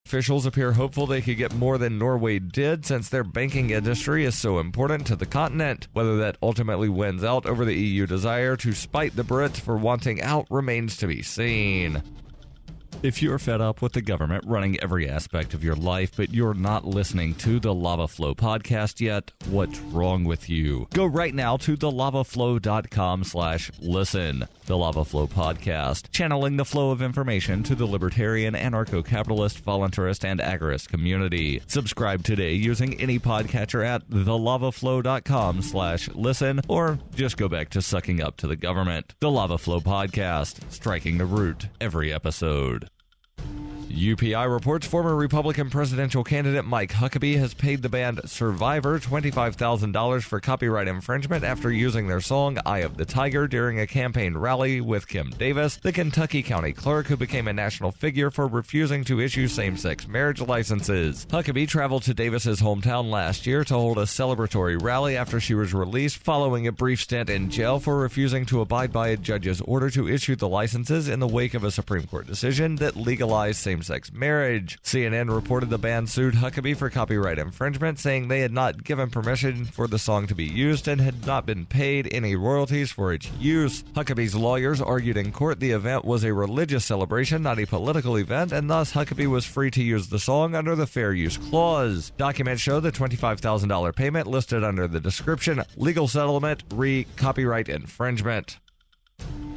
Officials appear hopeful they could get more than Norway did since their banking industry is so important to the continent. Whether that ultimately wins out over the EU desire to spite the Brits for wanting out remains to be seen. If you're fed up with the government running every aspect of your life, but you're not listening to the Lava Flow podcast yet, what's wrong with you? Go right now to thelavaflow.com/listen. The Lava Flow podcast, channeling the flow of information to the libertarian, anarcho-capitalist, voluntarist, and agorist community. Subscribe today using any podcatcher at thelavaflow.com/listen, or just go back to sucking up to the government. The Lava Flow podcast, striking the root every episode. UPI reports former Republican presidential candidate Mike Huckabee has paid the band Survivor $25,000 for copyright infringement after using their song Eye of the Tiger during a campaign rally with Kim Davis, the Kentucky County Clerk who became a national figure for refusing to issue same-sex marriage licenses. Huckabee traveled to Davis's hometown last year to hold a celebratory rally after she was released following a brief stint in jail for refusing to abide by a judge's order to issue the licenses in the wake of a Supreme Court decision that legalized same-sex marriage. CNN reported the band sued Huckabee for copyright infringement, saying they had not given permission for the song to be used and had not been paid any royalties for its use. Huckabee's lawyers argued in court the event was a religious celebration, not a political event, and thus Huckabee was free to use the song under the Fair Use Clause. Documents show the $25,000 payment listed under the description, legal settlement, copyright infringement.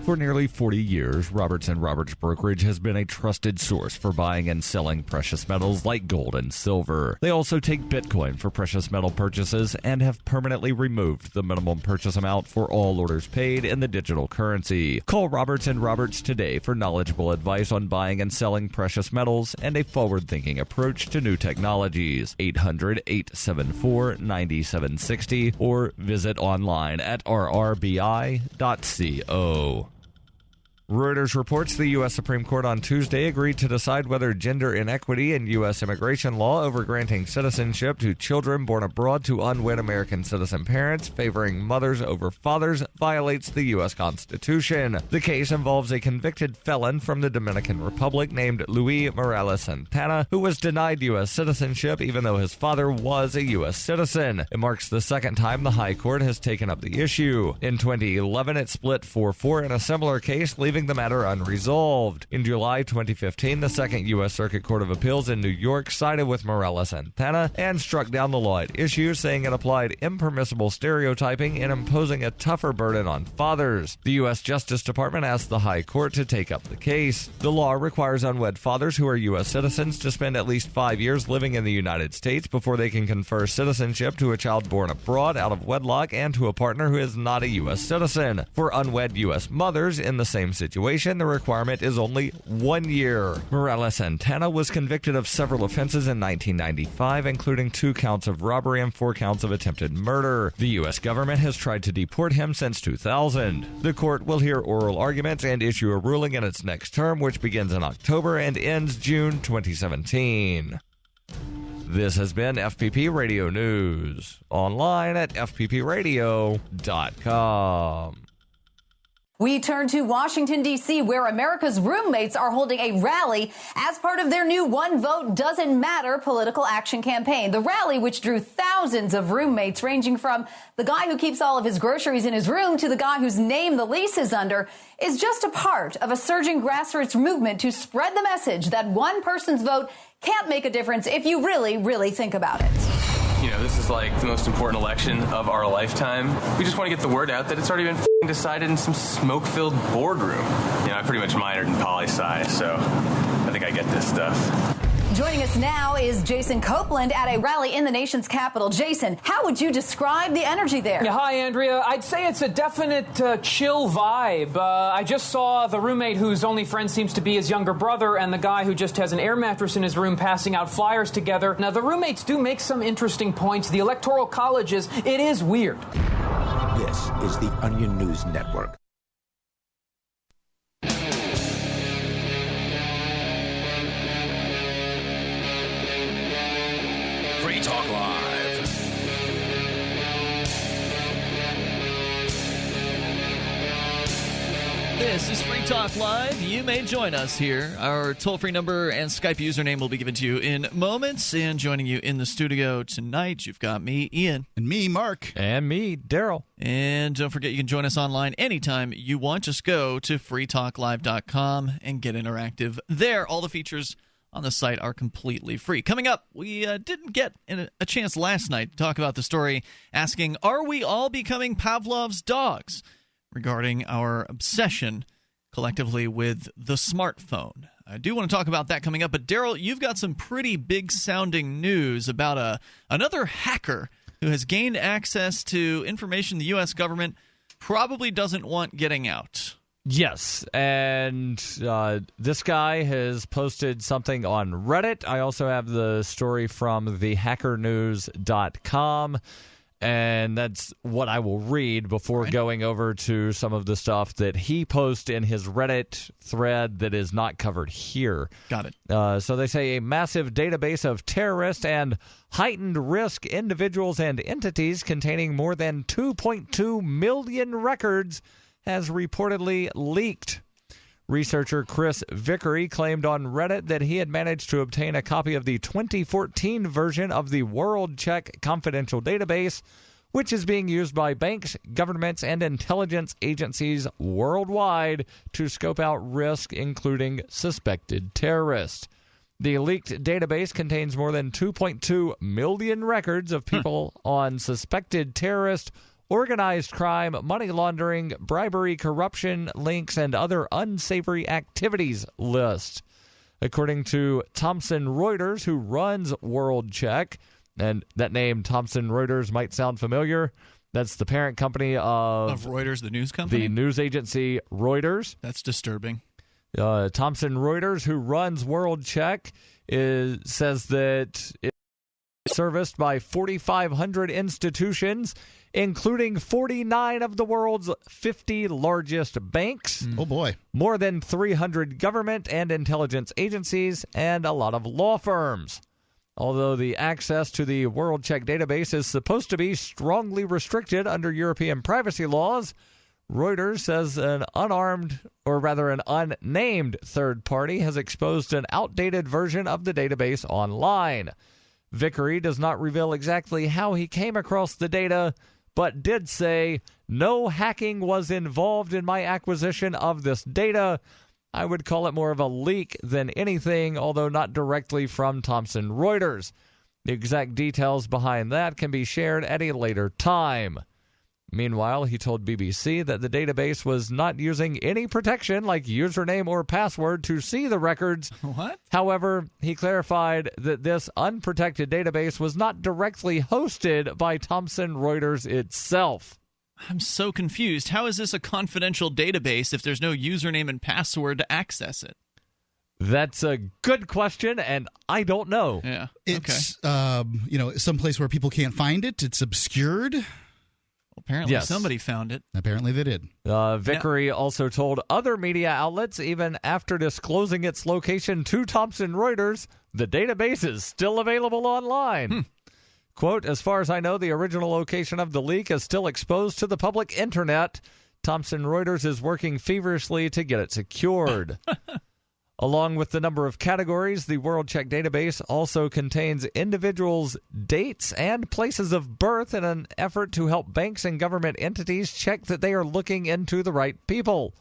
For nearly 40 years, Roberts & Roberts Brokerage has been a trusted source for buying and selling precious metals like gold and silver. They also take Bitcoin for precious metal purchases and have permanently removed the minimum purchase amount for all orders paid in the digital currency. Call Roberts & Roberts today for knowledgeable advice on buying and selling precious metals and a forward-thinking approach to new technologies. 800-874-9760 or visit online at rrbi.co. Reuters reports the U.S. Supreme Court on Tuesday agreed to decide whether gender inequity in U.S. immigration law over granting citizenship to children born abroad to unwed American citizen parents, favoring mothers over fathers, violates the U.S. Constitution. The case involves a convicted felon from the Dominican Republic named Luis Morales Santana, who was denied U.S. citizenship even though his father was a U.S. citizen. It marks the second time the High Court has taken up the issue. In 2011, it split 4-4 in a similar case, leaving the matter unresolved. In July 2015, the Second U.S. Circuit Court of Appeals in New York sided with Morales Santana and struck down the law at issue, saying it applied impermissible stereotyping in imposing a tougher burden on fathers. The U.S. Justice Department asked the High Court to take up the case. The law requires unwed fathers who are U.S. citizens to spend at least 5 years living in the United States before they can confer citizenship to a child born abroad out of wedlock and to a partner who is not a U.S. citizen. For unwed U.S. mothers in the same situation, the requirement is only 1 year. Morales Santana was convicted of several offenses in 1995, including 2 counts of robbery and 4 counts of attempted murder. The U.S. government has tried to deport him since 2000. The court will hear oral arguments and issue a ruling in its next term, which begins in October and ends June 2017. This has been FPP Radio News, online at fppradio.com. We turn to Washington, D.C., where America's Roommates are holding a rally as part of their new One Vote Doesn't Matter political action campaign. The rally, which drew thousands of roommates, ranging from the guy who keeps all of his groceries in his room to the guy whose name the lease is under, is just a part of a surging grassroots movement to spread the message that one person's vote can't make a difference if you really, really think about it. You know, this is like the most important election of our lifetime. We just want to get the word out that it's already been decided in some smoke-filled boardroom. You know, I pretty much minored in poli-sci, so I think I get this stuff. Joining us now is Jason Copeland at a rally in the nation's capital. Jason, how would you describe the energy there? Yeah, hi, Andrea. I'd say it's a definite chill vibe. I just saw the roommate whose only friend seems to be his younger brother and the guy who just has an air mattress in his room passing out flyers together. Now, the roommates do make some interesting points. The Electoral College it is weird. This is the Onion News Network. Free Talk Live. This is Free Talk Live. You may join us here. Our toll-free number and Skype username will be given to you in moments. And joining you in the studio tonight, you've got me, Ian. And me, Mark. And me, Daryl. And don't forget, you can join us online anytime you want. Just go to freetalklive.com and get interactive there. All the features on the site are completely free. Coming up, we didn't get a chance last night to talk about the story asking, are we all becoming Pavlov's dogs? Regarding our obsession collectively with the smartphone. I do want to talk about that coming up, but Daryl, you've got some pretty big-sounding news about another hacker who has gained access to information the U.S. government probably doesn't want getting out. Yes, and this guy has posted something on Reddit. I also have the story from thehackernews.com. And that's what I will read before going over to some of the stuff that he posted in his Reddit thread that is not covered here. Got it. So they say a massive database of terrorist and heightened risk individuals and entities containing more than 2.2 million records has reportedly leaked. Researcher Chris Vickery claimed on Reddit that he had managed to obtain a copy of the 2014 version of the WorldCheck confidential database, which is being used by banks, governments, and intelligence agencies worldwide to scope out risk, including suspected terrorists. The leaked database contains more than 2.2 million records of people on suspected terrorist, organized crime, money laundering, bribery, corruption, links, and other unsavory activities list. According to Thomson Reuters, who runs WorldCheck, and that name Thomson Reuters might sound familiar. That's the parent company of Reuters, the news company? The news agency Reuters. That's disturbing. Thomson Reuters, who runs WorldCheck, says that it's serviced by 4,500 institutions, including 49 of the world's 50 largest banks. Oh, boy. More than 300 government and intelligence agencies, and a lot of law firms. Although the access to the WorldCheck database is supposed to be strongly restricted under European privacy laws, Reuters says an unnamed third party has exposed an outdated version of the database online. Vickery does not reveal exactly how he came across the data, but did say, no hacking was involved in my acquisition of this data. I would call it more of a leak than anything, although not directly from Thomson Reuters. The exact details behind that can be shared at a later time. Meanwhile, he told BBC that the database was not using any protection like username or password to see the records. What? However, he clarified that this unprotected database was not directly hosted by Thomson Reuters itself. I'm so confused. How is this a confidential database if there's no username and password to access it? That's a good question, and I don't know. Yeah. It's, someplace where people can't find it. It's obscured. Apparently somebody found it. Apparently they did. Vickery also told other media outlets, even after disclosing its location to Thomson Reuters, the database is still available online. Quote, as far as I know, the original location of the leak is still exposed to the public internet. Thomson Reuters is working feverishly to get it secured. Along with the number of categories, the WorldCheck database also contains individuals' dates and places of birth in an effort to help banks and government entities check that they are looking into the right people.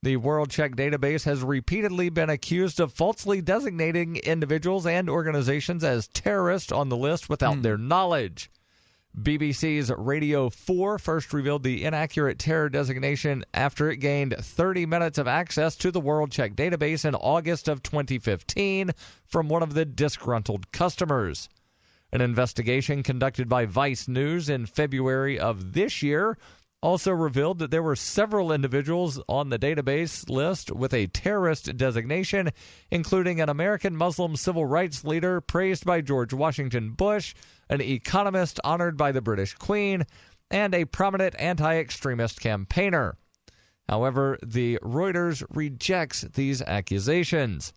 The WorldCheck database has repeatedly been accused of falsely designating individuals and organizations as terrorists on the list without their knowledge. BBC's Radio 4 first revealed the inaccurate terror designation after it gained 30 minutes of access to the WorldCheck database in August of 2015 from one of the disgruntled customers. An investigation conducted by Vice News in February of this year also revealed that there were several individuals on the database list with a terrorist designation, including an American Muslim civil rights leader praised by George Washington Bush, an economist honored by the British Queen, and a prominent anti-extremist campaigner. However, the Reuters rejects these accusations.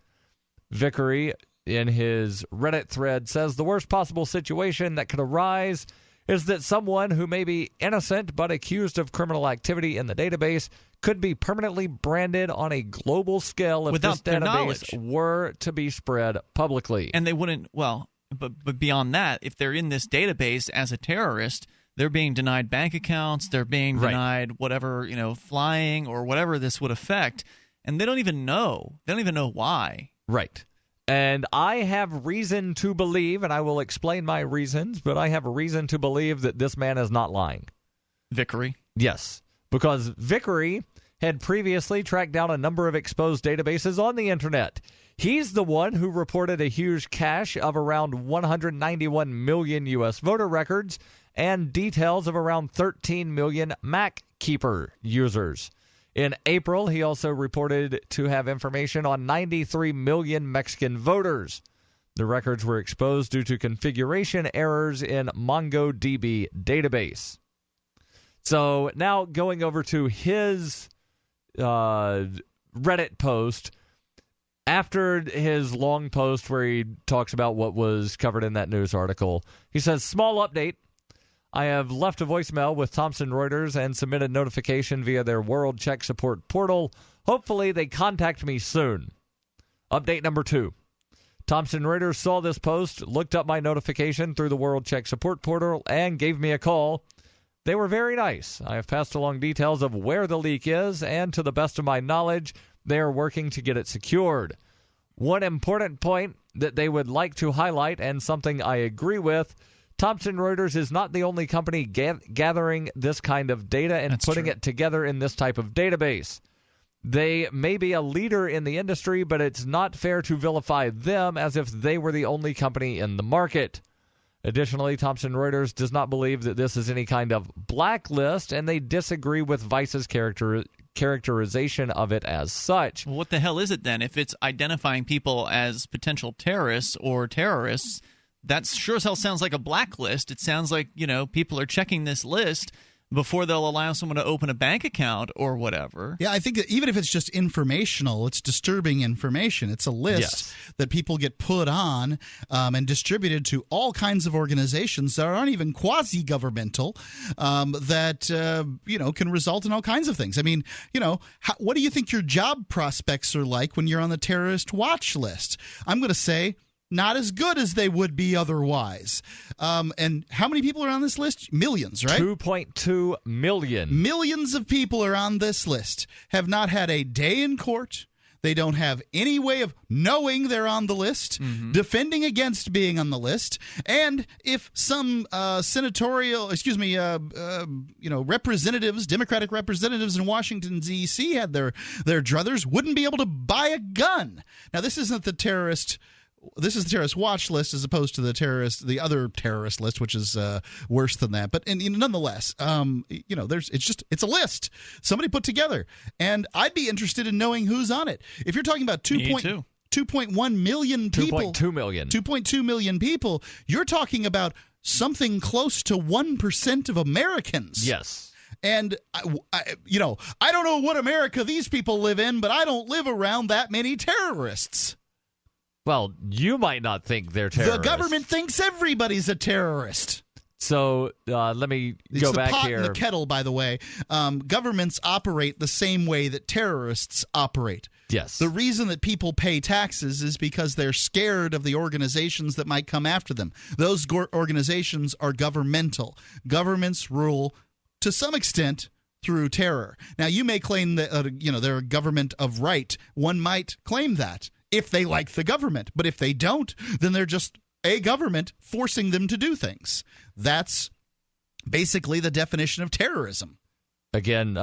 Vickery, in his Reddit thread, says the worst possible situation that could arise is that someone who may be innocent but accused of criminal activity in the database could be permanently branded on a global scale if Without this their database knowledge. were to be spread publicly. And they wouldn't, well, but beyond that, if they're in this database as a terrorist, they're being denied bank accounts, they're being denied whatever, flying or whatever this would affect, and they don't even know. They don't even know why. Right. And I have reason to believe, and I will explain my reasons, but I have a reason to believe that this man is not lying. Vickery. Yes, because Vickery had previously tracked down a number of exposed databases on the internet. He's the one who reported a huge cache of around 191 million U.S. voter records and details of around 13 million MacKeeper users. In April, he also reported to have information on 93 million Mexican voters. The records were exposed due to configuration errors in MongoDB database. So now going over to his Reddit post, after his long post where he talks about what was covered in that news article, he says, small update. I have left a voicemail with Thomson Reuters and submitted notification via their World Check Support portal. Hopefully they contact me soon. Update number 2. Thomson Reuters saw this post, looked up my notification through the World Check Support portal, and gave me a call. They were very nice. I have passed along details of where the leak is, and to the best of my knowledge, they are working to get it secured. One important point that they would like to highlight, and something I agree with, Thomson Reuters is not the only company gathering this kind of data and putting it together in this type of database. They may be a leader in the industry, but it's not fair to vilify them as if they were the only company in the market. Additionally, Thomson Reuters does not believe that this is any kind of blacklist, and they disagree with Vice's characterization of it as such. Well, what the hell is it then? If it's identifying people as potential terrorists or terrorists, that sure as hell sounds like a blacklist. It sounds like, people are checking this list before they'll allow someone to open a bank account or whatever. Yeah, I think that even if it's just informational, it's disturbing information. It's a list that people get put on and distributed to all kinds of organizations that aren't even quasi-governmental that, can result in all kinds of things. I mean, what do you think your job prospects are like when you're on the terrorist watch list? I'm going to say not as good as they would be otherwise. And how many people are on this list? Millions, right? 2.2 million. Millions of people are on this list, have not had a day in court. They don't have any way of knowing they're on the list, defending against being on the list. And if some representatives, Democratic representatives in Washington, D.C. had their druthers, wouldn't be able to buy a gun. Now, this isn't the terrorist... This is the terrorist watch list as opposed to the other terrorist list, which is worse than that. But nonetheless, it's a list somebody put together, and I'd be interested in knowing who's on it. If you're talking about 2.1 million people, 2.2 million people, you're talking about something close to 1% of Americans. Yes. And, I don't know what America these people live in, but I don't live around that many terrorists. Well, you might not think they're terrorists. The government thinks everybody's a terrorist. So let me go back here. It's the pot and the kettle, by the way. Governments operate the same way that terrorists operate. Yes. The reason that people pay taxes is because they're scared of the organizations that might come after them. Those organizations are governmental. Governments rule, to some extent, through terror. Now, you may claim that they're a government of right. One might claim that if they like the government. But if they don't, then they're just a government forcing them to do things. That's basically the definition of terrorism. Again,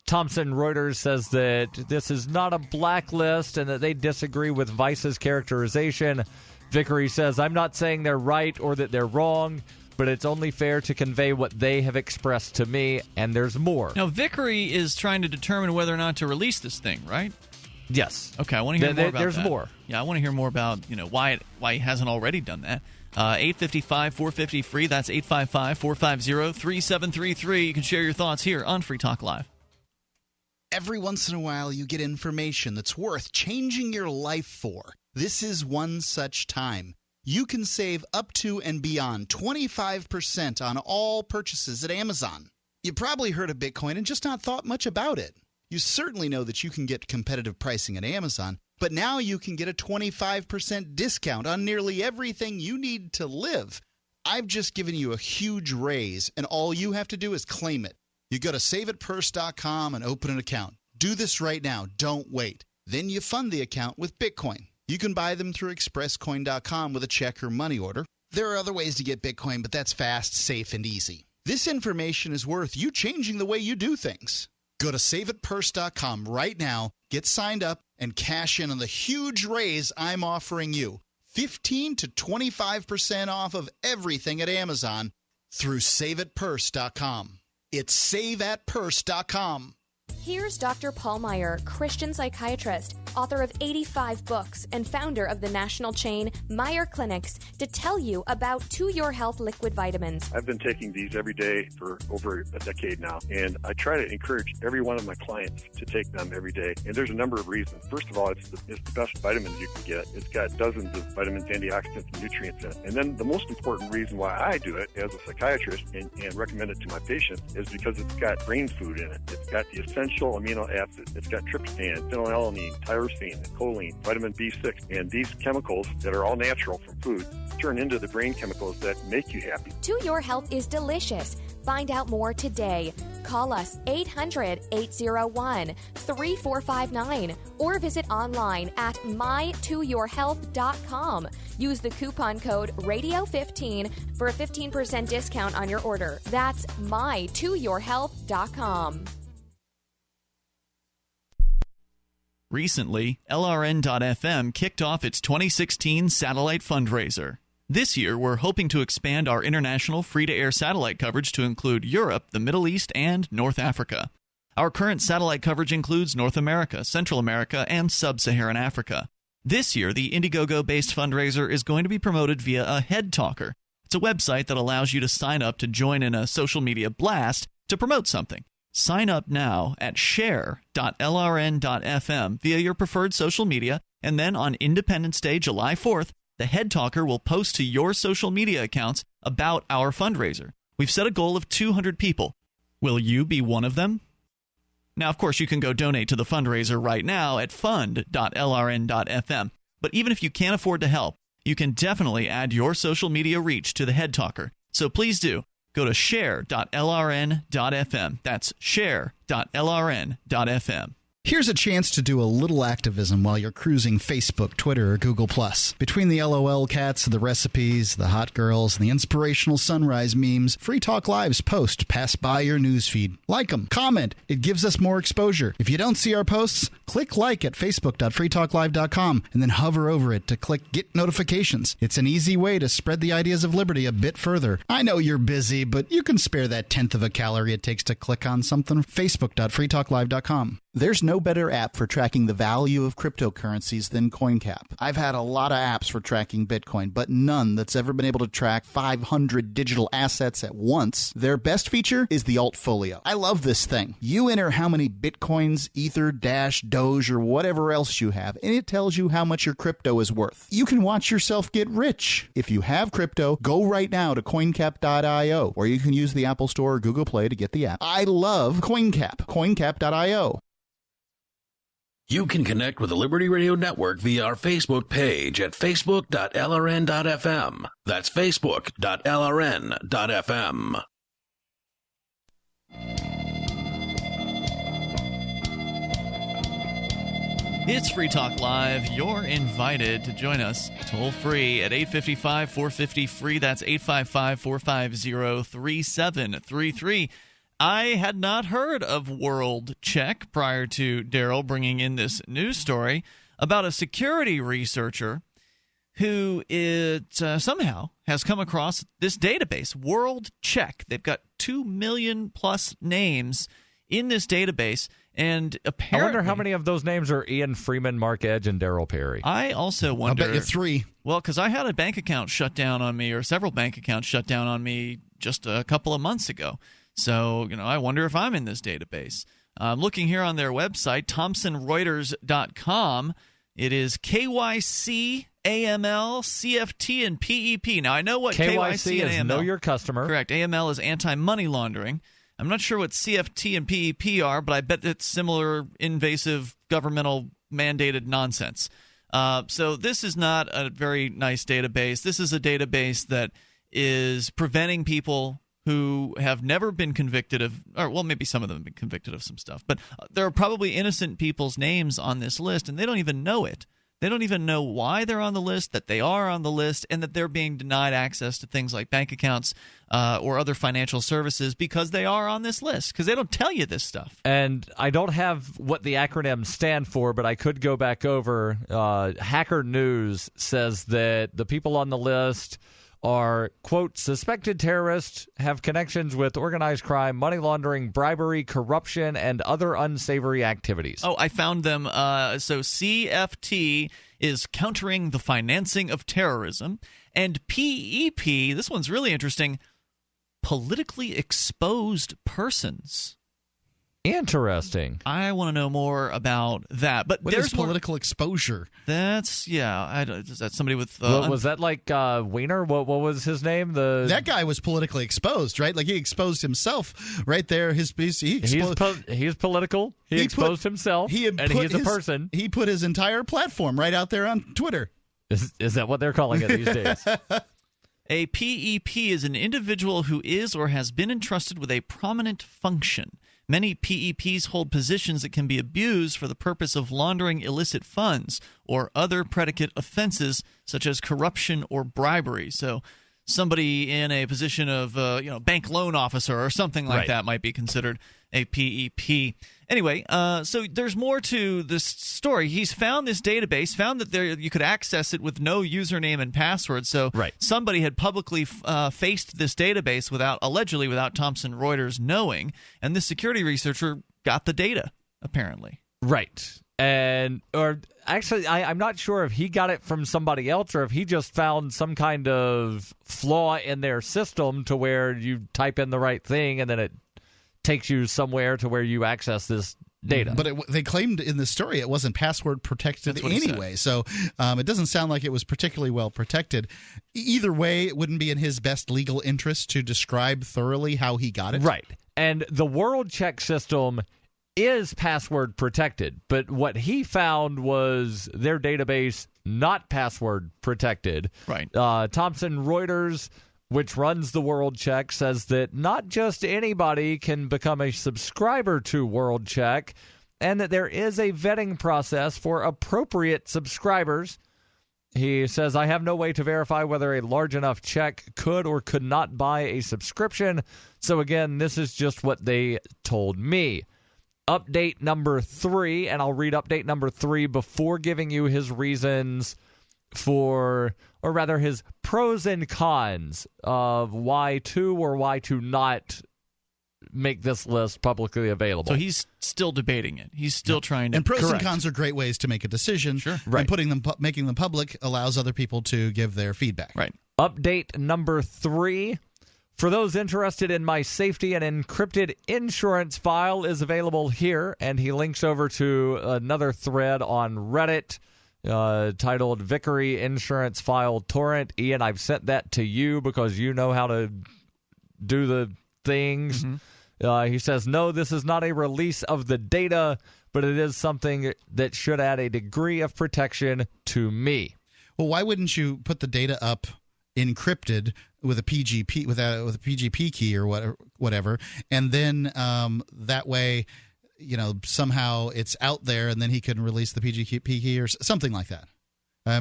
Thomson Reuters says that this is not a blacklist and that they disagree with Vice's characterization. Vickery says, I'm not saying they're right or that they're wrong, but it's only fair to convey what they have expressed to me, and there's more. Now, Vickery is trying to determine whether or not to release this thing, right? Yes. Okay, I want to hear more about there's that. There's more. Yeah, I want to hear more about why he hasn't already done that. 855-450-FREE. That's 855-450-3733. You can share your thoughts here on Free Talk Live. Every once in a while, you get information that's worth changing your life for. This is one such time. You can save up to and beyond 25% on all purchases at Amazon. You probably heard of Bitcoin and just not thought much about it. You certainly know that you can get competitive pricing at Amazon, but now you can get a 25% discount on nearly everything you need to live. I've just given you a huge raise, and all you have to do is claim it. You go to saveitpurse.com and open an account. Do this right now. Don't wait. Then you fund the account with Bitcoin. You can buy them through expresscoin.com with a check or money order. There are other ways to get Bitcoin, but that's fast, safe, and easy. This information is worth you changing the way you do things. Go to saveitpurse.com right now, get signed up, and cash in on the huge raise I'm offering you. 15 to 25% off of everything at Amazon through saveitpurse.com. It's saveatpurse.com. Here's Dr. Paul Meyer, Christian psychiatrist, author of 85 books, and founder of the national chain Meyer Clinics, to tell you about To Your Health liquid vitamins. I've been taking these every day for over a decade now, and I try to encourage every one of my clients to take them every day. And there's a number of reasons. First of all, it's the best vitamins you can get. It's got dozens of vitamins, antioxidants, and nutrients in it. And then the most important reason why I do it as a psychiatrist and recommend it to my patients is because it's got brain food in it. It's got the essential amino acids. It's got tryptophan, phenylalanine, tyrosine, choline, vitamin B6, and these chemicals that are all natural from food turn into the brain chemicals that make you happy. To Your Health is delicious. Find out more today. Call us 800-801-3459 or visit online at mytoyourhealth.com. Use the coupon code RADIO15 for a 15% discount on your order. That's mytoyourhealth.com. Recently, LRN.FM kicked off its 2016 satellite fundraiser. This year, we're hoping to expand our international free-to-air satellite coverage to include Europe, the Middle East, and North Africa. Our current satellite coverage includes North America, Central America, and Sub-Saharan Africa. This year, the Indiegogo-based fundraiser is going to be promoted via a Head Talker. It's a website that allows you to sign up to join in a social media blast to promote something. Sign up now at share.lrn.fm via your preferred social media, and then on Independence Day, July 4th, the Head Talker will post to your social media accounts about our fundraiser. We've set a goal of 200 people. Will you be one of them? Now, of course, you can go donate to the fundraiser right now at fund.lrn.fm. But even if you can't afford to help, you can definitely add your social media reach to the Head Talker. So please do. Go to share.lrn.fm. That's share.lrn.fm. Here's a chance to do a little activism while you're cruising Facebook, Twitter, or Google+. Between the LOL cats, the recipes, the hot girls, and the inspirational sunrise memes, Free Talk Live's posts pass by your newsfeed. Like them, comment. It gives us more exposure. If you don't see our posts, click like at facebook.freetalklive.com and then hover over it to click Get Notifications. It's an easy way to spread the ideas of liberty a bit further. I know you're busy, but you can spare that tenth of a calorie it takes to click on something. Facebook.freetalklive.com. There's no better app for tracking the value of cryptocurrencies than CoinCap. I've had a lot of apps for tracking Bitcoin, but none that's ever been able to track 500 digital assets at once. Their best feature is the Altfolio. I love this thing. You enter how many Bitcoins, Ether, Dash, Doge, or whatever else you have, and it tells you how much your crypto is worth. You can watch yourself get rich. If you have crypto, go right now to coincap.io, or you can use the Apple Store or Google Play to get the app. I love CoinCap. coincap.io. You can connect with the Liberty Radio Network via our Facebook page at facebook.lrn.fm. That's facebook.lrn.fm. It's Free Talk Live. You're invited to join us toll free at 855-450-FREE. That's 855-450-3733. I had not heard of World Check prior to Daryl bringing in this news story about a security researcher who somehow has come across this database, World Check. They've got 2 million plus names in this database, and apparently, I wonder how many of those names are Ian Freeman, Mark Edge, and Daryl Perry. I also wonder. I'll bet you 3. Well, because I had a bank account shut down on me, or several bank accounts shut down on me just a couple of months ago. So, I wonder if I'm in this database. Looking here on their website, ThomsonReuters.com, it is KYC, AML, CFT, and PEP. Now, I know what KYC and AML. Know your customer. Correct. AML is anti-money laundering. I'm not sure what CFT and PEP are, but I bet it's similar invasive governmental mandated nonsense. So this is not a very nice database. This is a database that is preventing people who have never been convicted of, or well, maybe some of them have been convicted of some stuff, but there are probably innocent people's names on this list, and they don't even know it. They don't even know why they're on the list, that they are on the list, and that they're being denied access to things like bank accounts or other financial services because they are on this list, because they don't tell you this stuff. And I don't have what the acronyms stand for, but I could go back over. Hacker News says that the people on the list are, quote, suspected terrorists, have connections with organized crime, money laundering, bribery, corruption, and other unsavory activities. Oh, I found them. So CFT is countering the financing of terrorism. And PEP, this one's really interesting, politically exposed persons. Interesting. I want to know more about that. But what is political exposure? That's, is that somebody with... was that like Wiener? What was his name? That guy was politically exposed, right? Like he exposed himself right there. He's political. He exposed himself, and he's a person. He put his entire platform right out there on Twitter. Is that what they're calling it these days? A PEP is an individual who is or has been entrusted with a prominent function. Many PEPs hold positions that can be abused for the purpose of laundering illicit funds or other predicate offenses such as corruption or bribery. So somebody in a position of bank loan officer or something like that might be considered a PEP. Anyway, so there's more to this story. He's found this database, found that you could access it with no username and password. So somebody had publicly faced this database allegedly without Thomson Reuters knowing, and this security researcher got the data, apparently. Right. I'm not sure if he got it from somebody else or if he just found some kind of flaw in their system to where you type in the right thing and then it takes you somewhere to where you access this data. But they claimed in the story it wasn't password protected anyway, so it doesn't sound like it was particularly well protected. Either way, it wouldn't be in his best legal interest to describe thoroughly how he got it. Right. And the WorldCheck system is password protected, but what he found was their database not password protected. Right. Thomson Reuters, which runs the WorldCheck, says that not just anybody can become a subscriber to WorldCheck, and that there is a vetting process for appropriate subscribers. He says, I have no way to verify whether a large enough check could or could not buy a subscription. So again, this is just what they told me. Update number 3, and I'll read update number 3 before giving you his reasons for, or rather his pros and cons of why to or why to not make this list publicly available. So he's still debating it. He's still trying to... And pros and cons are great ways to make a decision. Sure. Right. And making them public allows other people to give their feedback. Right. Update number 3. For those interested in my safety and encrypted insurance file is available here, and he links over to another thread on Reddit titled Vickery Insurance File Torrent. Ian, I've sent that to you because you know how to do the things. Mm-hmm. He says, no, this is not a release of the data, but it is something that should add a degree of protection to me. Well, why wouldn't you put the data up encrypted with a PGP with a PGP key or whatever, and then that way, somehow it's out there, and then he can release the PGP key or something like that. I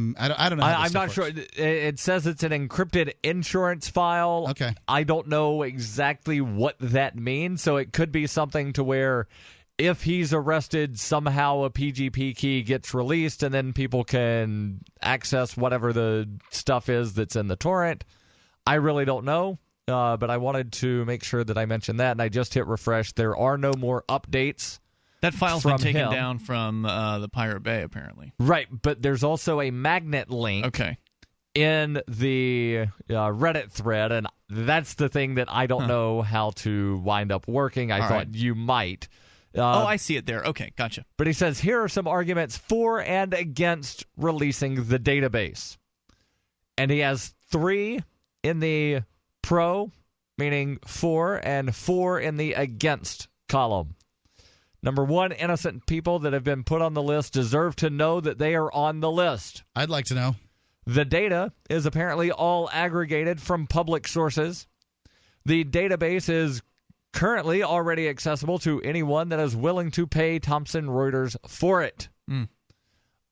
don't know. I'm not sure. It says it's an encrypted insurance file. Okay. I don't know exactly what that means, so it could be something to where if he's arrested, somehow a PGP key gets released, and then people can access whatever the stuff is that's in the torrent. I really don't know, but I wanted to make sure that I mentioned that, and I just hit refresh. There are no more updates. That file's been taken down from the Pirate Bay, apparently. Right, but there's also a magnet link in the Reddit thread, and that's the thing that I don't know how to wind up working. I thought you might. I see it there. Okay, gotcha. But he says, here are some arguments for and against releasing the database. And he has 3 in the pro meaning for, and 4 in the against column. Number 1, innocent people that have been put on the list deserve to know that they are on the list. I'd like to know. The data is apparently all aggregated from public sources. The database is currently already accessible to anyone that is willing to pay Thomson Reuters for it.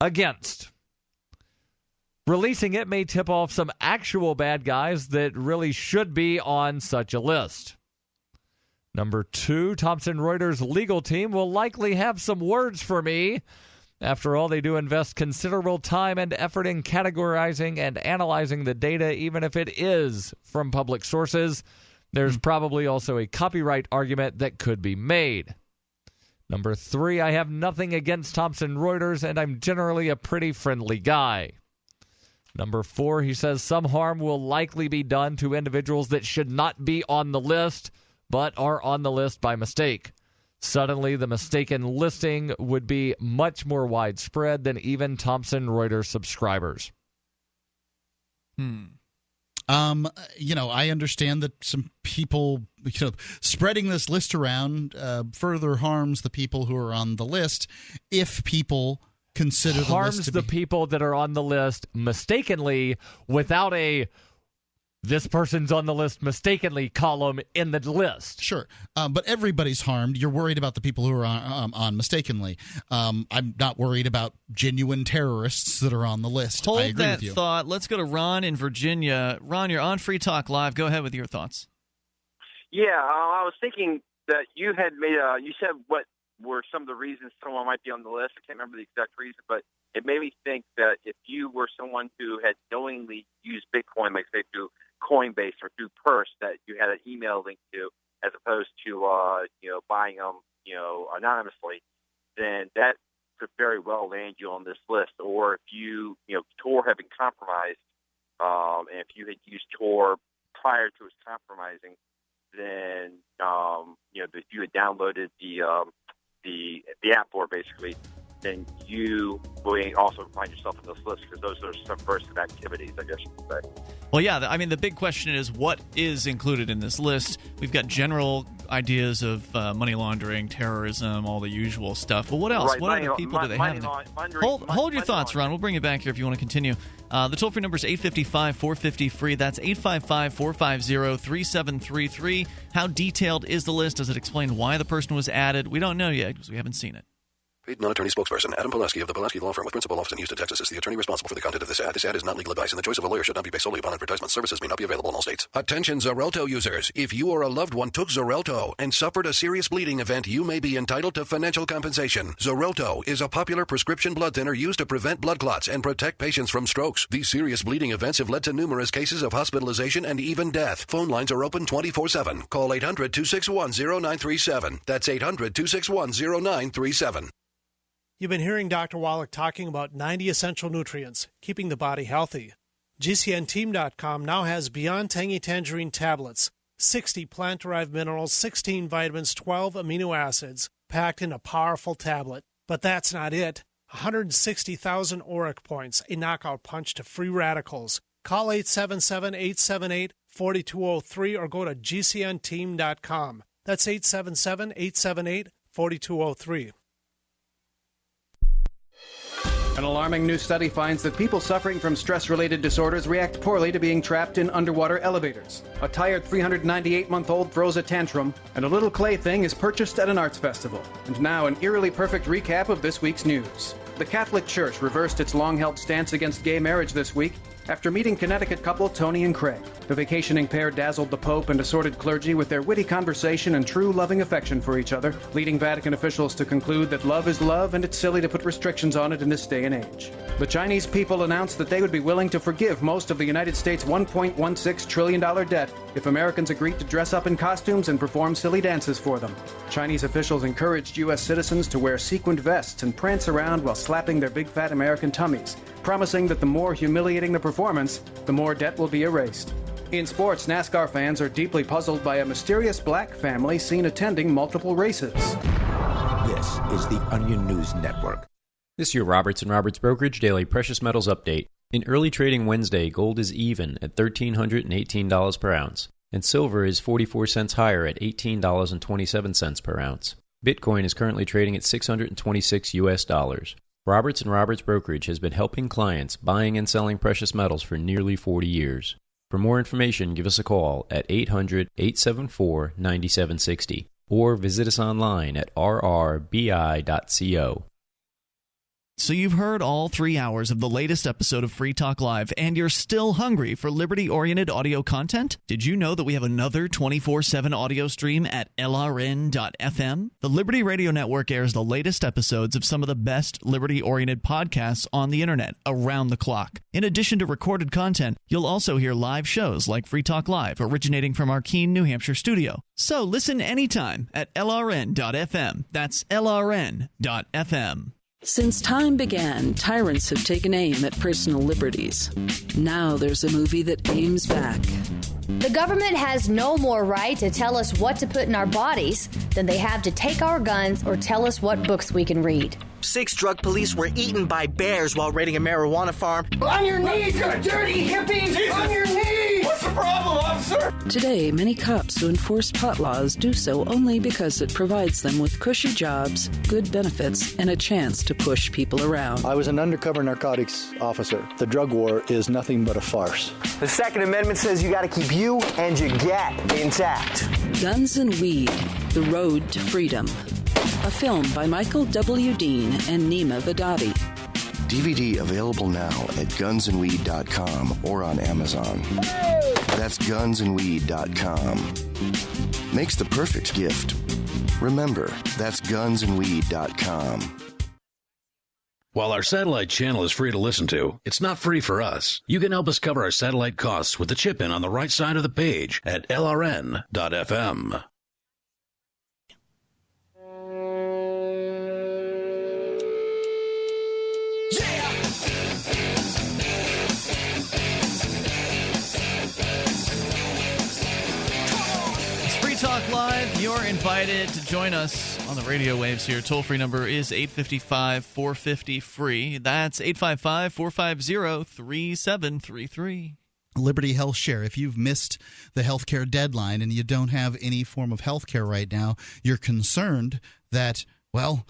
Against. Releasing it may tip off some actual bad guys that really should be on such a list. Number 2, Thomson Reuters' legal team will likely have some words for me. After all, they do invest considerable time and effort in categorizing and analyzing the data, even if it is from public sources. There's probably also a copyright argument that could be made. Number 3, I have nothing against Thomson Reuters, and I'm generally a pretty friendly guy. Number 4, he says some harm will likely be done to individuals that should not be on the list, but are on the list by mistake. Suddenly, the mistaken listing would be much more widespread than even Thomson Reuters subscribers. I understand that some people, spreading this list around further harms the people who are on the list if people consider the harms list to the be... people that are on the list mistakenly without a this person's on the list mistakenly column in the list. Sure. But everybody's harmed. You're worried about the people who are on mistakenly. I'm not worried about genuine terrorists that are on the list. Hold I agree that with you. thought. Let's go to Ron in Virginia. Ron, you're on Free Talk Live. Go ahead with your thoughts. Yeah, I was thinking that you had made you said what were some of the reasons someone might be on the list. I can't remember the exact reason, but it made me think that if you were someone who had knowingly used Bitcoin, like say through Coinbase or through Purse, that you had an email link to, as opposed to buying them anonymously, then that could very well land you on this list. Or if Tor had been compromised, and if you had used Tor prior to its compromising, then if you had downloaded the app for basically, then you will also find yourself on this list because those are subversive activities, I guess you could say. Well, yeah, I mean, the big question is what is included in this list. We've got general ideas of money laundering, terrorism, all the usual stuff. But what else? Right, what other people do they have? Hold your thoughts, Ron. We'll bring it back here if you want to continue. The toll-free number is 855-450-FREE. That's 855-450-3733. How detailed is the list? Does it explain why the person was added? We don't know yet because we haven't seen it. Paid non-attorney spokesperson Adam Pulaski of the Pulaski Law Firm with principal office in Houston, Texas is the attorney responsible for the content of this ad. This ad is not legal advice, and the choice of a lawyer should not be based solely upon advertisement. Services may not be available in all states. Attention Xarelto users. If you or a loved one took Xarelto and suffered a serious bleeding event, you may be entitled to financial compensation. Xarelto is a popular prescription blood thinner used to prevent blood clots and protect patients from strokes. These serious bleeding events have led to numerous cases of hospitalization and even death. Phone lines are open 24/7. Call 800-261-0937. That's 800-261-0937. You've been hearing Dr. Wallach talking about 90 essential nutrients, keeping the body healthy. GCNteam.com now has Beyond Tangy Tangerine tablets, 60 plant-derived minerals, 16 vitamins, 12 amino acids, packed in a powerful tablet. But that's not it. 160,000 ORAC points, a knockout punch to free radicals. Call 877-878-4203 or go to GCNteam.com. That's 877-878-4203. An alarming new study finds that people suffering from stress-related disorders react poorly to being trapped in underwater elevators. A tired 398-month-old throws a tantrum, and a little clay thing is purchased at an arts festival. And now an eerily perfect recap of this week's news. The Catholic Church reversed its long-held stance against gay marriage this week after meeting Connecticut couple Tony and Craig. The vacationing pair dazzled the Pope and assorted clergy with their witty conversation and true loving affection for each other, leading Vatican officials to conclude that love is love and it's silly to put restrictions on it in this day and age. The Chinese people announced that they would be willing to forgive most of the United States' $1.16 trillion debt if Americans agreed to dress up in costumes and perform silly dances for them. Chinese officials encouraged U.S. citizens to wear sequined vests and prance around while slapping their big fat American tummies, promising that the more humiliating the performance, the more debt will be erased. In sports, NASCAR fans are deeply puzzled by a mysterious black family seen attending multiple races. This is the Onion News Network. This is your Roberts & Roberts Brokerage Daily Precious Metals Update. In early trading Wednesday, gold is even at $1,318 per ounce, and silver is 44 cents higher at $18.27 per ounce. Bitcoin is currently trading at $626 US. Roberts & Roberts Brokerage has been helping clients buying and selling precious metals for nearly 40 years. For more information, give us a call at 800-874-9760 or visit us online at rrbi.co. So you've heard all 3 hours of the latest episode of Free Talk Live, and you're still hungry for liberty-oriented audio content? Did you know that we have another 24/7 audio stream at LRN.FM? The Liberty Radio Network airs the latest episodes of some of the best liberty-oriented podcasts on the internet around the clock. In addition to recorded content, you'll also hear live shows like Free Talk Live, originating from our Keene, New Hampshire studio. So listen anytime at LRN.FM. That's LRN.FM. Since time began, tyrants have taken aim at personal liberties. Now there's a movie that aims back. The government has no more right to tell us what to put in our bodies than they have to take our guns or tell us what books we can read. 6 drug police were eaten by bears while raiding a marijuana farm. On your knees, you dirty hippies! Jesus. On your knees! What's the problem, officer? Today, many cops who enforce pot laws do so only because it provides them with cushy jobs, good benefits, and a chance to push people around. I was an undercover narcotics officer. The drug war is nothing but a farce. The Second Amendment says you got to keep you and your get intact. Guns and Weed, The Road to Freedom. A film by Michael W. Dean and Nima Vadadi. DVD available now at gunsandweed.com or on Amazon. That's gunsandweed.com. Makes the perfect gift. Remember, that's gunsandweed.com. While our satellite channel is free to listen to, it's not free for us. You can help us cover our satellite costs with the chip-in on the right side of the page at lrn.fm. Talk Live. You're invited to join us on the radio waves here. Toll-free number is 855-450-FREE. That's 855-450-3733. Liberty Health Share. If you've missed the healthcare deadline and you don't have any form of healthcare right now, you're concerned that, well,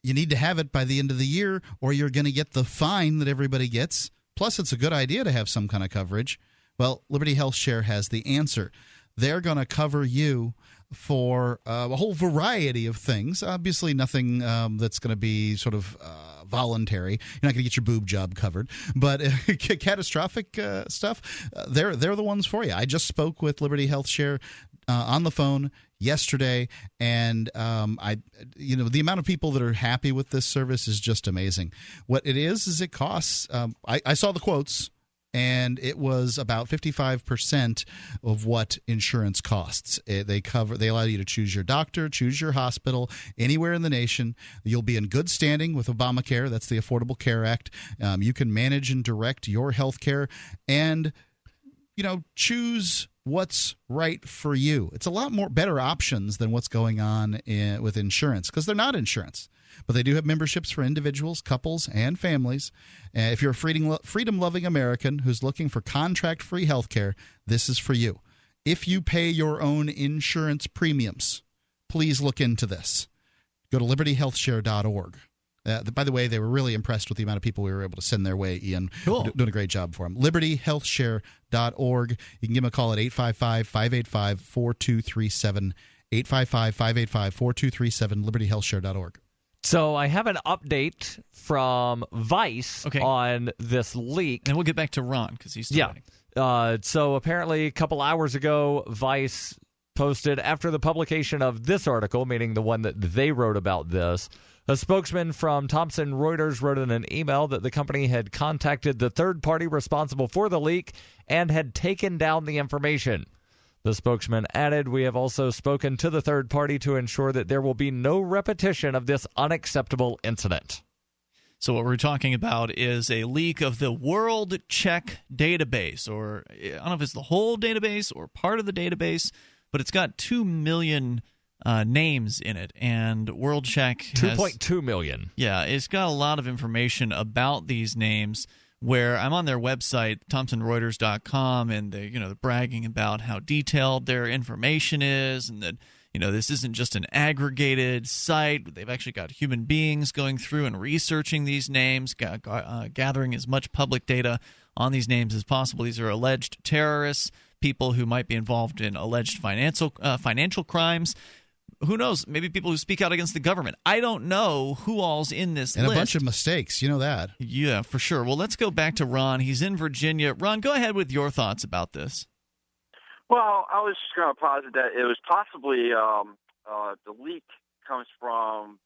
you need to have it by the end of the year or you're going to get the fine that everybody gets. Plus, it's a good idea to have some kind of coverage. Well, Liberty Health Share has the answer. They're going to cover you for a whole variety of things. Obviously, nothing that's going to be sort of voluntary. You're not going to get your boob job covered. But catastrophic stuff, they're the ones for you. I just spoke with Liberty Health Share on the phone yesterday, and the amount of people that are happy with this service is just amazing. What it is it costs. I saw the quotes. And it was about 55% of what insurance costs. They allow you to choose your doctor, choose your hospital, anywhere in the nation. You'll be in good standing with Obamacare. That's the Affordable Care Act. You can manage and direct your health care and, choose what's right for you. It's a lot more better options than what's going on with insurance because they're not insurance. But they do have memberships for individuals, couples, and families. If you're a freedom-loving American who's looking for contract-free health care, this is for you. If you pay your own insurance premiums, please look into this. Go to libertyhealthshare.org. By the way, they were really impressed with the amount of people we were able to send their way, Ian. Cool. Doing a great job for them. libertyhealthshare.org. You can give them a call at 855-585-4237. 855-585-4237, libertyhealthshare.org. So I have an update from Vice on this leak. And we'll get back to Ron because he's still waiting. So apparently a couple hours ago, Vice posted after the publication of this article, meaning the one that they wrote about this, a spokesman from Thomson Reuters wrote in an email that the company had contacted the third party responsible for the leak and had taken down the information. The spokesman added, "We have also spoken to the third party to ensure that there will be no repetition of this unacceptable incident." So what we're talking about is a leak of the World Check database, or I don't know if it's the whole database or part of the database, but it's got 2 million names in it, and World Check has 2.2 million. Yeah, it's got a lot of information about these names. where I'm on their website, ThomsonReuters.com, and they're bragging about how detailed their information is, and that this isn't just an aggregated site. They've actually got human beings going through and researching these names, gathering as much public data on these names as possible. These are alleged terrorists, people who might be involved in alleged financial crimes. Who knows? Maybe people who speak out against the government. I don't know who all's in this list. And a bunch of mistakes. You know that. Yeah, for sure. Well, let's go back to Ron. He's in Virginia. Ron, go ahead with your thoughts about this. Well, I was just going to posit that it was possibly the leak comes from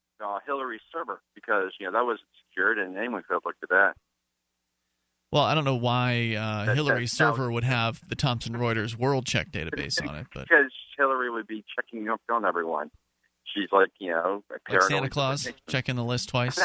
Hillary's server because, that wasn't secured and anyone could have looked at that. Well, I don't know why Hillary's server would have the Thomson Reuters World Check database on it. But because Hillary would be checking up on everyone. She's like, like Santa Claus, checking the list twice.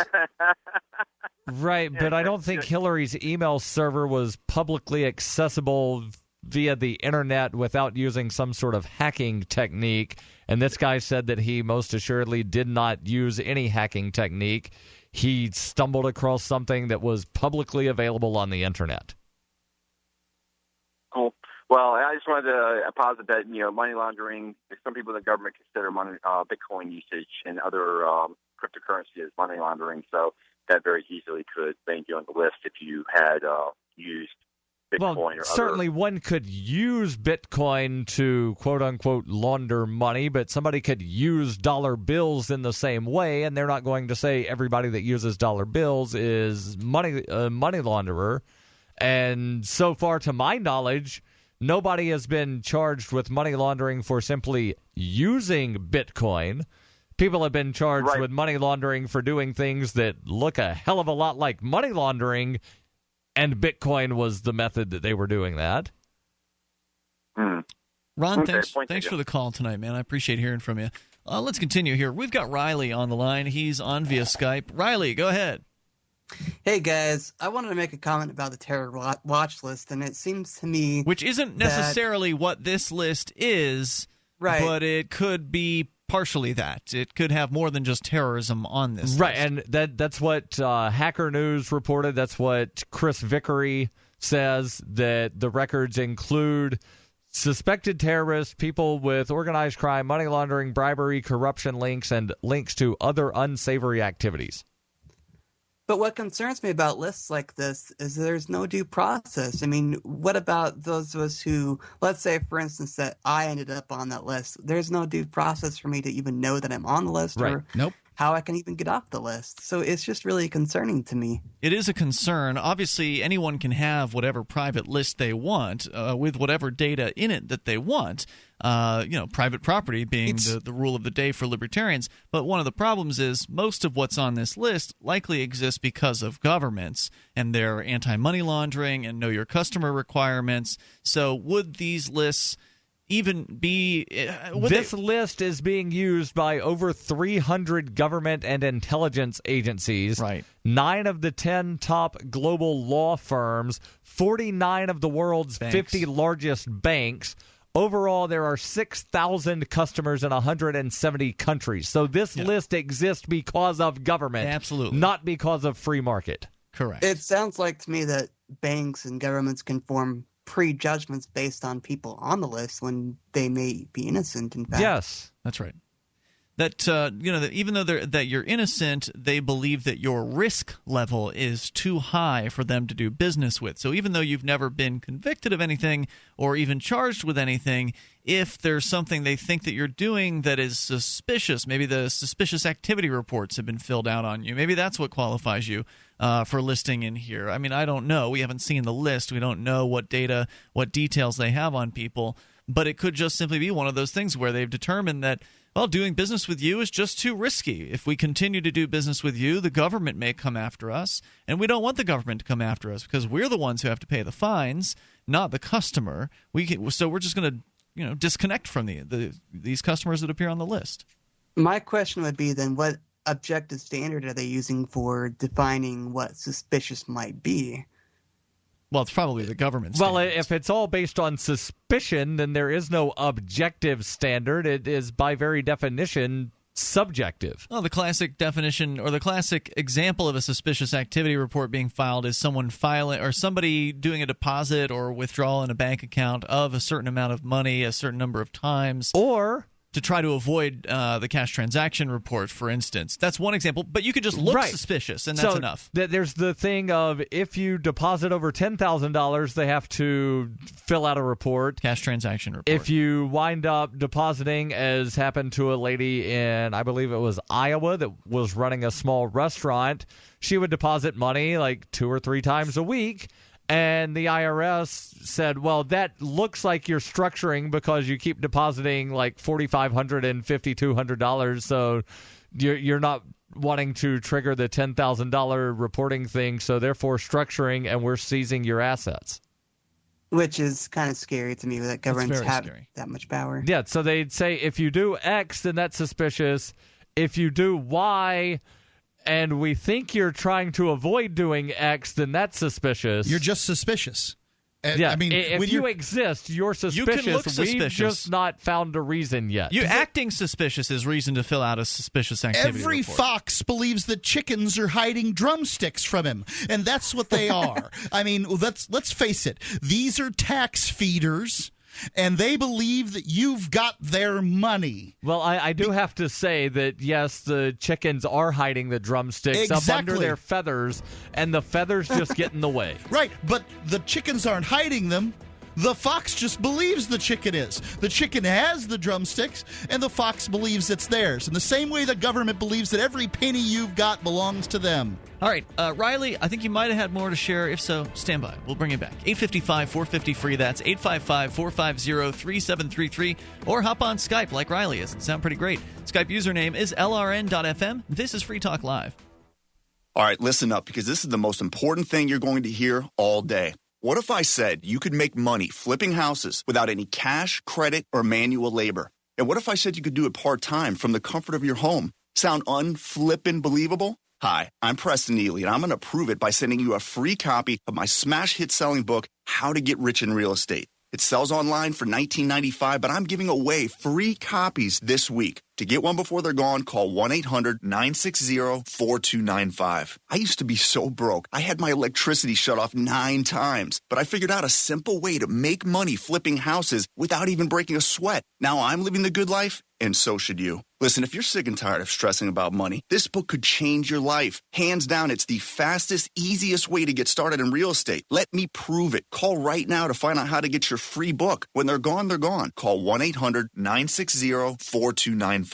Right, but I don't think Hillary's email server was publicly accessible via the internet without using some sort of hacking technique. And this guy said that he most assuredly did not use any hacking technique. He stumbled across something that was publicly available on the internet. Cool. Well, I just wanted to posit that, money laundering, some people in the government consider Bitcoin usage and other cryptocurrency as money laundering. So that very easily could bank you on the list if you had used Bitcoin or certainly one could use Bitcoin to quote-unquote launder money, but somebody could use dollar bills in the same way, and they're not going to say everybody that uses dollar bills is money launderer. And so far, to my knowledge, nobody has been charged with money laundering for simply using Bitcoin. People have been charged with money laundering for doing things that look a hell of a lot like money laundering, and Bitcoin was the method that they were doing that. Ron, thanks for the call tonight, man. I appreciate hearing from you. Let's continue here. We've got Riley on the line. He's on via Skype. Riley, go ahead. Hey, guys. I wanted to make a comment about the terror watch list, and it seems to me... Which isn't necessarily what this list is, but it could be partially that. It could have more than just terrorism on this list. Right, and that's what Hacker News reported. That's what Chris Vickery says, that the records include suspected terrorists, people with organized crime, money laundering, bribery, corruption links, and links to other unsavory activities. But what concerns me about lists like this is there's no due process. I mean, what about those of us who, let's say, for instance, that I ended up on that list. There's no due process for me to even know that I'm on the list or how I can even get off the list. So it's just really concerning to me. It is a concern. Obviously, anyone can have whatever private list they want with whatever data in it that they want. Private property being the rule of the day for libertarians. But one of the problems is most of what's on this list likely exists because of governments and their anti-money laundering and know your customer requirements. So would these lists even be... This list is being used by over 300 government and intelligence agencies. Right. 9 of the 10 top global law firms, 49 of the world's 50 largest banks. Overall, there are 6,000 customers in 170 countries. So this list exists because of government, absolutely, not because of free market. Correct. It sounds like to me that banks and governments can form prejudgments based on people on the list when they may be innocent, in fact. Yes. That's right. That that even though that you're innocent, they believe that your risk level is too high for them to do business with. So even though you've never been convicted of anything or even charged with anything, if there's something they think that you're doing that is suspicious, maybe the suspicious activity reports have been filled out on you, maybe that's what qualifies you for listing in here. I mean, I don't know. We haven't seen the list. We don't know what data, what details they have on people. But it could just simply be one of those things where they've determined that, well, doing business with you is just too risky. If we continue to do business with you, the government may come after us, and we don't want the government to come after us because we're the ones who have to pay the fines, not the customer. So we're just going to disconnect from these customers that appear on the list. My question would be then, what objective standard are they using for defining what suspicious might be? Well, it's probably the government standards. Well, if it's all based on suspicion, then there is no objective standard. It is, by very definition, subjective. Well, the classic definition or the classic example of a suspicious activity report being filed is someone filing or somebody doing a deposit or withdrawal in a bank account of a certain amount of money a certain number of times, or to try to avoid the cash transaction report, for instance. That's one example, but you could just look suspicious, and that's enough. There's the thing of if you deposit over $10,000, they have to fill out a report. Cash transaction report. If you wind up depositing, as happened to a lady in, I believe it was Iowa, that was running a small restaurant, she would deposit money like 2 or 3 times a week. And the IRS said, well, that looks like you're structuring because you keep depositing like $4,500 and $5,200. So you're not wanting to trigger the $10,000 reporting thing. So therefore structuring, and we're seizing your assets. Which is kind of scary to me that governments have that much power. Yeah. So they'd say if you do X, then that's suspicious. If you do Y, and we think you're trying to avoid doing X, then that's suspicious. You're just suspicious. Yeah, I mean, if you exist, you're suspicious. You can look suspicious. We've just not found a reason yet. Acting suspicious is reason to fill out a suspicious activity Every report. fox believes that chickens are hiding drumsticks from him, and that's what they are. I mean, let's face it. These are tax feeders. And they believe that you've got their money. Well, I do have to say that, yes, the chickens are hiding the drumsticks up under their feathers, and the feathers just get in the way. Right, but the chickens aren't hiding them. The fox just believes the chicken is. The chicken has the drumsticks, and the fox believes it's theirs. In the same way the government believes that every penny you've got belongs to them. All right, Riley, I think you might have had more to share. If so, stand by. We'll bring it back. 855-450-FREE. That's 855-450-3733. Or hop on Skype like Riley is. It sounds pretty great. Skype username is LRN.FM. This is Free Talk Live. All right, listen up, because this is the most important thing you're going to hear all day. What if I said you could make money flipping houses without any cash, credit, or manual labor? And what if I said you could do it part-time from the comfort of your home? Sound unflippin' believable? Hi, I'm Preston Neely, and I'm going to prove it by sending you a free copy of my smash hit selling book, How to Get Rich in Real Estate. It sells online for $19.95, but I'm giving away free copies this week. To get one before they're gone, call 1-800-960-4295. I used to be so broke. I had my electricity shut off 9 times, but I figured out a simple way to make money flipping houses without even breaking a sweat. Now I'm living the good life, and so should you. Listen, if you're sick and tired of stressing about money, this book could change your life. Hands down, it's the fastest, easiest way to get started in real estate. Let me prove it. Call right now to find out how to get your free book. When they're gone, they're gone. Call 1-800-960-4295.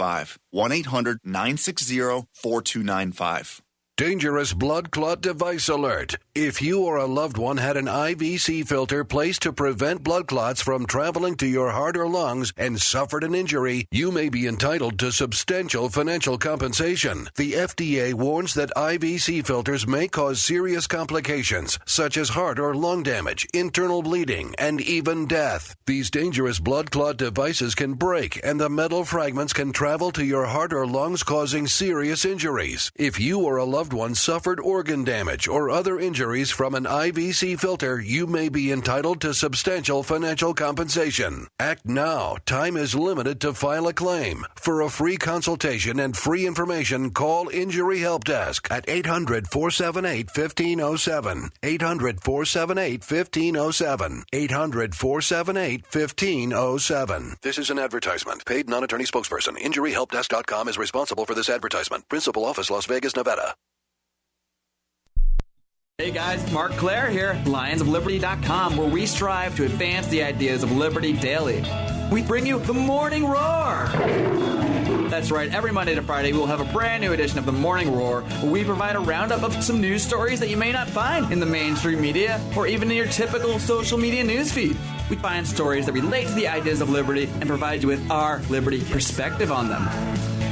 1-800-960-4295. Dangerous blood clot device alert. If you or a loved one had an IVC filter placed to prevent blood clots from traveling to your heart or lungs and suffered an injury, you may be entitled to substantial financial compensation. The FDA warns that IVC filters may cause serious complications, such as heart or lung damage, internal bleeding, and even death. These dangerous blood clot devices can break, and the metal fragments can travel to your heart or lungs, causing serious injuries. If you or a loved one suffered organ damage or other injuries from an IVC filter, you may be entitled to substantial financial compensation. Act now. Time is limited to file a claim. For a free consultation and free information, call Injury Help Desk at 800-478-1507. 800-478-1507. 800-478-1507. This is an advertisement. Paid non-attorney spokesperson. InjuryHelpDesk.com is responsible for this advertisement. Principal office, Las Vegas, Nevada. Hey guys, Mark Claire here, lionsofliberty.com, where we strive to advance the ideas of liberty daily. We bring you the Morning Roar. That's right, every Monday to Friday we'll have a brand new edition of the Morning Roar, where we provide a roundup of some news stories that you may not find in the mainstream media or even in your typical social media newsfeed. We find stories that relate to the ideas of liberty and provide you with our liberty perspective on them.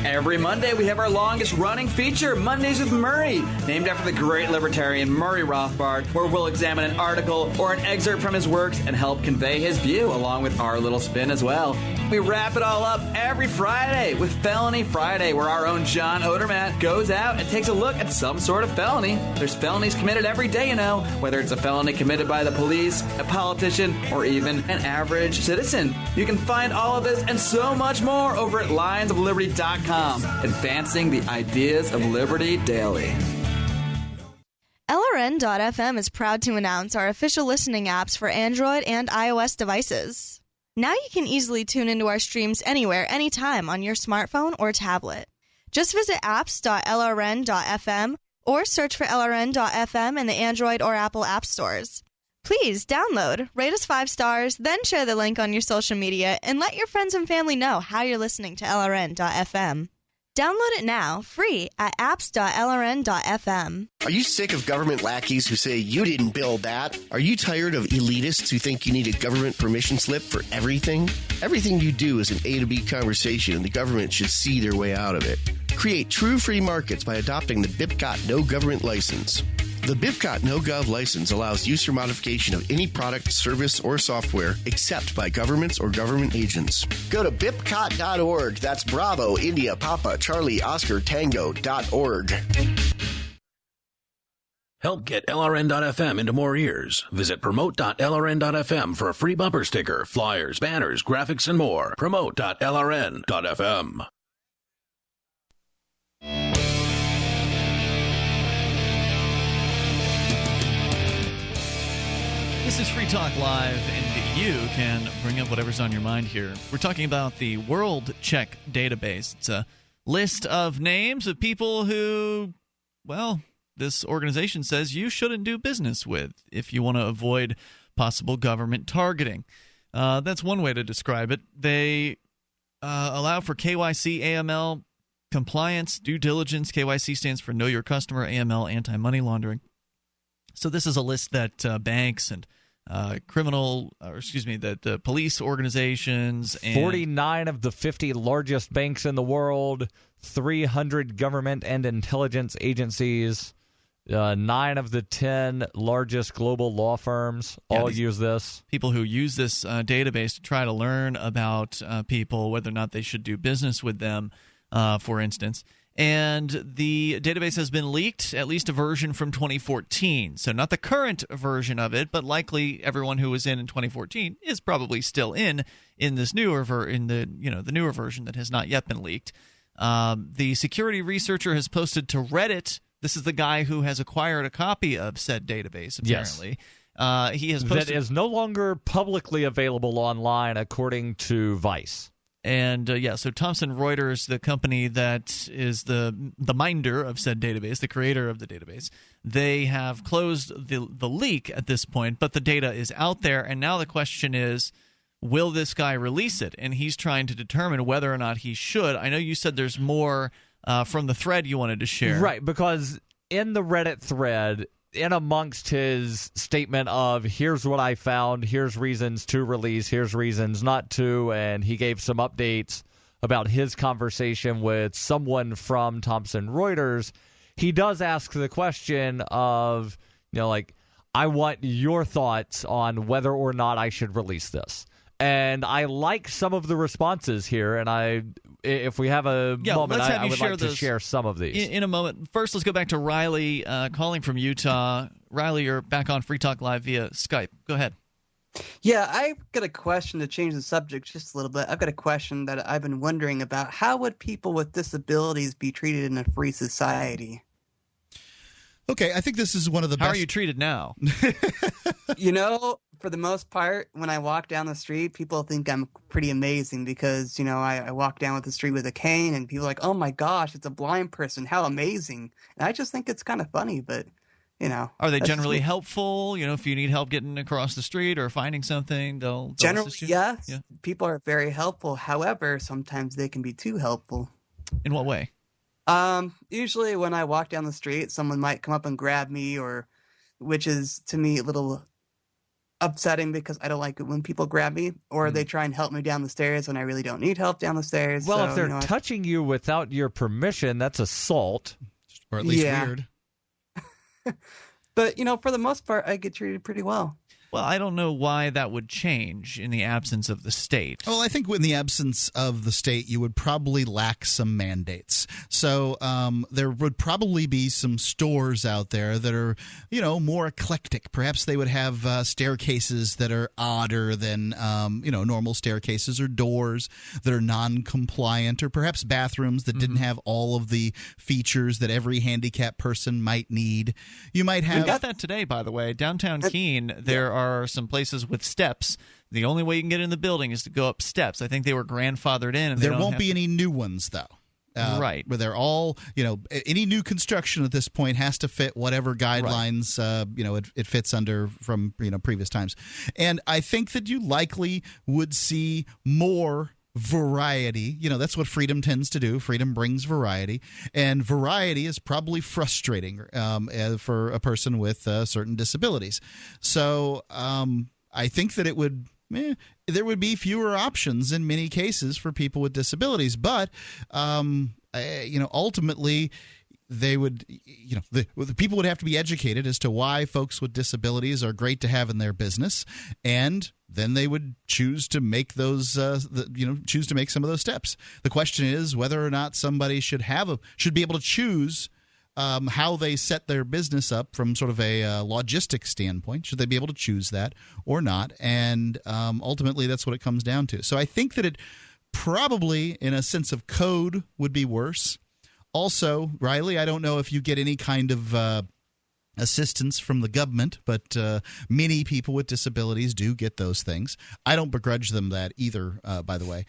Every Monday, we have our longest-running feature, Mondays with Murray, named after the great libertarian Murray Rothbard, where we'll examine an article or an excerpt from his works and help convey his view, along with our little spin as well. We wrap it all up every Friday with Felony Friday, where our own John Odermatt goes out and takes a look at some sort of felony. There's felonies committed every day, you know, whether it's a felony committed by the police, a politician, or even an average citizen. You can find all of this and so much more over at lionsofliberty.com. LRN.FM. Advancing the ideas of liberty daily. LRN.FM is proud to announce our official listening apps for Android and iOS devices. Now you can easily tune into our streams anywhere, anytime on your smartphone or tablet. Just visit apps.lrn.fm or search for LRN.FM in the Android or Apple app stores. Please download, rate us 5 stars, then share the link on your social media, and let your friends and family know how you're listening to LRN.FM. Download it now, free, at apps.lrn.fm. Are you sick of government lackeys who say you didn't build that? Are you tired of elitists who think you need a government permission slip for everything? Everything you do is an A to B conversation, and the government should see their way out of it. Create true free markets by adopting the BIPCOT No Government License. The BIPCOT No Gov license allows use or modification of any product, service, or software except by governments or government agents. Go to BIPCOT.org. That's Bravo, India, Papa, Charlie, Oscar, Tango.org. Help get LRN.FM into more ears. Visit promote.lrn.fm for a free bumper sticker, flyers, banners, graphics, and more. Promote.lrn.fm. This is Free Talk Live, and you can bring up whatever's on your mind here. We're talking about the World Check database. It's a list of names of people who, well, this organization says you shouldn't do business with if you want to avoid possible government targeting. That's one way to describe it. They allow for KYC, AML, compliance, due diligence. KYC stands for Know Your Customer, AML, anti-money laundering. So this is a list that banks and the police organizations and 49 of the 50 largest banks in the world, 300 government and intelligence agencies, 9 of the 10 largest global law firms all use this. People who use this database to try to learn about people, whether or not they should do business with them, for instance. And the database has been leaked, at least a version from 2014. So not the current version of it, but likely everyone who was in 2014 is probably still in this newer the newer version that has not yet been leaked. The security researcher has posted to Reddit. This is the guy who has acquired a copy of said database, apparently. Yes. He has posted, that is no longer publicly available online, according to Vice. And so Thomson Reuters, the company that is the minder of said database, the creator of the database, they have closed the leak at this point, but the data is out there, and now the question is, will this guy release it? And he's trying to determine whether or not he should. I know you said there's more from the thread you wanted to share. Right, because in the Reddit thread, in amongst his statement of here's what I found, here's reasons to release, here's reasons not to, and he gave some updates about his conversation with someone from Thomson Reuters, he does ask the question of, I want your thoughts on whether or not I should release this. And I like some of the responses here, and if we have a moment, I would like to share some of these. In a moment. First, let's go back to Riley calling from Utah. Riley, you're back on Free Talk Live via Skype. Go ahead. Yeah, I've got a question to change the subject just a little bit. I've got a question that I've been wondering about. How would people with disabilities be treated in a free society? Okay, I think this is one of the best. How are you treated now? For the most part, when I walk down the street, people think I'm pretty amazing because, I walk down with the street with a cane and people are like, oh my gosh, it's a blind person. How amazing. And I just think it's kind of funny, but, Are they generally helpful? If you need help getting across the street or finding something, they'll generally, assist you? yes. Yeah. People are very helpful. However, sometimes they can be too helpful. In what way? Usually when I walk down the street, someone might come up and grab me, which is to me a little upsetting because I don't like it when people grab me, or they try and help me down the stairs when I really don't need help down the stairs. Well, so, if they're touching you without your permission, that's assault. Or at least weird. But, for the most part, I get treated pretty well. Well, I don't know why that would change in the absence of the state. Well, I think in the absence of the state, you would probably lack some mandates. So there would probably be some stores out there that are, more eclectic. Perhaps they would have staircases that are odder than, normal staircases, or doors that are non-compliant, or perhaps bathrooms that didn't have all of the features that every handicapped person might need. You might have... We got that today, by the way. Downtown Keene, there are some places with steps. The only way you can get in the building is to go up steps. I think they were grandfathered in. And there won't be any new ones, though. Right. Where they're all, any new construction at this point has to fit whatever guidelines, it fits under from, previous times. And I think that you likely would see more variety. That's what freedom tends to do. Freedom brings variety, and variety is probably frustrating for a person with certain disabilities. So I think that there would be fewer options in many cases for people with disabilities, but ultimately they would, the people would have to be educated as to why folks with disabilities are great to have in their business, and then they would choose to make those, choose to make some of those steps. The question is whether or not somebody should be able to choose how they set their business up from sort of a logistics standpoint. Should they be able to choose that or not? And ultimately, that's what it comes down to. So I think that it probably, in a sense of code, would be worse. Also, Riley, I don't know if you get any kind of assistance from the government, but many people with disabilities do get those things. I don't begrudge them that either, by the way.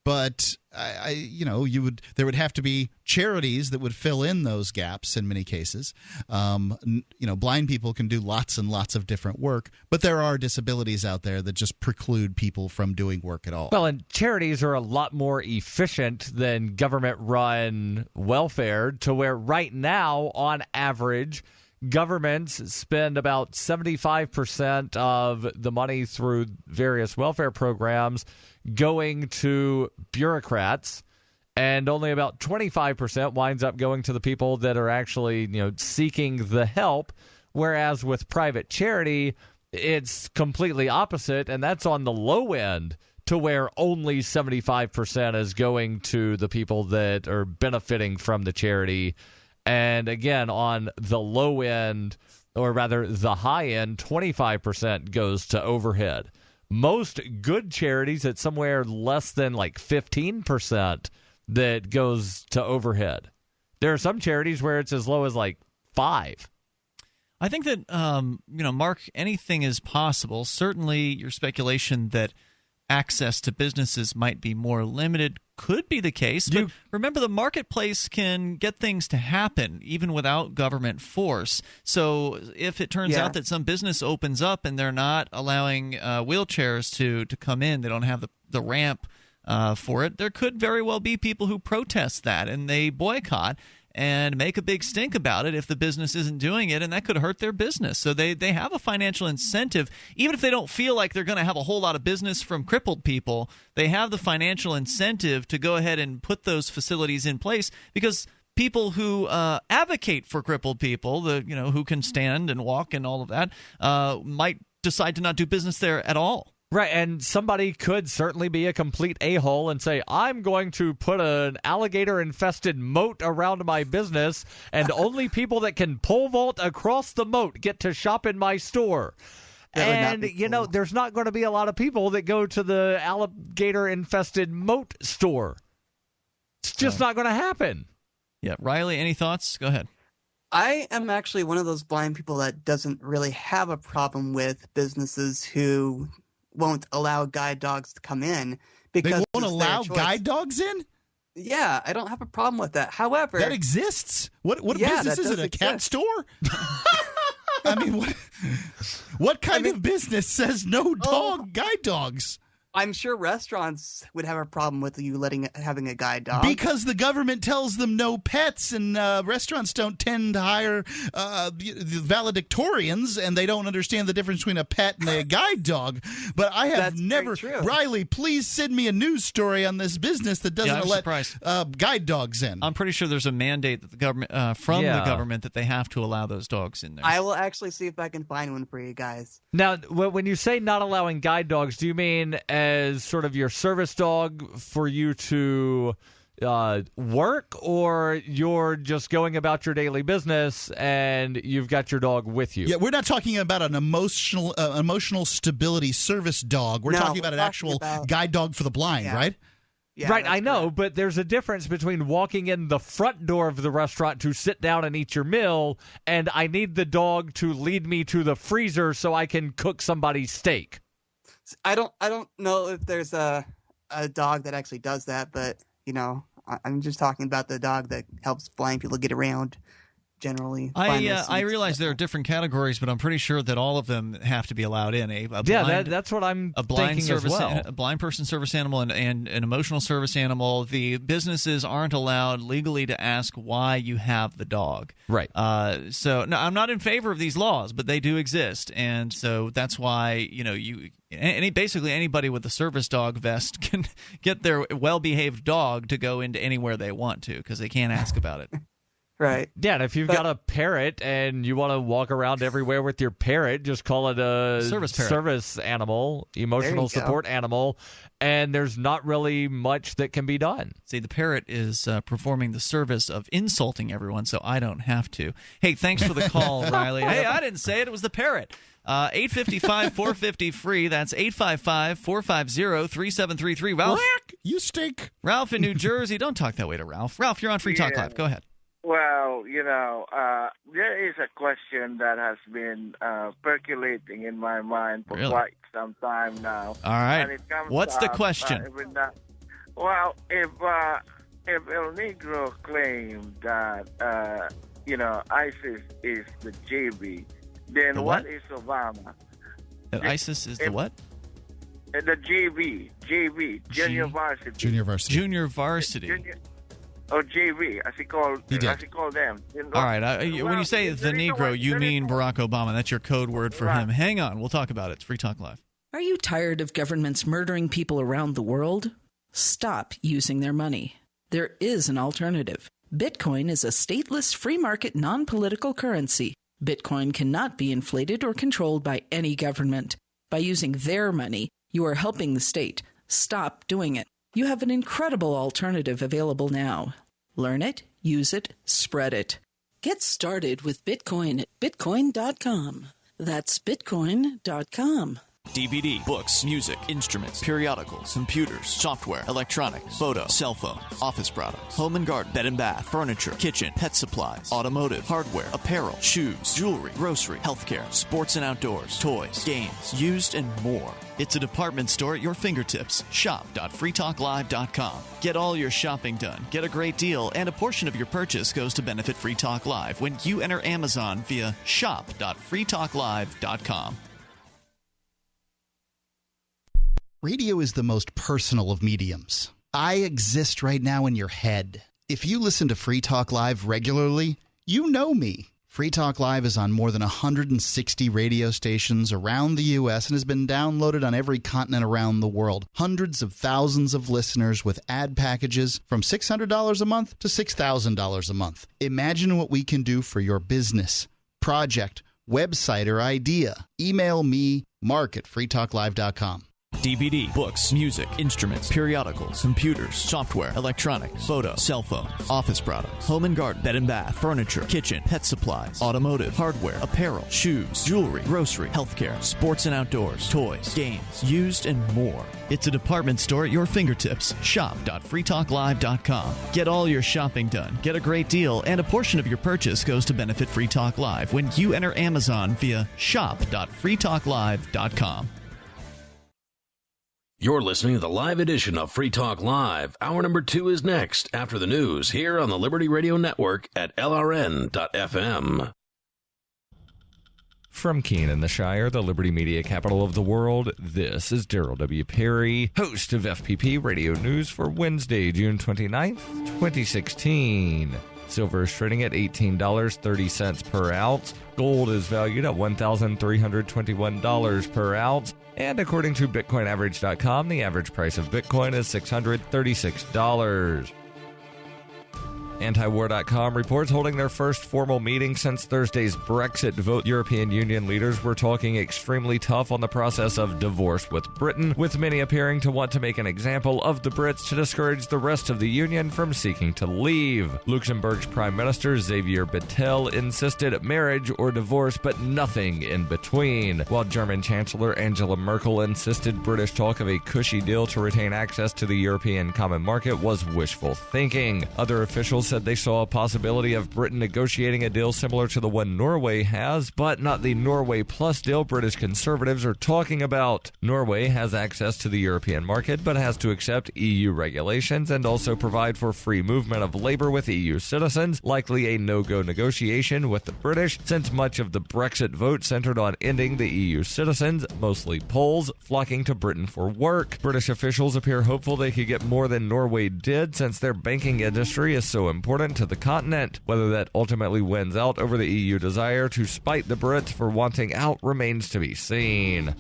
But there would have to be charities that would fill in those gaps in many cases. Blind people can do lots and lots of different work, but there are disabilities out there that just preclude people from doing work at all. Well, and charities are a lot more efficient than government-run welfare, to where right now, on average, governments spend about 75% of the money through various welfare programs going to bureaucrats, and only about 25% winds up going to the people that are actually, seeking the help. Whereas with private charity, it's completely opposite, and that's on the low end, to where only 75% is going to the people that are benefiting from the charity. And again, on the low end, or rather the high end, 25% goes to overhead. Most good charities, it's somewhere less than 15% that goes to overhead. There are some charities where it's as low as 5%. I think that, Mark, anything is possible. Certainly your speculation that access to businesses might be more limited could be the case. But remember, the marketplace can get things to happen even without government force. So if it turns out that some business opens up and they're not allowing wheelchairs to come in, they don't have the ramp for it, there could very well be people who protest that and they boycott and make a big stink about it if the business isn't doing it, and that could hurt their business. So they have a financial incentive. Even if they don't feel like they're going to have a whole lot of business from crippled people, they have the financial incentive to go ahead and put those facilities in place, because people who advocate for crippled people, who can stand and walk and all of that, might decide to not do business there at all. Right, and somebody could certainly be a complete a-hole and say, I'm going to put an alligator-infested moat around my business, and only people that can pole vault across the moat get to shop in my store. And, there's not going to be a lot of people that go to the alligator-infested moat store. It's just not going to happen. Yeah, Riley, any thoughts? Go ahead. I am actually one of those blind people that doesn't really have a problem with businesses who won't allow guide dogs to come in, because they won't allow guide dogs in. Yeah, I don't have a problem with that. However, that exists. What business is it? A cat store? I mean, what kind of business says no guide dogs? I'm sure restaurants would have a problem with you having a guide dog. Because the government tells them no pets, and restaurants don't tend to hire valedictorians, and they don't understand the difference between a pet and a guide dog. But I have never... Riley, please send me a news story on this business that doesn't let guide dogs in. I'm pretty sure there's a mandate that the government from the government that they have to allow those dogs in there. I will actually see if I can find one for you guys. Now, when you say not allowing guide dogs, do you mean as sort of your service dog for you to work, or you're just going about your daily business and you've got your dog with you? Yeah, we're not talking about an emotional stability service dog. We're talking about an actual guide dog for the blind, right? Yeah, right, I know, but there's a difference between walking in the front door of the restaurant to sit down and eat your meal, and I need the dog to lead me to the freezer so I can cook somebody's steak. I don't know if there's a dog that actually does that, but, I'm just talking about the dog that helps blind people get around. Generally, I realize there are different categories, but I'm pretty sure that all of them have to be allowed in. That's what I'm thinking as well. A blind person service animal and an emotional service animal. The businesses aren't allowed legally to ask why you have the dog. Right. So no, I'm not in favor of these laws, but they do exist, and so that's why basically anybody with a service dog vest can get their well-behaved dog to go into anywhere they want to because they can't ask about it. Right. Yeah, and if you've got a parrot and you want to walk around everywhere with your parrot, just call it a service animal, emotional support animal, and there's not really much that can be done. See, the parrot is performing the service of insulting everyone, so I don't have to. Hey, thanks for the call, Riley. Hey, I didn't say it. It was the parrot. 855-450-FREE. That's 855-450-3733. Ralph? You stink. Ralph in New Jersey. Don't talk that way to Ralph. Ralph, you're on Free Talk Live. Go ahead. Well, there is a question that has been percolating in my mind for quite some time now. All right. And it comes What's the question? Well, if El Negro claimed that, ISIS is the JV, then what is Obama? That ISIS is the what? The JV, Junior Varsity. Junior Varsity. Or JV, as he called them. All right. When you say the Negro, you mean Barack Obama. That's your code word for him. Hang on. We'll talk about it. It's Free Talk Live. Are you tired of governments murdering people around the world? Stop using their money. There is an alternative. Bitcoin is a stateless, free market, non-political currency. Bitcoin cannot be inflated or controlled by any government. By using their money, you are helping the state. Stop doing it. You have an incredible alternative available now. Learn it, use it, spread it. Get started with Bitcoin at Bitcoin.com. That's Bitcoin.com. DVD, books, music, instruments, periodicals, computers, software, electronics, photo, cell phone, office products, home and garden, bed and bath, furniture, kitchen, pet supplies, automotive, hardware, apparel, shoes, jewelry, grocery, healthcare, sports and outdoors, toys, games, used, and more. It's a department store at your fingertips. Shop.freetalklive.com. Get all your shopping done, get a great deal, and a portion of your purchase goes to benefit Free Talk Live when you enter Amazon via shop.freetalklive.com. Radio is the most personal of mediums. I exist right now in your head. If you listen to Free Talk Live regularly, you know me. Free Talk Live is on more than 160 radio stations around the U.S. and has been downloaded on every continent around the world. Hundreds of thousands of listeners with ad packages from $600 a month to $6,000 a month. Imagine what we can do for your business, project, website, or idea. Email me, mark@freetalklive.com. DVD, books, music, instruments, periodicals, computers, software, electronics, photo, cell phone, office products, home and garden, bed and bath, furniture, kitchen, pet supplies, automotive, hardware, apparel, shoes, jewelry, grocery, healthcare, sports and outdoors, toys, games, used, and more. It's a department store at your fingertips. Shop.freetalklive.com. Get all your shopping done, get a great deal, and a portion of your purchase goes to benefit Free Talk Live when you enter Amazon via shop.freetalklive.com. You're listening to the live edition of Free Talk Live. Hour number 2 is next after the news here on the Liberty Radio Network at LRN.FM. From Keene in the Shire, the Liberty Media capital of the world, this is Daryl W. Perry, host of FPP Radio News for Wednesday, June 29th, 2016. Silver is trading at $18.30 per ounce. Gold is valued at $1,321 per ounce. And according to BitcoinAverage.com, the average price of Bitcoin is $636. Antiwar.com reports holding their first formal meeting since Thursday's Brexit vote. European Union leaders were talking extremely tough on the process of divorce with Britain, with many appearing to want to make an example of the Brits to discourage the rest of the Union from seeking to leave. Luxembourg's Prime Minister Xavier Bettel insisted marriage or divorce, but nothing in between, while German Chancellor Angela Merkel insisted British talk of a cushy deal to retain access to the European common market was wishful thinking. Other officials said they saw a possibility of Britain negotiating a deal similar to the one Norway has, but not the Norway Plus deal British conservatives are talking about. Norway has access to the European market, but has to accept EU regulations and also provide for free movement of labor with EU citizens, likely a no-go negotiation with the British, since much of the Brexit vote centered on ending the EU citizens, mostly Poles, flocking to Britain for work. British officials appear hopeful they could get more than Norway did, since their banking industry is so important to the continent. Whether that ultimately wins out over the EU desire to spite the Brits for wanting out remains to be seen.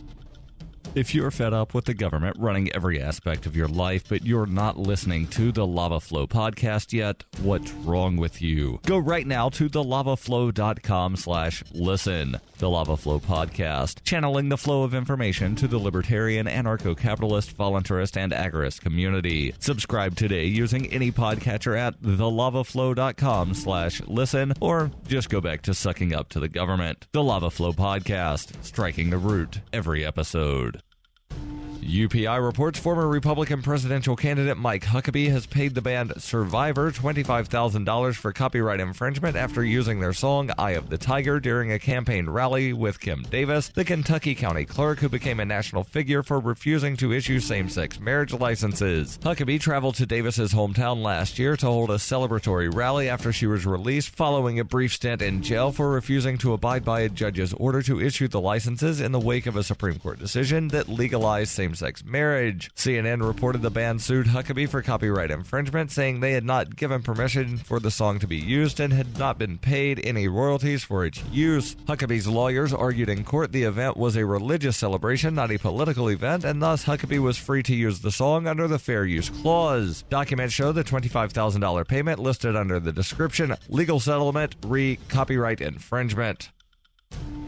If you're fed up with the government running every aspect of your life, but you're not listening to the Lava Flow podcast yet, what's wrong with you? Go right now to thelavaflow.com/listen. The Lava Flow podcast, channeling the flow of information to the libertarian, anarcho-capitalist, voluntarist, and agorist community. Subscribe today using any podcatcher at thelavaflow.com/listen, or just go back to sucking up to the government. The Lava Flow podcast, striking the root every episode. UPI reports former Republican presidential candidate Mike Huckabee has paid the band Survivor $25,000 for copyright infringement after using their song Eye of the Tiger during a campaign rally with Kim Davis, the Kentucky County Clerk who became a national figure for refusing to issue same-sex marriage licenses. Huckabee traveled to Davis's hometown last year to hold a celebratory rally after she was released following a brief stint in jail for refusing to abide by a judge's order to issue the licenses in the wake of a Supreme Court decision that legalized same-sex marriage. CNN reported the band sued Huckabee for copyright infringement, saying they had not given permission for the song to be used and had not been paid any royalties for its use. Huckabee's lawyers argued in court the event was a religious celebration, not a political event, and thus Huckabee was free to use the song under the Fair Use Clause. Documents show the $25,000 payment listed under the description, legal settlement, copyright infringement.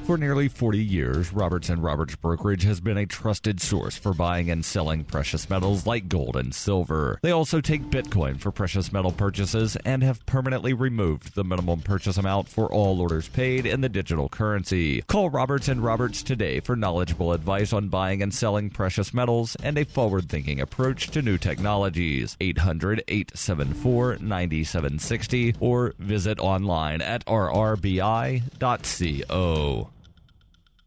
For nearly 40 years, Roberts & Roberts Brokerage has been a trusted source for buying and selling precious metals like gold and silver. They also take Bitcoin for precious metal purchases and have permanently removed the minimum purchase amount for all orders paid in the digital currency. Call Roberts & Roberts today for knowledgeable advice on buying and selling precious metals and a forward-thinking approach to new technologies. 800-874-9760 or visit online at rrbi.co.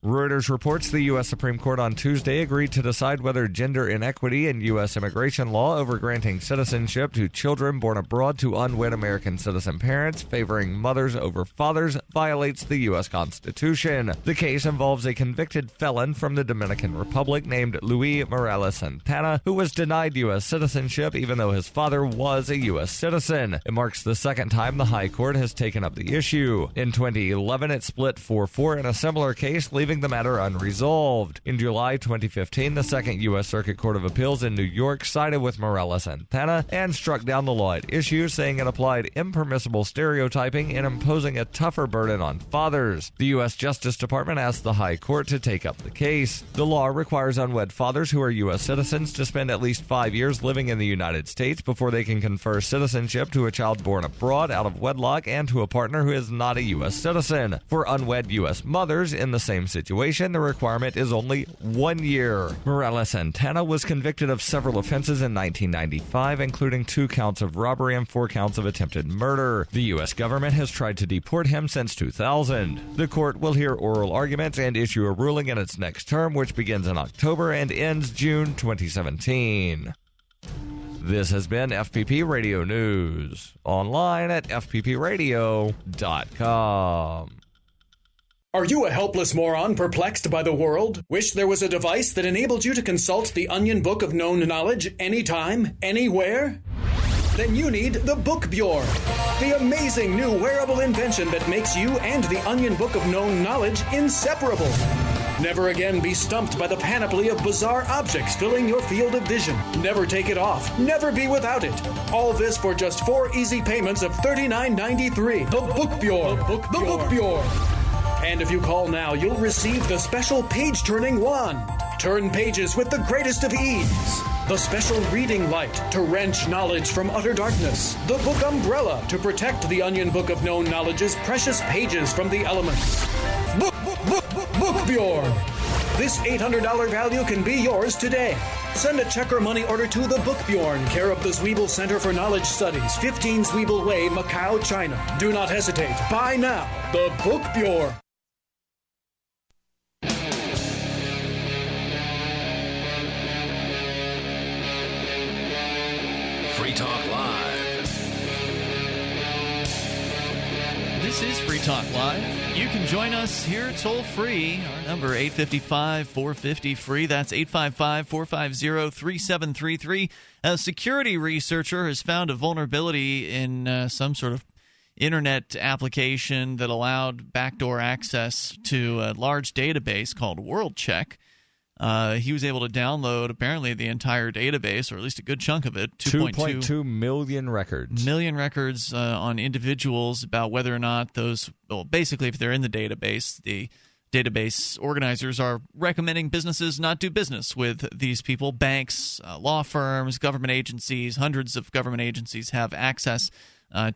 Reuters reports the U.S. Supreme Court on Tuesday agreed to decide whether gender inequity in U.S. immigration law over granting citizenship to children born abroad to unwed American citizen parents favoring mothers over fathers violates the U.S. Constitution. The case involves a convicted felon from the Dominican Republic named Luis Morales Santana, who was denied U.S. citizenship even though his father was a U.S. citizen. It marks the second time the High Court has taken up the issue. In 2011, it split 4-4 in a similar case, leaving the matter unresolved. In July 2015, the Second U.S. Circuit Court of Appeals in New York sided with Morales Santana and struck down the law at issue, saying it applied impermissible stereotyping in imposing a tougher burden on fathers. The U.S. Justice Department asked the High Court to take up the case. The law requires unwed fathers who are U.S. citizens to spend at least 5 years living in the United States before they can confer citizenship to a child born abroad out of wedlock and to a partner who is not a U.S. citizen. For unwed U.S. mothers in the same situation, the requirement is only 1 year. Morales Santana was convicted of several offenses in 1995, including 2 counts of robbery and 4 counts of attempted murder. The U.S. government has tried to deport him since 2000. The court will hear oral arguments and issue a ruling in its next term, which begins in October and ends June 2017. This has been FPP Radio News, online at fppradio.com. Are you a helpless moron perplexed by the world? Wish there was a device that enabled you to consult the Onion Book of Known Knowledge anytime, anywhere? Then you need the Book Bjorn, the amazing new wearable invention that makes you and the Onion Book of Known Knowledge inseparable. Never again be stumped by the panoply of bizarre objects filling your field of vision. Never take it off. Never be without it. All this for just 4 easy payments of $39.93. The Book Bjorn. The Book Bjorn. And if you call now, you'll receive the special page-turning wand. Turn pages with the greatest of ease. The special reading light to wrench knowledge from utter darkness. The book umbrella to protect the Onion Book of Known Knowledge's precious pages from the elements. Book Bjorn. This $800 value can be yours today. Send a check or money order to the Book Bjorn, care of the Zwiebel Center for Knowledge Studies, 15 Zwiebel Way, Macau, China. Do not hesitate. Buy now. The Book Bjorn. Free Talk Live. This is Free Talk Live. You can join us here toll free. Our number 855-450-FREE. That's 855-450-3733. A security researcher has found a vulnerability in some sort of internet application that allowed backdoor access to a large database called WorldCheck. He was able to download apparently the entire database, or at least a good chunk of it. 2.2 million records. On individuals about whether or not those, well, basically if they're in the database organizers are recommending businesses not do business with these people. Banks, law firms, government agencies, hundreds of government agencies have access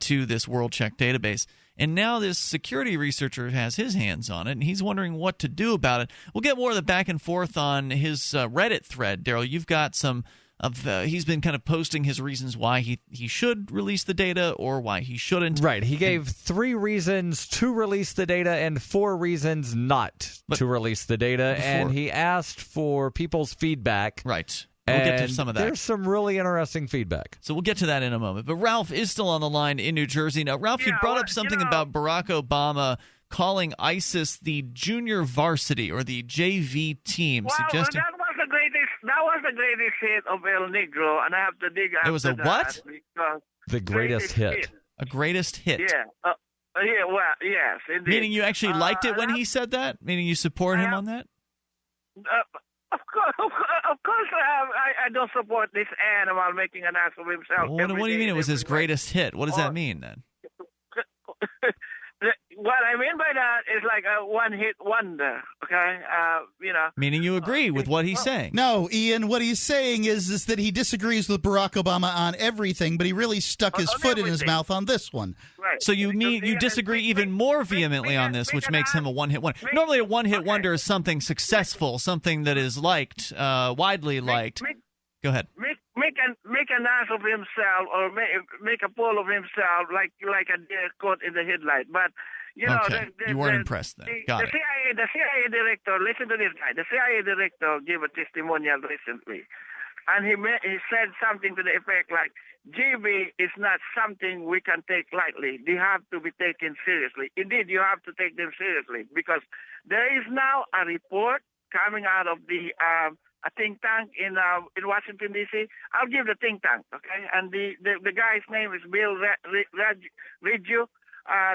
to this WorldCheck database. And now this security researcher has his hands on it, and he's wondering what to do about it. We'll get more of the back and forth on his Reddit thread, Daryl. You've got some of he's been kind of posting his reasons why he should release the data or why he shouldn't. Right. He gave 3 reasons to release the data and 4 reasons not to release the data, and he asked for people's feedback. Right. We'll get to some of that. There's some really interesting feedback. So we'll get to that in a moment. But Ralph is still on the line in New Jersey. Now, Ralph, you brought up something about Barack Obama calling ISIS the junior varsity or the JV team, suggesting... That was the greatest hit of El Negro, and I have to dig out. It was a what? The greatest hit. A greatest hit. Yeah. Well, yes, indeed. Meaning you actually liked it when he said that? Meaning you support him on that? Of course, I don't support this animal making an ass of himself. Well, what do you mean it was his greatest hit? What does that mean then? What I mean by that is like a one-hit wonder, okay? Meaning you agree with what he's saying. No, Ian, what he's saying is that he disagrees with Barack Obama on everything, but he really stuck his foot in his mouth on this one. Right. So you disagree even more vehemently on this, which makes him a one-hit wonder. Normally a one-hit wonder is something successful, something that is liked, widely liked. Go ahead. Make an ass of himself, or make a fool of himself, like a deer caught in the headlight. But you know, you weren't impressed then. Got it. The CIA director. Listen to this guy. The CIA director gave a testimonial recently, and he said something to the effect like, "GB is not something we can take lightly. They have to be taken seriously. Indeed, you have to take them seriously because there is now a report coming out of the." A think tank in Washington, D.C. I'll give the think tank, okay? And the guy's name is Bill Raju.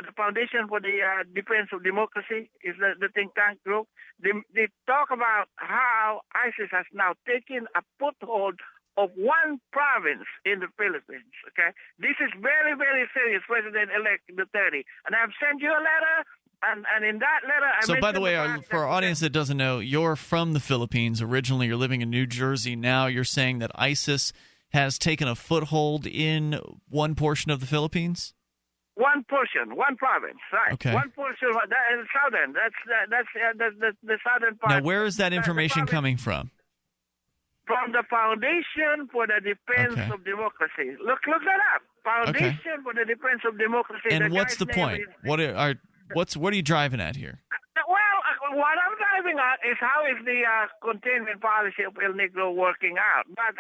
The Foundation for the Defense of Democracy is the think tank group. They talk about how ISIS has now taken a foothold of one province in the Philippines, okay? This is very, very serious, President-elect Duterte. And I've sent you a letter. And in that letter, so by the way, for our audience that doesn't know, you're from the Philippines. Originally, you're living in New Jersey. Now you're saying that ISIS has taken a foothold in one portion of the Philippines? One portion, one province, right? Okay. One portion, southern. That's the southern part. Now, where is that information coming from? From the Foundation for the Defense of Democracy. Look that up. Foundation for the Defense of Democracy. And what's the point? What are you driving at here? Well, what I'm driving at is how is the containment policy of El Negro working out? But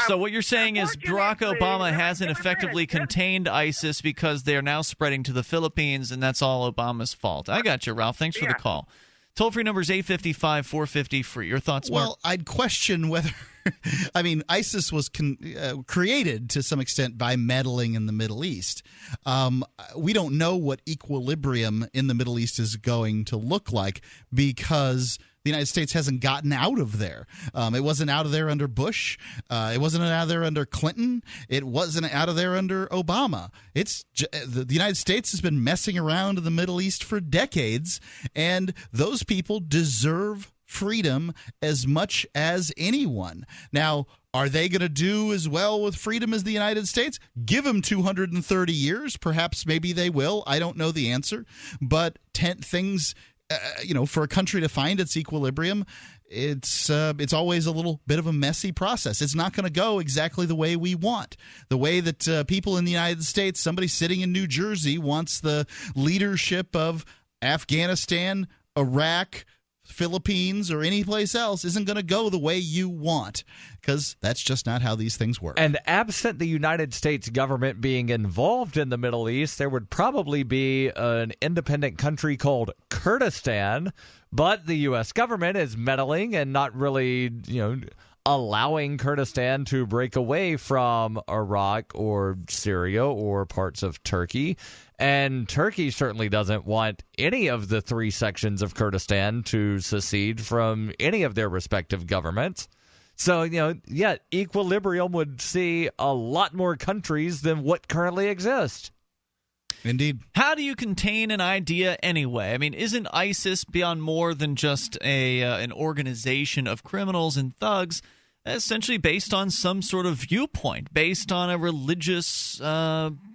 So what you're saying is Barack Obama hasn't effectively contained ISIS because they are now spreading to the Philippines, and that's all Obama's fault. I got you, Ralph. Thanks for the call. Toll-free number is 855-450-FREE. Your thoughts, Mark? Well, I'd question whether – I mean, ISIS was created to some extent by meddling in the Middle East. We don't know what equilibrium in the Middle East is going to look like because – the United States hasn't gotten out of there. It wasn't out of there under Bush. It wasn't out of there under Clinton. It wasn't out of there under Obama. The United States has been messing around in the Middle East for decades, and those people deserve freedom as much as anyone. Now, are they going to do as well with freedom as the United States? Give them 230 years. Perhaps maybe they will. I don't know the answer. But things... for a country to find its equilibrium, it's always a little bit of a messy process. It's not going to go exactly the way we want. The way that people in the United States, somebody sitting in New Jersey wants the leadership of Afghanistan, Iraq, Philippines, or any place else isn't going to go the way you want, because that's just not how these things work. And absent the United States government being involved in the Middle East, there would probably be an independent country called Kurdistan, but the U.S. government is meddling and not really, allowing Kurdistan to break away from Iraq or Syria or parts of Turkey. And Turkey certainly doesn't want any of the three sections of Kurdistan to secede from any of their respective governments. So, equilibrium would see a lot more countries than what currently exist. Indeed. How do you contain an idea anyway? I mean, isn't ISIS beyond more than just an organization of criminals and thugs, essentially based on some sort of viewpoint, based on a religious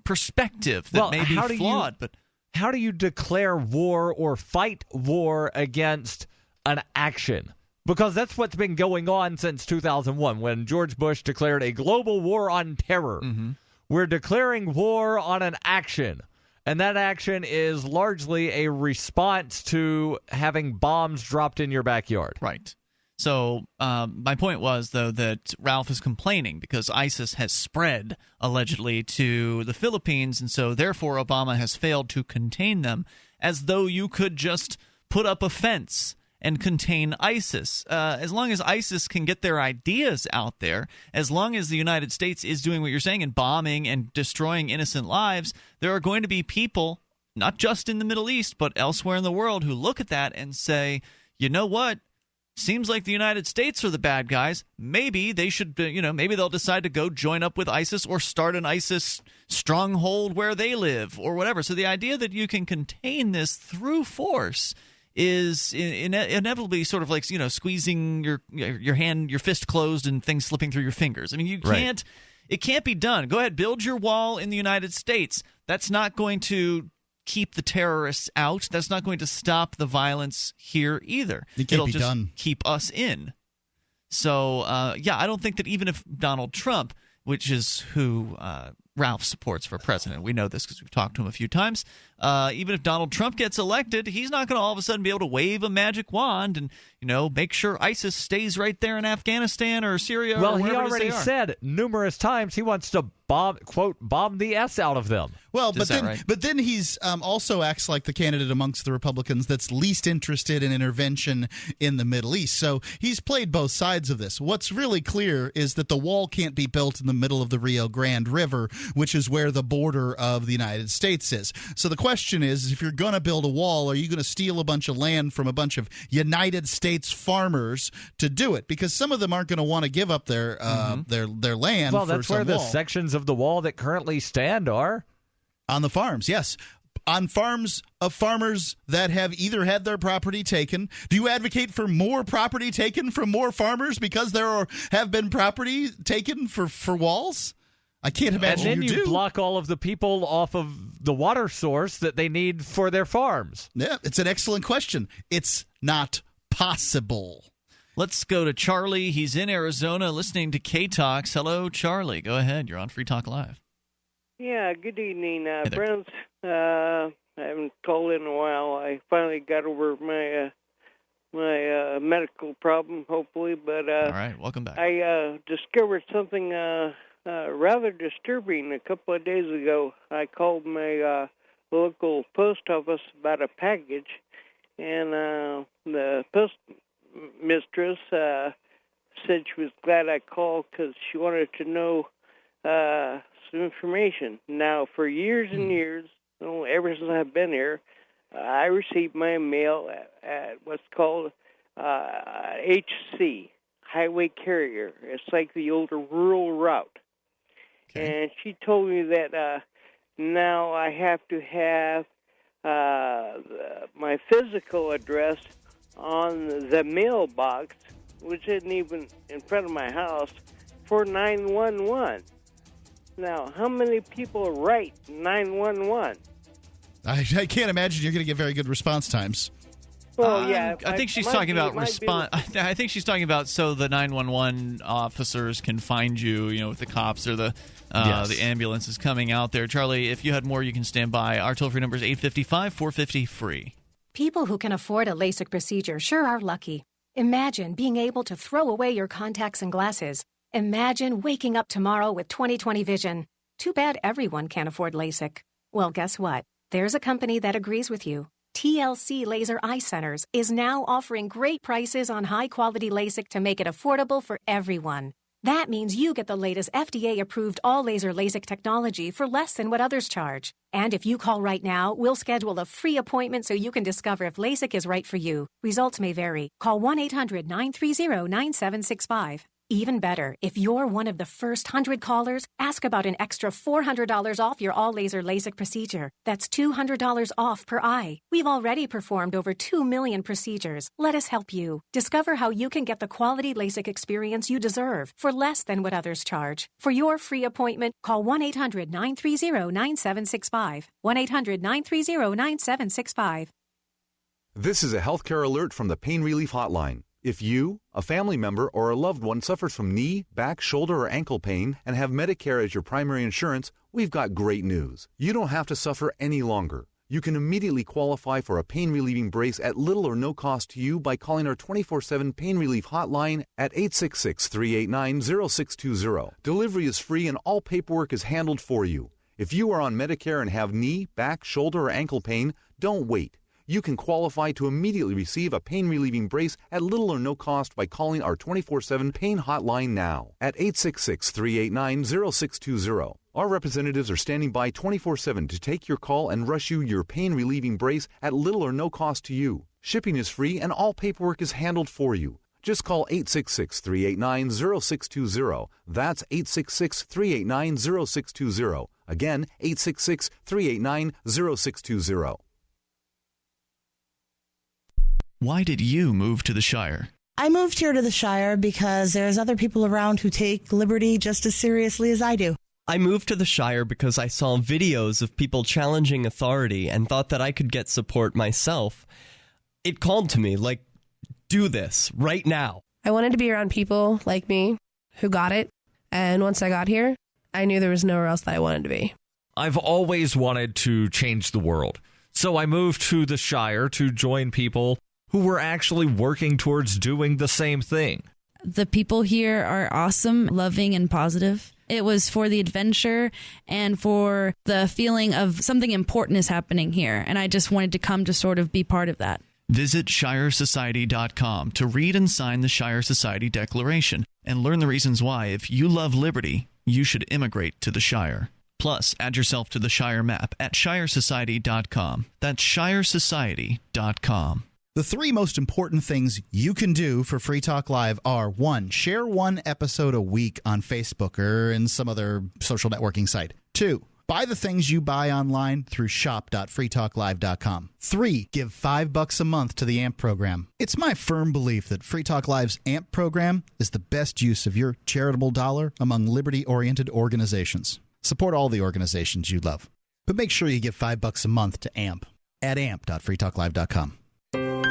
perspective that may be flawed? But how do you declare war or fight war against an action? Because that's what's been going on since 2001 when George Bush declared a global war on terror. Mm-hmm. We're declaring war on an action. And that action is largely a response to having bombs dropped in your backyard. Right. So my point was, though, that Ralph is complaining because ISIS has spread, allegedly, to the Philippines, and so therefore Obama has failed to contain them, as though you could just put up a fence and contain ISIS. As long as ISIS can get their ideas out there, as long as the United States is doing what you're saying and bombing and destroying innocent lives, there are going to be people, not just in the Middle East, but elsewhere in the world, who look at that and say, you know what? Seems like the United States are the bad guys. Maybe they should, maybe they'll decide to go join up with ISIS or start an ISIS stronghold where they live or whatever. So the idea that you can contain this through force is inevitably sort of like, squeezing your hand, your fist closed and things slipping through your fingers. I mean, you can't, It can't be done. Go ahead, build your wall in the United States. That's not going to keep the terrorists out. That's not going to stop the violence here either. It'll be just keep us in. So, I don't think that even if Donald Trump, which is who Ralph supports for president, we know this because we've talked to him a few times, even if Donald Trump gets elected, he's not going to all of a sudden be able to wave a magic wand and, make sure ISIS stays right there in Afghanistan or Syria or wherever he already said numerous times he wants to bomb the S out of them. Well, but then he's also acts like the candidate amongst the Republicans that's least interested in intervention in the Middle East. So he's played both sides of this. What's really clear is that the wall can't be built in the middle of the Rio Grande River, which is where the border of the United States is. So the question is, if you're going to build a wall, are you going to steal a bunch of land from a bunch of United States farmers to do it? Because some of them aren't going to want to give up their land. Well, for that's where the sections of the wall that currently stand are. On the farms, yes. On farms of farmers that have either had their property taken. Do you advocate for more property taken from more farmers because there have been property taken for walls? I can't imagine and then you do. Block all of the people off of the water source that they need for their farms. Yeah, it's an excellent question. It's not possible. Let's go to Charlie. He's in Arizona listening to K-Talks. Hello, Charlie. Go ahead. You're on Free Talk Live. Yeah, good evening, friends. I haven't called in a while. I finally got over my my medical problem, hopefully. But all right, welcome back. I discovered something rather disturbing a couple of days ago. I called my local post office about a package, and the post mistress said she was glad I called because she wanted to know some information. Now, for years and years, ever since I've been here, I received my mail at what's called HC, Highway Carrier. It's like the older rural route. Okay. And she told me that now I have to have my physical address on the mailbox, which isn't even in front of my house, for 911. Now, how many people write 911? I can't imagine you're going to get very good response times. Well, yeah, I think she's talking about response. I think she's talking about so the 911 officers can find you, if the cops or the ambulance is coming out there. Charlie, if you had more, you can stand by. Our toll-free number is 855-450-FREE. People who can afford a LASIK procedure sure are lucky. Imagine being able to throw away your contacts and glasses. Imagine waking up tomorrow with 20/20 vision. Too bad everyone can't afford LASIK. Well, guess what? There's a company that agrees with you. TLC Laser Eye Centers is now offering great prices on high-quality LASIK to make it affordable for everyone. That means you get the latest FDA-approved all-laser LASIK technology for less than what others charge. And if you call right now, we'll schedule a free appointment so you can discover if LASIK is right for you. Results may vary. Call 1-800-930-9765. Even better, if you're one of the first 100 callers, ask about an extra $400 off your all-laser LASIK procedure. That's $200 off per eye. We've already performed over 2 million procedures. Let us help you. Discover how you can get the quality LASIK experience you deserve for less than what others charge. For your free appointment, call 1-800-930-9765. 1-800-930-9765. This is a healthcare alert from the Pain Relief Hotline. If you, a family member, or a loved one suffers from knee, back, shoulder, or ankle pain and have Medicare as your primary insurance, we've got great news. You don't have to suffer any longer. You can immediately qualify for a pain-relieving brace at little or no cost to you by calling our 24/7 Pain Relief Hotline at 866-389-0620. Delivery is free and all paperwork is handled for you. If you are on Medicare and have knee, back, shoulder, or ankle pain, don't wait. You can qualify to immediately receive a pain-relieving brace at little or no cost by calling our 24/7 Pain Hotline now at 866-389-0620. Our representatives are standing by 24/7 to take your call and rush you your pain-relieving brace at little or no cost to you. Shipping is free and all paperwork is handled for you. Just call 866-389-0620. That's 866-389-0620. Again, 866-389-0620. Why did you move to the Shire? I moved here to the Shire because there's other people around who take liberty just as seriously as I do. I moved to the Shire because I saw videos of people challenging authority and thought that I could get support myself. It called to me, like, do this right now. I wanted to be around people like me who got it, and once I got here, I knew there was nowhere else that I wanted to be. I've always wanted to change the world, so I moved to the Shire to join people who were actually working towards doing the same thing. The people here are awesome, loving, and positive. It was for the adventure and for the feeling of something important is happening here, and I just wanted to come to sort of be part of that. Visit ShireSociety.com to read and sign the Shire Society Declaration and learn the reasons why, if you love liberty, you should immigrate to the Shire. Plus, add yourself to the Shire map at ShireSociety.com. That's ShireSociety.com. The three most important things you can do for Free Talk Live are: 1, share one episode a week on Facebook or in some other social networking site. 2, buy the things you buy online through shop.freetalklive.com. 3, give $5 a month to the AMP program. It's my firm belief that Free Talk Live's AMP program is the best use of your charitable dollar among liberty-oriented organizations. Support all the organizations you love, but make sure you give $5 a month to AMP at amp.freetalklive.com.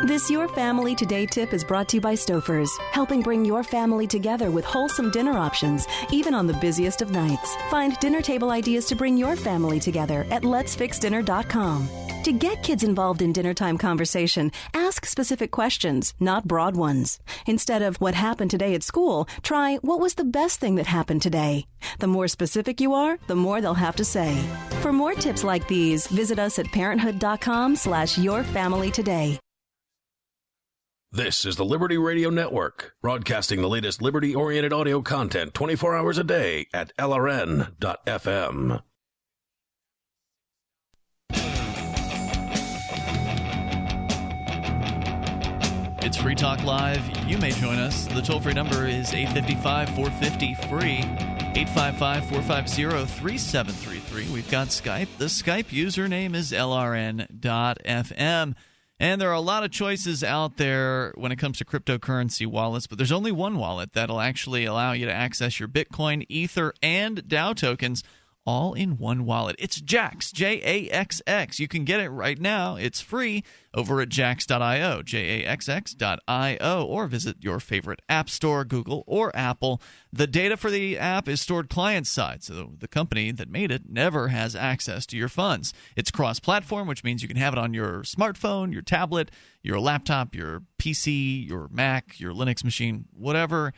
This Your Family Today tip is brought to you by Stouffer's, helping bring your family together with wholesome dinner options, even on the busiest of nights. Find dinner table ideas to bring your family together at letsfixdinner.com. To get kids involved in dinnertime conversation, ask specific questions, not broad ones. Instead of what happened today at school, try what was the best thing that happened today. The more specific you are, the more they'll have to say. For more tips like these, visit us at parenthood.com/yourfamilytoday. This is the Liberty Radio Network, broadcasting the latest liberty-oriented audio content 24 hours a day at LRN.FM. It's Free Talk Live. You may join us. The toll-free number is 855-450-FREE, 855-450-3733. We've got Skype. The Skype username is LRN.FM. And there are a lot of choices out there when it comes to cryptocurrency wallets, but there's only one wallet that'll actually allow you to access your Bitcoin, Ether, and DAO tokens all in one wallet. It's Jaxx, Jaxx. You can get it right now. It's free over at jaxx.io, jaxx.io, or visit your favorite app store, Google or Apple. The data for the app is stored client-side, so the company that made it never has access to your funds. It's cross-platform, which means you can have it on your smartphone, your tablet, your laptop, your PC, your Mac, your Linux machine, whatever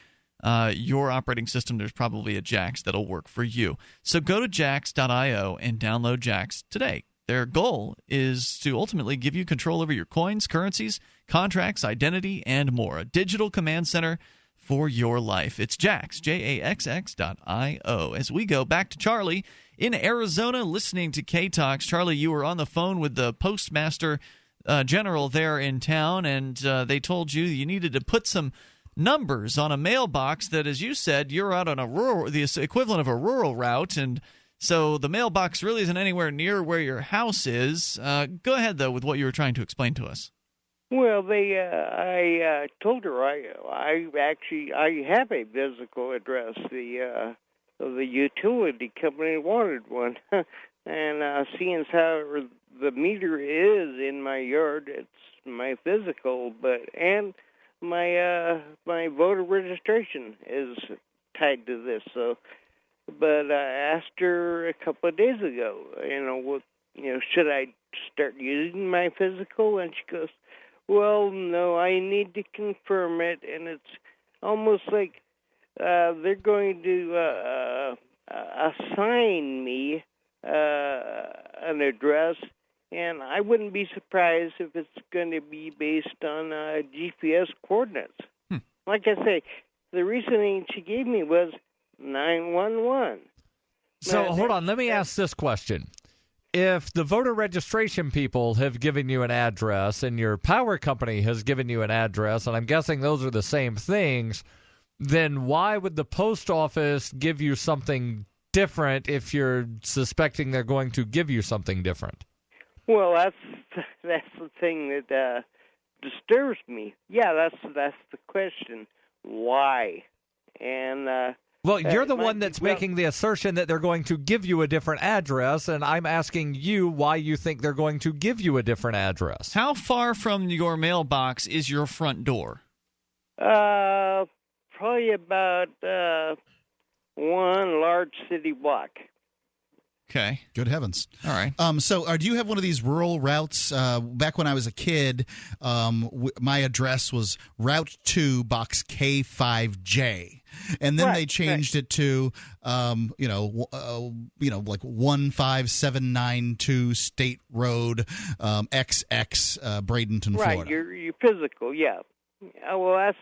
your operating system, there's probably a Jaxx that'll work for you. So go to jaxx.io and download Jaxx today. Their goal is to ultimately give you control over your coins, currencies, contracts, identity, and more. A digital command center for your life. It's Jaxx, jaxx.io. As we go back to Charlie in Arizona listening to K-Talks. Charlie, you were on the phone with the postmaster general there in town, and they told you you needed to put some numbers on a mailbox that, as you said, you're out on the equivalent of a rural route, and so the mailbox really isn't anywhere near where your house is. Go ahead, though, with what you were trying to explain to us. Well, I told her I have a physical address. The utility company wanted one, and seeing how the meter is in my yard, it's my physical, and my voter registration is tied to this. So, but I asked her a couple of days ago, should I start using my physical? And she goes, well, no, I need to confirm it, and it's almost like they're going to assign me an address. And I wouldn't be surprised if it's going to be based on GPS coordinates. Like I say, the reasoning she gave me was 911. So hold on, let me ask this question. If the voter registration people have given you an address and your power company has given you an address, and I'm guessing those are the same things, then why would the post office give you something different if you're suspecting they're going to give you something different? Well, that's the thing that disturbs me. Yeah, that's the question. Why? And well, you're the one that's making the assertion that they're going to give you a different address, and I'm asking you why you think they're going to give you a different address. How far from your mailbox is your front door? Probably about one large city block. Okay. Good heavens. All right. So do you have one of these rural routes? Back when I was a kid, my address was Route 2, Box K5J. And then they changed it to, like 15792 State Road, XX, Bradenton, Florida. Right, you're physical, yeah. Well, that's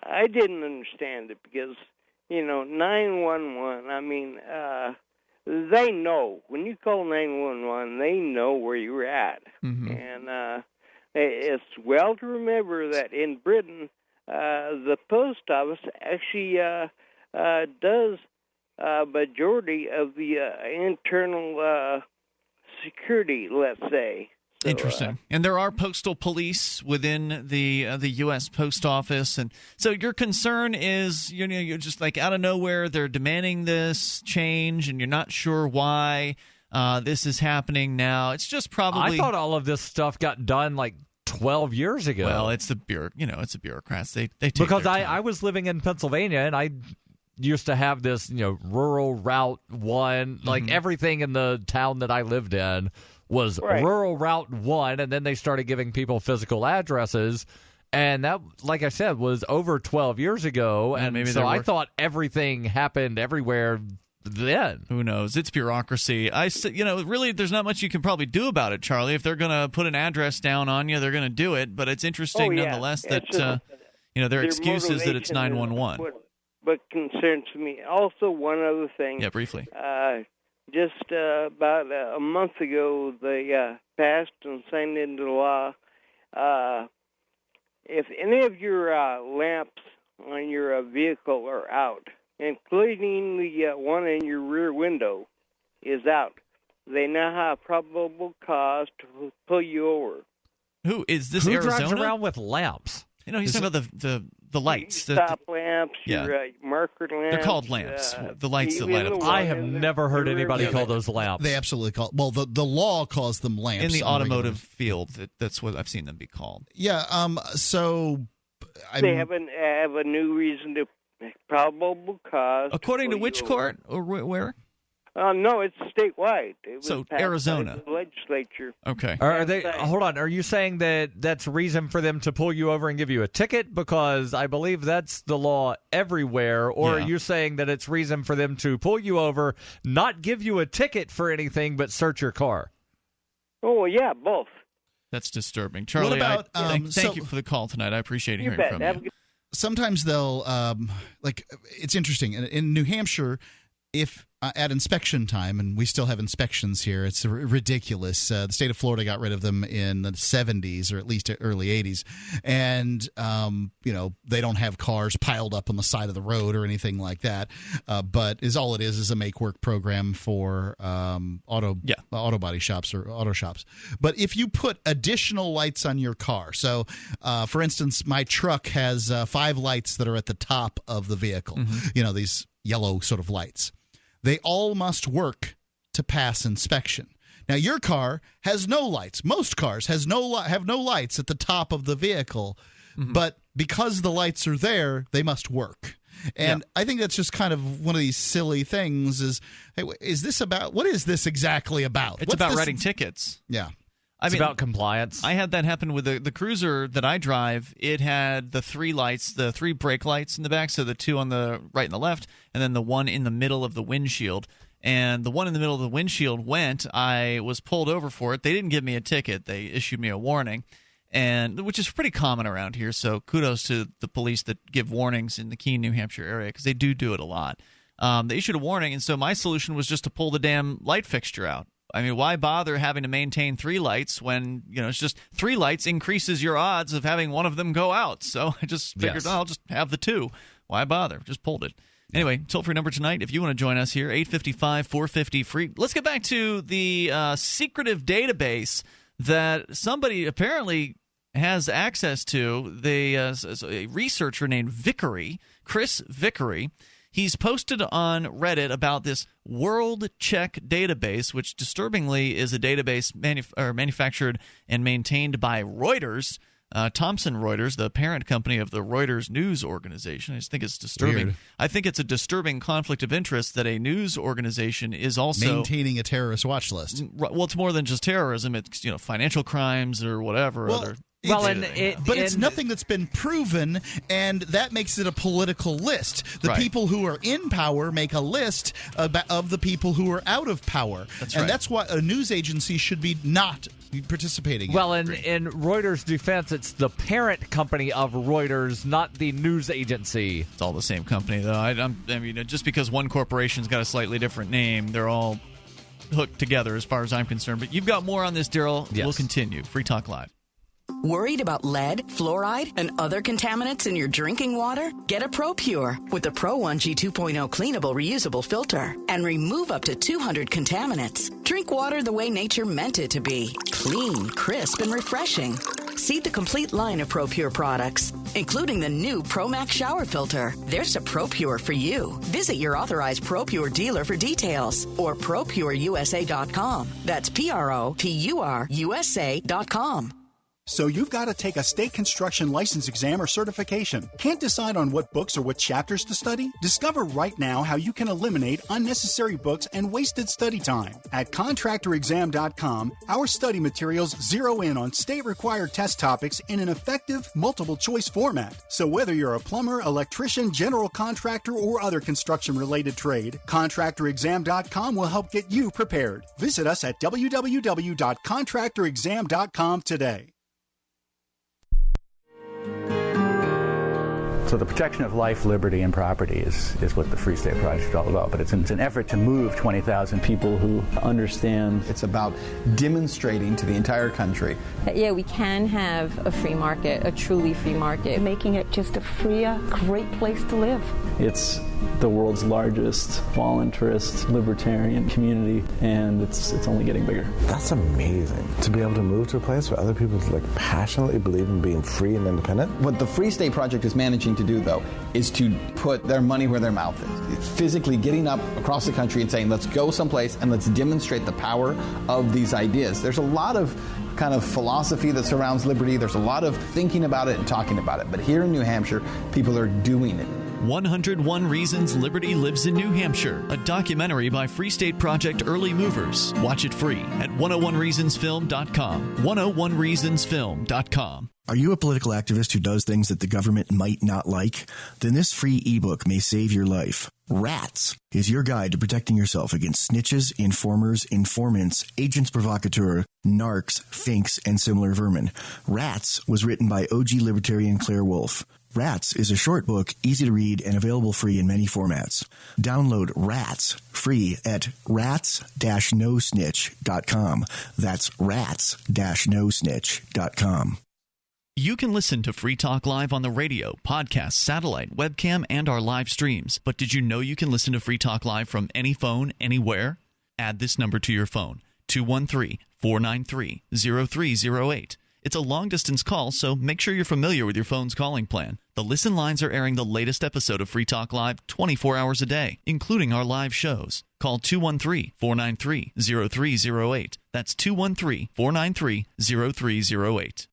I didn't understand it because, 911, I mean, they know. When you call 911, they know where you're at. Mm-hmm. And it's well to remember that in Britain, the post office actually does a majority of the internal security, let's say. So, interesting. And there are postal police within the U.S. Post Office, and so your concern is, you're just like out of nowhere they're demanding this change, and you're not sure why this is happening now. It's just probably. I thought all of this stuff got done like 12 years ago. Well, it's the it's the bureaucrats. They take because their time. I was living in Pennsylvania, and I used to have this rural Route 1, like everything in the town that I lived in was Rural Route 1, and then they started giving people physical addresses. And that, like I said, was over 12 years ago. And maybe so I thought everything happened everywhere then. Who knows? It's bureaucracy. Really, there's not much you can probably do about it, Charlie. If they're going to put an address down on you, they're going to do it. But it's interesting nonetheless that their excuse is that it's 911. What concerns me. Also, one other thing. Yeah, briefly. Just about a month ago, they passed and signed into law. If any of your lamps on your vehicle are out, including the one in your rear window is out, they now have probable cause to pull you over. Who is this? Who Arizona? drives around with lamps? He's talking about the lights. Stop lamps, your marker lamps. They're called lamps. The lights that light up. I have never heard anybody call those lamps. They absolutely call. Well, the law calls them lamps in the automotive field. That's what I've seen them be called. Yeah. So they have a new reason to probable cause. According to which court or where? No, it's statewide. It was so passed Arizona by the legislature. Okay. Are they? Hold on. Are you saying that that's reason for them to pull you over and give you a ticket? Because I believe that's the law everywhere. Or are you saying that it's reason for them to pull you over, not give you a ticket for anything, but search your car? Oh yeah, both. That's disturbing, Charlie. What about, thank you for the call tonight. I appreciate hearing from you. Sometimes they'll it's interesting in New Hampshire. If at inspection time, and we still have inspections here, it's ridiculous. The state of Florida got rid of them in the 70s or at least early 80s. And, they don't have cars piled up on the side of the road or anything like that. But all it is a make-work program for auto body shops or auto shops. But if you put additional lights on your car, so for instance, my truck has 5 lights that are at the top of the vehicle, these yellow sort of lights. They all must work to pass inspection. Now, your car has no lights. Most cars have no lights at the top of the vehicle, but because the lights are there, they must work. And I think that's just kind of one of these silly things. What is this exactly about? It's about writing tickets. Yeah. It's about compliance. I had that happen with the Cruiser that I drive. It had the 3 lights, the 3 brake lights in the back, so the 2 on the right and the left, and then the one in the middle of the windshield. And the one in the middle of the windshield went. I was pulled over for it. They didn't give me a ticket. They issued me a warning, which is pretty common around here. So kudos to the police that give warnings in the Keene, New Hampshire area, because they do it a lot. They issued a warning, and so my solution was just to pull the damn light fixture out. I mean, why bother having to maintain 3 lights when, it's just 3 lights increases your odds of having one of them go out. So I just figured, I'll just have the 2. Why bother? Just pulled it. Anyway, toll-free number tonight, if you want to join us here, 855-450-FREE. Let's get back to the secretive database that somebody apparently has access to. A researcher named Vickery, Chris Vickery, he's posted on Reddit about this World Check database, which disturbingly is a database manufactured and maintained by Reuters, Thomson Reuters, the parent company of the Reuters news organization. I just think it's disturbing. Weird. I think it's a disturbing conflict of interest that a news organization is also maintaining a terrorist watch list. Well, it's more than just terrorism. It's financial crimes or whatever other. But it's nothing that's been proven, and that makes it a political list. The people who are in power make a list of the people who are out of power. That's why a news agency should be not participating. Well, in Reuters' defense, it's the parent company of Reuters, not the news agency. It's all the same company, though. I mean, just because one corporation's got a slightly different name, they're all hooked together as far as I'm concerned. But you've got more on this, Daryl. Yes. We'll continue. Free Talk Live. Worried about lead, fluoride, and other contaminants in your drinking water? Get a ProPure with the Pro 1G 2.0 cleanable reusable filter and remove up to 200 contaminants. Drink water the way nature meant it to be. Clean, crisp, and refreshing. See the complete line of ProPure products, including the new ProMax shower filter. There's a ProPure for you. Visit your authorized ProPure dealer for details or ProPureUSA.com. That's ProPureUSA.com. So you've got to take a state construction license exam or certification. Can't decide on what books or what chapters to study? Discover right now how you can eliminate unnecessary books and wasted study time. At contractorexam.com, our study materials zero in on state-required test topics in an effective, multiple-choice format. So whether you're a plumber, electrician, general contractor, or other construction-related trade, contractorexam.com will help get you prepared. Visit us at www.contractorexam.com today. So the protection of life, liberty, and property is what the Free State Project is all about. But it's an effort to move 20,000 people who understand. It's about demonstrating to the entire country that, yeah, we can have a free market, a truly free market. Making it just a freer, great place to live. It's the world's largest voluntarist libertarian community, and it's only getting bigger. That's amazing, to be able to move to a place where other people passionately believe in being free and independent. What the Free State Project is managing to do, though, is to put their money where their mouth is. It's physically getting up across the country and saying, let's go someplace and let's demonstrate the power of these ideas. There's a lot of kind of philosophy that surrounds liberty. There's a lot of thinking about it and talking about it. But here in New Hampshire, people are doing it. 101 Reasons Liberty Lives in New Hampshire, a documentary by Free State Project Early Movers. Watch it free at 101reasonsfilm.com. 101reasonsfilm.com. Are you a political activist who does things that the government might not like? Then this free ebook may save your life. Rats is your guide to protecting yourself against snitches, informers, informants, agents provocateur, narcs, finks, and similar vermin. Rats was written by OG libertarian Claire Wolfe. Rats is a short book, easy to read, and available free in many formats. Download Rats free at rats-nosnitch.com. That's rats-nosnitch.com. You can listen to Free Talk Live on the radio, podcast, satellite, webcam, and our live streams. But did you know you can listen to Free Talk Live from any phone, anywhere? Add this number to your phone, 213-493-0308. It's a long-distance call, so make sure you're familiar with your phone's calling plan. The Listen Lines are airing the latest episode of Free Talk Live 24 hours a day, including our live shows. Call 213-493-0308. That's 213-493-0308.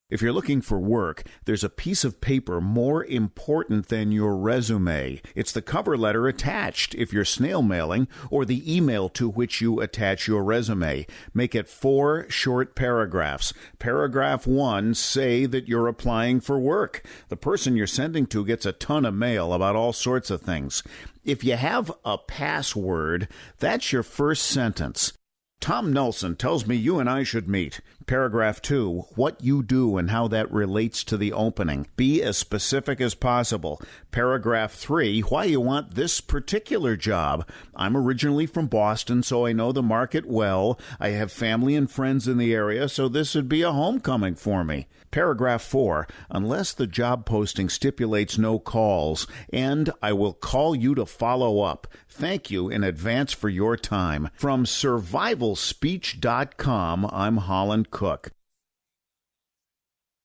If you're looking for work, there's a piece of paper more important than your resume. It's the cover letter attached if you're snail mailing, or the email to which you attach your resume. Make it 4 short paragraphs. Paragraph 1, say that you're applying for work. The person you're sending to gets a ton of mail about all sorts of things. If you have a password, that's your first sentence. Tom Nelson tells me you and I should meet. Paragraph 2, what you do and how that relates to the opening. Be as specific as possible. Paragraph 3, why you want this particular job. I'm originally from Boston, so I know the market well. I have family and friends in the area, so this would be a homecoming for me. Paragraph 4, unless the job posting stipulates no calls, and I will call you to follow up. Thank you in advance for your time. From survivalspeech.com, I'm Holland Cook.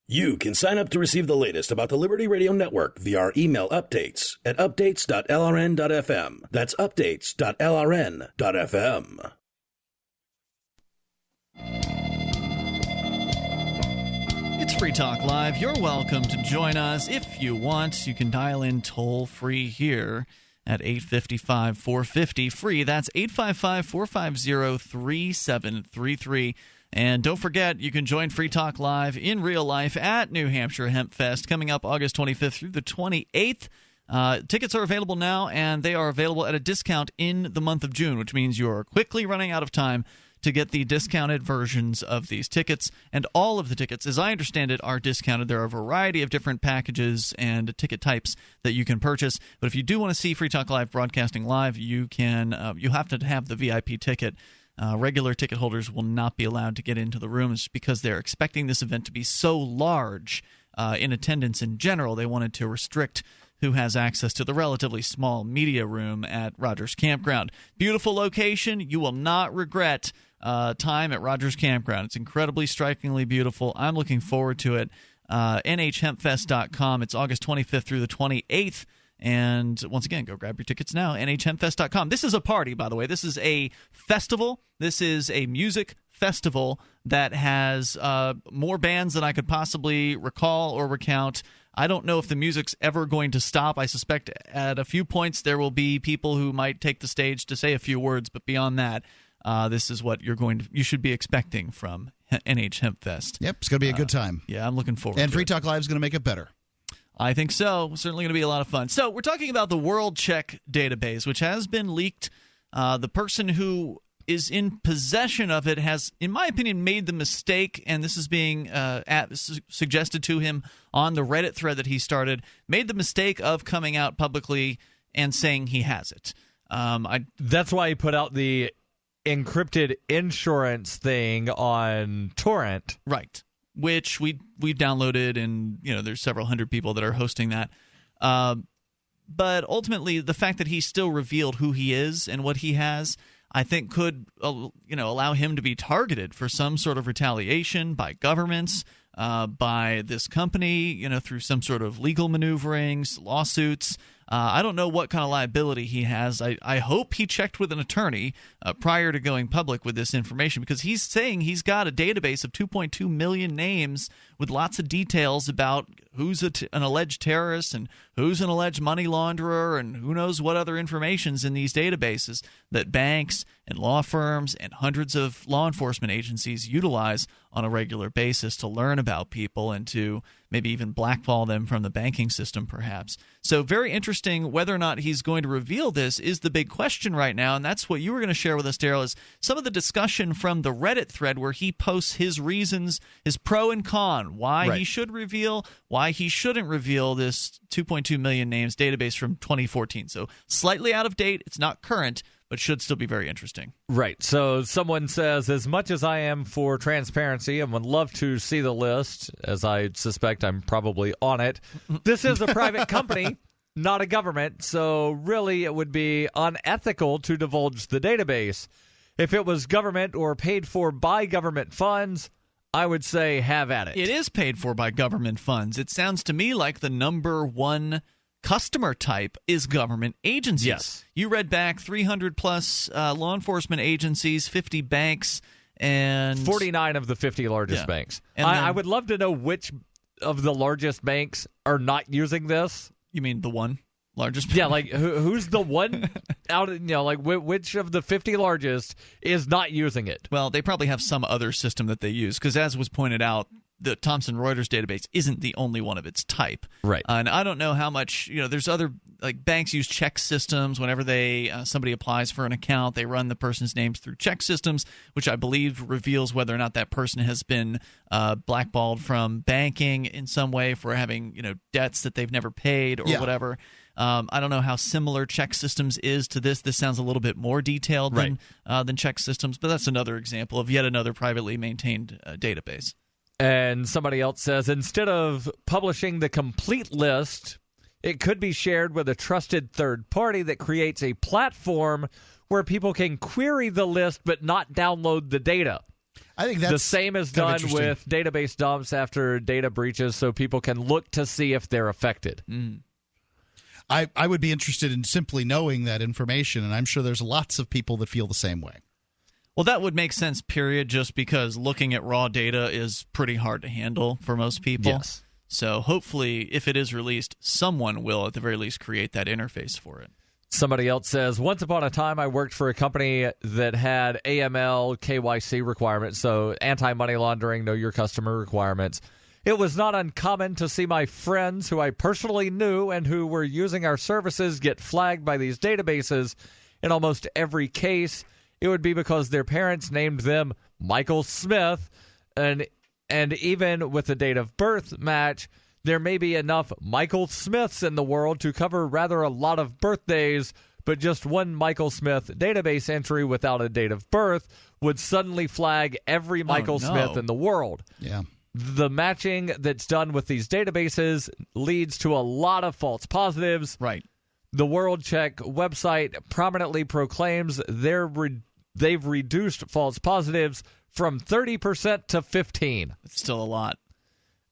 You can sign up to receive the latest about the Liberty Radio Network via our email updates at updates.lrn.fm. That's updates.lrn.fm. It's Free Talk Live. You're welcome to join us if you want. You can dial in toll-free here at 855-450-FREE. That's 855-450-3733. And don't forget, you can join Free Talk Live in real life at New Hampshire Hemp Fest coming up August 25th through the 28th. Tickets are available now, and they are available at a discount in the month of June, which means you're quickly running out of time to get the discounted versions of these tickets. And all of the tickets, as I understand it, are discounted. There are a variety of different packages and ticket types that you can purchase. But if you do want to see Free Talk Live broadcasting live, you can. You have to have the VIP ticket. Regular ticket holders will not be allowed to get into the rooms because they're expecting this event to be so large in attendance in general. They wanted to restrict who has access to the relatively small media room at Rogers Campground. Beautiful location. You will not regret time at Rogers Campground. It's incredibly strikingly beautiful. I'm looking forward to it. NHHempfest.com. It's August 25th through the 28th. And once again, go grab your tickets now, nhhempfest.com. This is a party, by the way. This is a festival. This is a music festival that has more bands than I could possibly recall or recount. I don't know if the music's ever going to stop. I suspect at a few points there will be people who might take the stage to say a few words, but beyond that, this is what you should be expecting from NH Hemp Fest. Yep, it's going to be a good time. Yeah, I'm looking forward to it. And Free Talk Live is going to make it better. I think so. Certainly going to be a lot of fun. So we're talking about the WorldCheck database, which has been leaked. The person who is in possession of it has, in my opinion, made the mistake, and this is being suggested to him on the Reddit thread that he started, made the mistake of coming out publicly and saying he has it. That's why he put out the encrypted insurance thing on Torrent. Right. Which we've downloaded, and there's several hundred people that are hosting that. But ultimately, the fact that he still revealed who he is and what he has, I think could allow him to be targeted for some sort of retaliation by governments, by this company, through some sort of legal maneuverings, lawsuits. I don't know what kind of liability he has. I hope he checked with an attorney prior to going public with this information, because he's saying he's got a database of 2.2 million names with lots of details about who's an alleged terrorist and who's an alleged money launderer and who knows what other information's in these databases that banks and law firms and hundreds of law enforcement agencies utilize on a regular basis to learn about people and to maybe even blackball them from the banking system, perhaps. So very interesting. Whether or not he's going to reveal this is the big question right now, and that's what you were going to share with us, Daryl, is some of the discussion from the Reddit thread where he posts his reasons, his pro and con, why he should reveal, why he shouldn't reveal this 2.2 million names database from 2014. So slightly out of date. It's not current, but should still be very interesting. Right. So someone says, as much as I am for transparency and would love to see the list, as I suspect I'm probably on it, this is a private company, not a government, so really it would be unethical to divulge the database. If it was government or paid for by government funds, I would say have at it. It is paid for by government funds. It sounds to me like the number one customer type is government agencies. Yes. You read back 300 plus law enforcement agencies, 50 banks, and 49 of the 50 largest banks. And I would love to know which of the largest banks are not using this. You mean the one largest bank? Yeah, like who's the one out of, which of the 50 largest is not using it? Well, they probably have some other system that they use, because as was pointed out, the Thomson Reuters database isn't the only one of its type. Right. And I don't know how much, there's other, like banks use check systems. Whenever somebody applies for an account, they run the person's names through check systems, which I believe reveals whether or not that person has been blackballed from banking in some way for having, debts that they've never paid or whatever. I don't know how similar check systems is to this. This sounds a little bit more detailed than check systems, but that's another example of yet another privately maintained database. And somebody else says, instead of publishing the complete list, it could be shared with a trusted third party that creates a platform where people can query the list but not download the data. I think that's the same is done with database dumps after data breaches, so people can look to see if they're affected. I would be interested in simply knowing that information, and I'm sure there's lots of people that feel the same way. Well, that would make sense, period, just because looking at raw data is pretty hard to handle for most people. Yes. So hopefully, if it is released, someone will, at the very least, create that interface for it. Somebody else says, once upon a time, I worked for a company that had AML, KYC requirements, so anti-money laundering, know your customer requirements. It was not uncommon to see my friends who I personally knew and who were using our services get flagged by these databases. In almost every case, it would be because their parents named them Michael Smith, and even with the date of birth match, there may be enough Michael Smiths in the world to cover rather a lot of birthdays, but just one Michael Smith database entry without a date of birth would suddenly flag every Michael Smith in the world. Yeah. The matching that's done with these databases leads to a lot of false positives. Right. The WorldCheck website prominently proclaims they've reduced false positives from 30% to 15%. It's still a lot.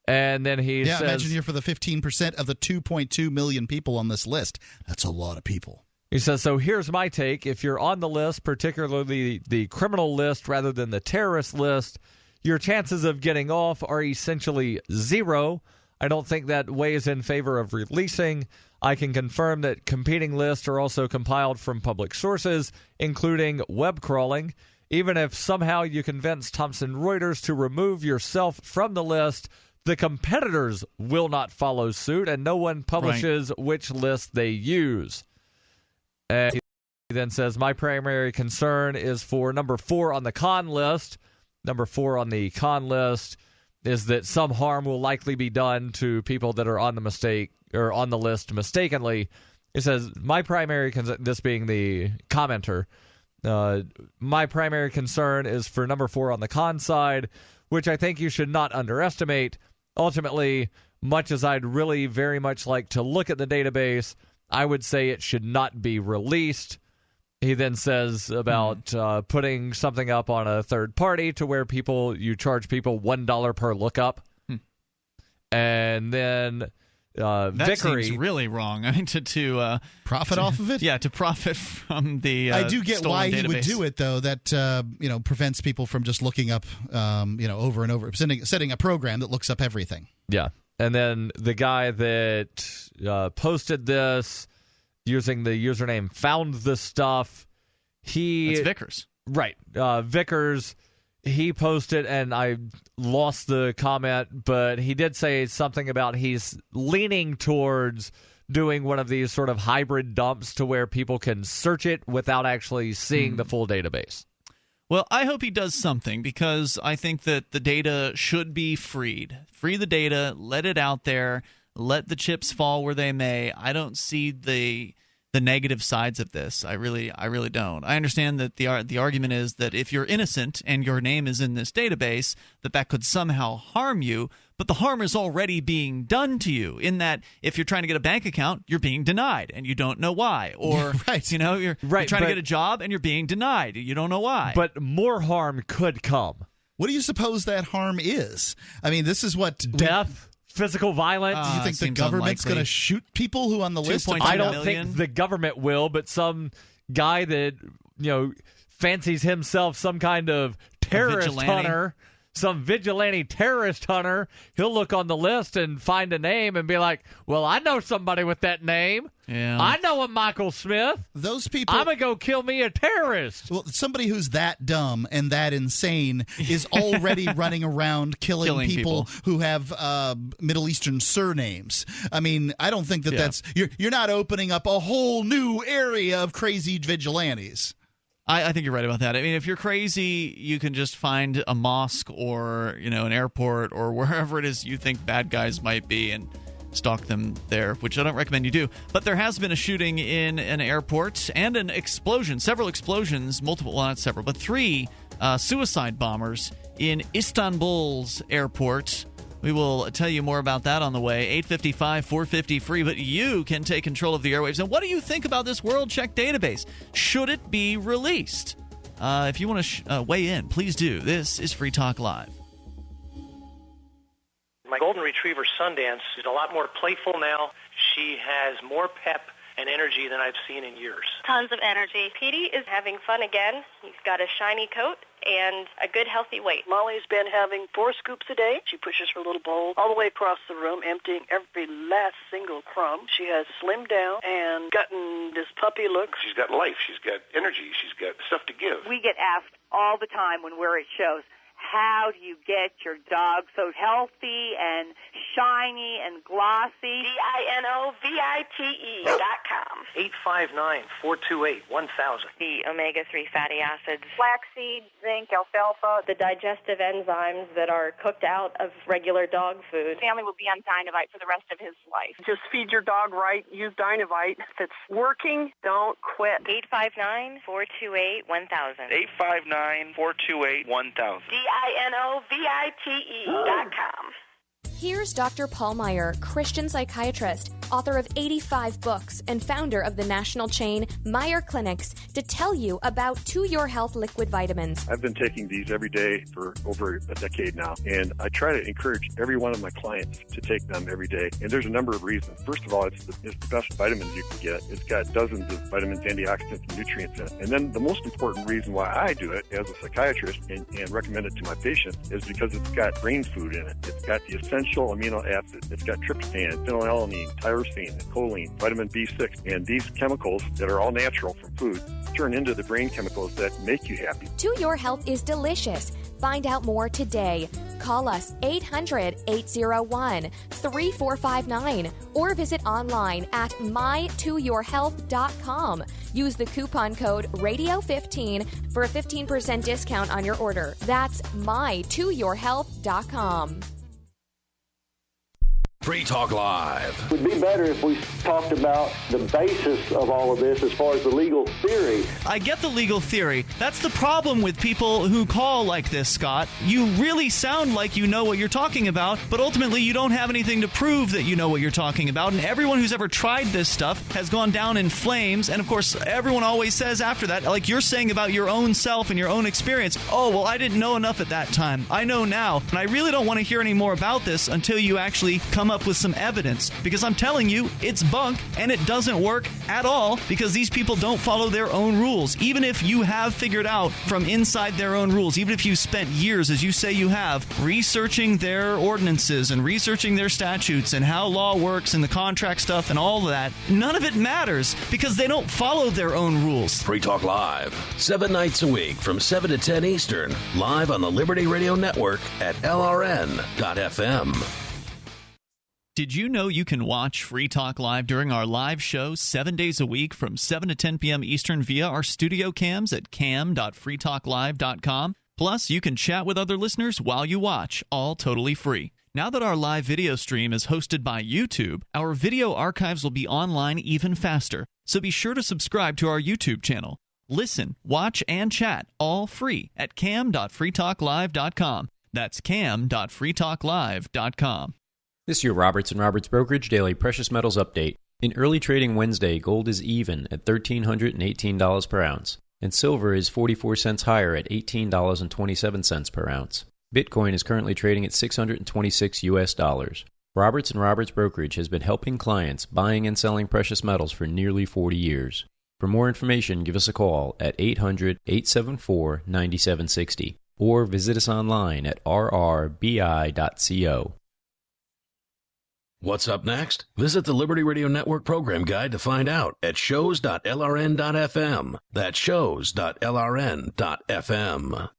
And then he says... imagine you're for the 15% of the 2.2 million people on this list. That's a lot of people. He says, so here's my take. If you're on the list, particularly the criminal list rather than the terrorist list, your chances of getting off are essentially zero. I don't think that weighs in favor of releasing. I can confirm that competing lists are also compiled from public sources, including web crawling. Even if somehow you convince Thomson Reuters to remove yourself from the list, the competitors will not follow suit, and no one publishes which list they use. And he then says, my primary concern is for number 4 on the con list. Number 4 on the con list is that some harm will likely be done to people that are on the list mistakenly. It says, my primary concern, this being the commenter, my primary concern is for number 4 on the con side, which I think you should not underestimate. Ultimately, much as I'd really very much like to look at the database, I would say it should not be released. He then says about putting something up on a third party to where you charge people $1 per lookup. And then that Vickery seems really wrong. I mean, to profit off of it. Yeah, to profit from the. I do get why database. he would do it, though. That prevents people from just looking up, over and over, setting a program that looks up everything. Yeah, and then the guy that posted this using the username Found the Stuff. That's Vickers. Right. Vickers, he posted, and I lost the comment, but he did say something about he's leaning towards doing one of these sort of hybrid dumps to where people can search it without actually seeing the full database. Well, I hope he does something, because I think that the data should be freed. Free the data, let it out there. Let the chips fall where they may. I don't see the negative sides of this. I really don't. I understand that the argument is that if you're innocent and your name is in this database, that could somehow harm you, but the harm is already being done to you, in that if you're trying to get a bank account, you're being denied and you don't know why. Or you're trying to get a job and you're being denied. You don't know why. But more harm could come. What do you suppose that harm is? I mean, this is what death, physical violence. Do you think the government's going to shoot people who on the list? I don't think the government will, but some guy that fancies himself some kind of terrorist hunter, some vigilante terrorist hunter, he'll look on the list and find a name and be like, well, I know somebody with that name. Yeah. I know a Michael Smith. Those people. I'm going to go kill me a terrorist. Well, somebody who's that dumb and that insane is already running around killing people who have Middle Eastern surnames. I mean, I don't think that's you're not opening up a whole new area of crazy vigilantes. I think you're right about that. I mean, if you're crazy, you can just find a mosque or an airport or wherever it is you think bad guys might be and stalk them there, which I don't recommend you do. But there has been a shooting in an airport and an explosion, several explosions, not several, but 3 suicide bombers in Istanbul's airport. We will tell you more about that on the way. 855-450-FREE, but you can take control of the airwaves. And what do you think about this World Check database? Should it be released? If you want to weigh in, please do. This is Free Talk Live. My golden retriever, Sundance, is a lot more playful now. She has more pep and energy than I've seen in years. Tons of energy. Petey is having fun again. He's got a shiny coat and a good healthy weight. Molly's been having 4 scoops a day. She pushes her little bowl all the way across the room, emptying every last single crumb. She has slimmed down and gotten this puppy look. She's got life. She's got energy. She's got stuff to give. We get asked all the time when we're at shows, how do you get your dog so healthy and shiny and glossy? DINOVITE.com. 859-428-1000. The omega-3 fatty acids. Flaxseed, zinc, alfalfa. The digestive enzymes that are cooked out of regular dog food. Family will be on Dinovite for the rest of his life. Just feed your dog right. Use Dinovite. If it's working, don't quit. 859-428-1000. 859-428-1000. DINOVITE.com. Here's Dr. Paul Meyer, Christian psychiatrist, author of 85 books, and founder of the national chain Meyer Clinics, to tell you about To Your Health liquid vitamins. I've been taking these every day for over a decade now, and I try to encourage every one of my clients to take them every day. And there's a number of reasons. First of all, it's the best vitamins you can get. It's got dozens of vitamins, antioxidants, and nutrients in it. And then the most important reason why I do it as a psychiatrist and recommend it to my patients is because it's got brain food in it. It's got the essential amino acids. It's got tryptophan, phenylalanine, tyrosine, choline, vitamin B6. And these chemicals that are all natural from food turn into the brain chemicals that make you happy. To Your Health is delicious. Find out more today. Call us 800-801-3459 or visit online at mytoyourhealth.com. Use the coupon code RADIO15 for a 15% discount on your order. That's mytoyourhealth.com. Free Talk Live. It would be better if we talked about the basis of all of this as far as the legal theory. I get the legal theory. That's the problem with people who call like this, Scott. You really sound like you know what you're talking about, but ultimately you don't have anything to prove that you know what you're talking about. And everyone who's ever tried this stuff has gone down in flames. And of course, everyone always says after that, like you're saying about your own self and your own experience, oh, well, I didn't know enough at that time. I know now. And I really don't want to hear any more about this until you actually come up with some evidence, because I'm telling you, it's bunk and it doesn't work at all because these people don't follow their own rules. Even if you have figured out from inside their own rules, even if you spent years, as you say you have, researching their ordinances and researching their statutes and how law works and the contract stuff and all of that, none of it matters because they don't follow their own rules. Free Talk Live, 7 nights a week from 7 to 10 Eastern, live on the Liberty Radio Network at LRN.FM. Did you know you can watch Free Talk Live during our live show 7 days a week from 7 to 10 p.m. Eastern via our studio cams at cam.freetalklive.com? Plus, you can chat with other listeners while you watch, all totally free. Now that our live video stream is hosted by YouTube, our video archives will be online even faster. So be sure to subscribe to our YouTube channel. Listen, watch, and chat all free at cam.freetalklive.com. That's cam.freetalklive.com. This is your Roberts & Roberts Brokerage Daily Precious Metals Update. In early trading Wednesday, gold is even at $1,318 per ounce, and silver is 44 cents higher at $18.27 per ounce. Bitcoin is currently trading at $626 US. Roberts & Roberts Brokerage has been helping clients buying and selling precious metals for nearly 40 years. For more information, give us a call at 800-874-9760 or visit us online at rrbi.co. What's up next? Visit the Liberty Radio Network program guide to find out at shows.lrn.fm. That's shows.lrn.fm.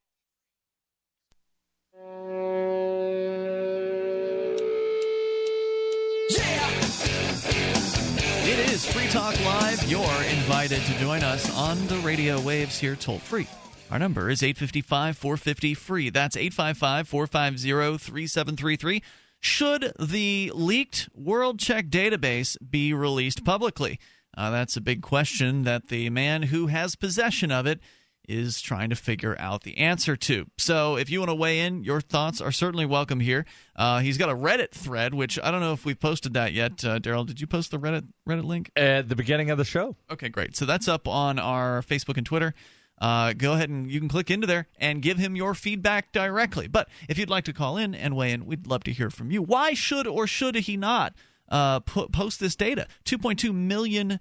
It is Free Talk Live. You're invited to join us on the radio waves here toll free. Our number is 855-450-FREE. That's 855-450-3733. Should the leaked World Check database be released publicly? That's a big question that the man who has possession of it is trying to figure out the answer to. So if you want to weigh in, your thoughts are certainly welcome here. He's got a Reddit thread, which I don't know if we've posted that yet. Daryl, did you post the Reddit link? At the beginning of the show. Okay, great. So that's up on our Facebook and Twitter. Go ahead and you can click into there and give him your feedback directly. But if you'd like to call in and weigh in, we'd love to hear from you. Why should or should he not post this data? 2.2 million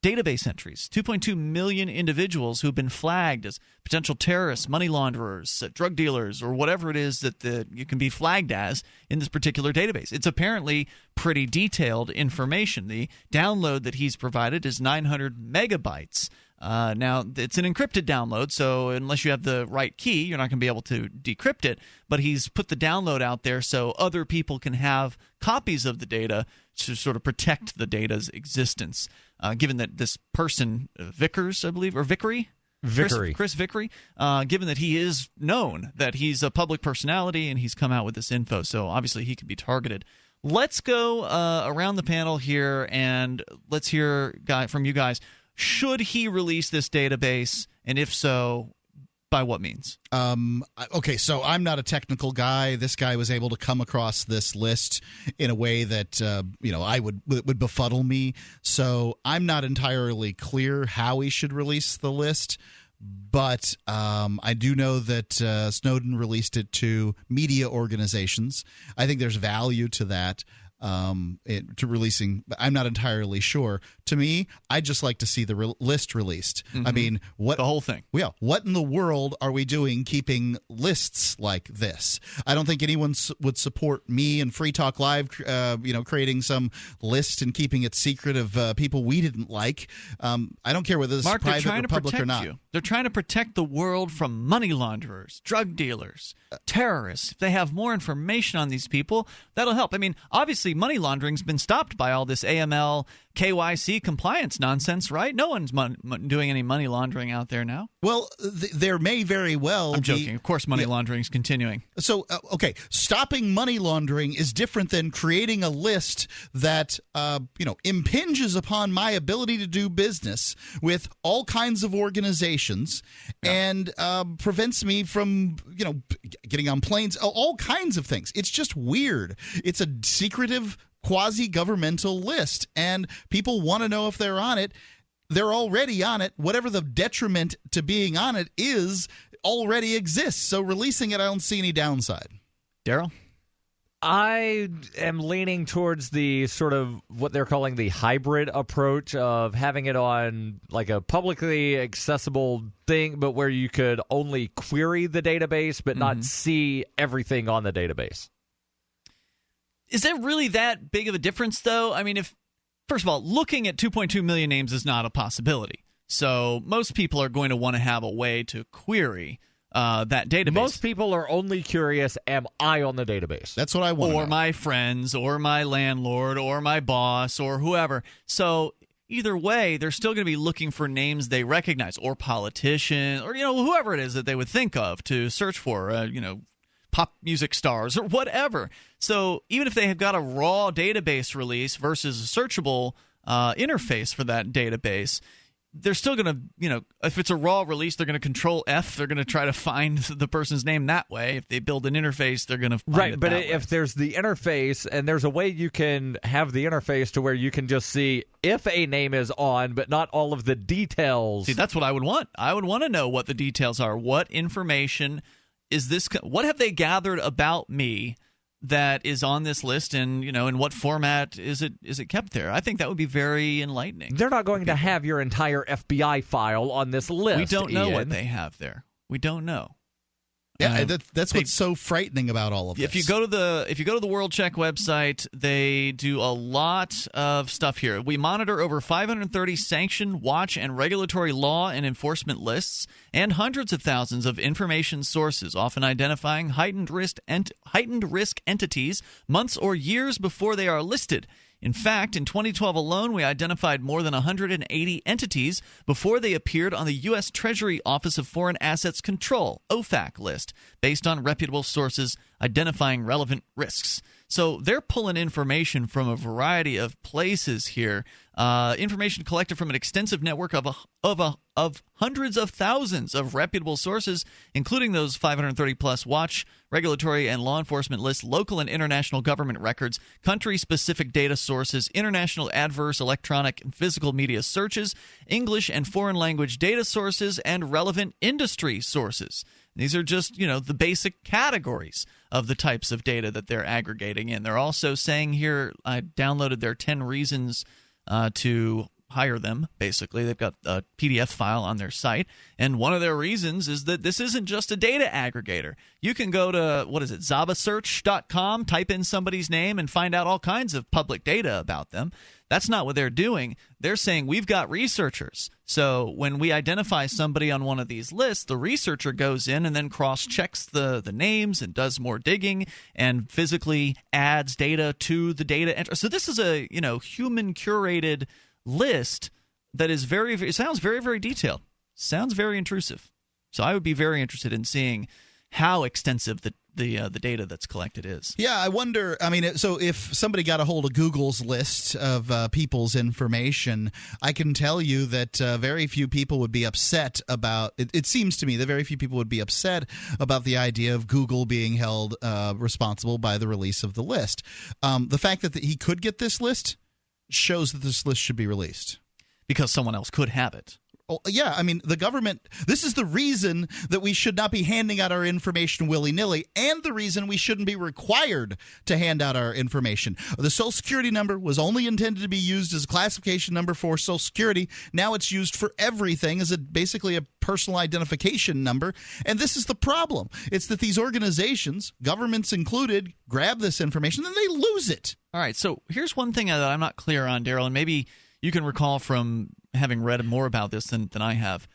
database entries, 2.2 million individuals who've been flagged as potential terrorists, money launderers, drug dealers, or whatever it is that you can be flagged as in this particular database. It's apparently pretty detailed information. The download that he's provided is 900 megabytes. Now, it's an encrypted download, so unless you have the right key, you're not going to be able to decrypt it. But he's put the download out there so other people can have copies of the data to sort of protect the data's existence. Given that this person, Vickers, I believe, or Vickery? Chris Vickery, given that he is known, that he's a public personality and he's come out with this info, so obviously he could be targeted. Let's go around the panel here and let's hear from you guys. Should he release this database? And if so, By what means? Okay, so I'm not a technical guy. This guy was able to come across this list in a way that I would befuddle me. So I'm not entirely clear how he should release the list. But I do know that Snowden released it to media organizations. I think there's value to that. To releasing, I'm not entirely sure. To me, I'd just like to see the list released. I mean, the whole thing? Yeah, what in the world are we doing keeping lists like this? I don't think anyone would support me and Free Talk Live, creating some list and keeping it secret of people we didn't like. I don't care whether this is private or public or not. They're trying to protect the world from money launderers, drug dealers, terrorists. If they have more information on these people, that'll help. I mean, obviously, money laundering's been stopped by all this AML, KYC compliance nonsense, right? No one's doing any money laundering out there now. Well, there may very well I'm joking. Of course, money laundering's continuing. So, okay, stopping money laundering is different than creating a list that, impinges upon my ability to do business with all kinds of organizations and prevents me from, getting on planes, all kinds of things. It's just weird. It's a secretive quasi-governmental list, and people want to know if they're on it. They're already on it. Whatever the detriment to being on it is already exists. So releasing it, I don't see any downside. Daryl? I am leaning towards the sort of what they're calling the hybrid approach of having it on like a publicly accessible thing, but where you could only query the database but not see everything on the database. Is there really that big of a difference, though? I mean, first of all, looking at 2.2 million names is not a possibility. So most people are going to want to have a way to query that database. Most people are only curious, am I on the database? That's what I want. Or my friends, or my landlord, or my boss, or whoever. So either way, they're still going to be looking for names they recognize, or politician, or whoever it is that they would think of to search for, pop music stars or whatever. So even if they have got a raw database release versus a searchable interface for that database, they're still going to, if it's a raw release, they're going to control F. They're going to try to find the person's name that way. If they build an interface, they're going to find it but that if way. There's the interface, and there's a way you can have the interface to where you can just see if a name is on, but not all of the details. See, that's what I would want. I would want to know what the details are. What information is this? What have they gathered about me that is on this list, and in what format is it kept there? I think that would be very enlightening. They're not going to have your entire FBI file on this list. We don't know Ian. what they have there. We don't know. Yeah, that's what's so frightening about all of this. If you go to the World Check website, they do a lot of stuff here. We monitor over 530 sanction, watch, and regulatory law and enforcement lists, and hundreds of thousands of information sources, often identifying heightened risk entities months or years before they are listed. In fact, in 2012 alone, we identified more than 180 entities before they appeared on the U.S. Treasury Office of Foreign Assets Control, OFAC list, based on reputable sources identifying relevant risks. So they're pulling information from a variety of places here, information collected from an extensive network of hundreds of thousands of reputable sources, including those 530-plus watch, regulatory, and law enforcement lists, local and international government records, country-specific data sources, international adverse electronic and physical media searches, English and foreign language data sources, and relevant industry sources. These are just, the basic categories of the types of data that they're aggregating in. They're also saying here, I downloaded their 10 reasons to hire them, basically. They've got a PDF file on their site, and one of their reasons is that this isn't just a data aggregator. You can go to, zabasearch.com, type in somebody's name, and find out all kinds of public data about them. That's not what they're doing. They're saying we've got researchers. So when we identify somebody on one of these lists, the researcher goes in and then cross-checks the names and does more digging and physically adds data to the data. So this is a human-curated list that is it sounds very, very detailed. Sounds very intrusive. So I would be very interested in seeing how extensive the data that's collected is. Yeah, I wonder. I mean, so if somebody got a hold of Google's list of people's information, I can tell you that very few people would be upset about it. It seems to me that very few people would be upset about the idea of Google being held responsible by the release of the list. The fact that he could get this list shows that this list should be released. Because someone else could have it. Oh, yeah, I mean, the government, this is the reason that we should not be handing out our information willy-nilly, and the reason we shouldn't be required to hand out our information. The Social Security number was only intended to be used as a classification number for Social Security. Now it's used for everything as basically a personal identification number, and this is the problem. It's that these organizations, governments included, grab this information, and they lose it. All right, so here's one thing that I'm not clear on, Daryl, and maybe you can recall from having read more about this than I have.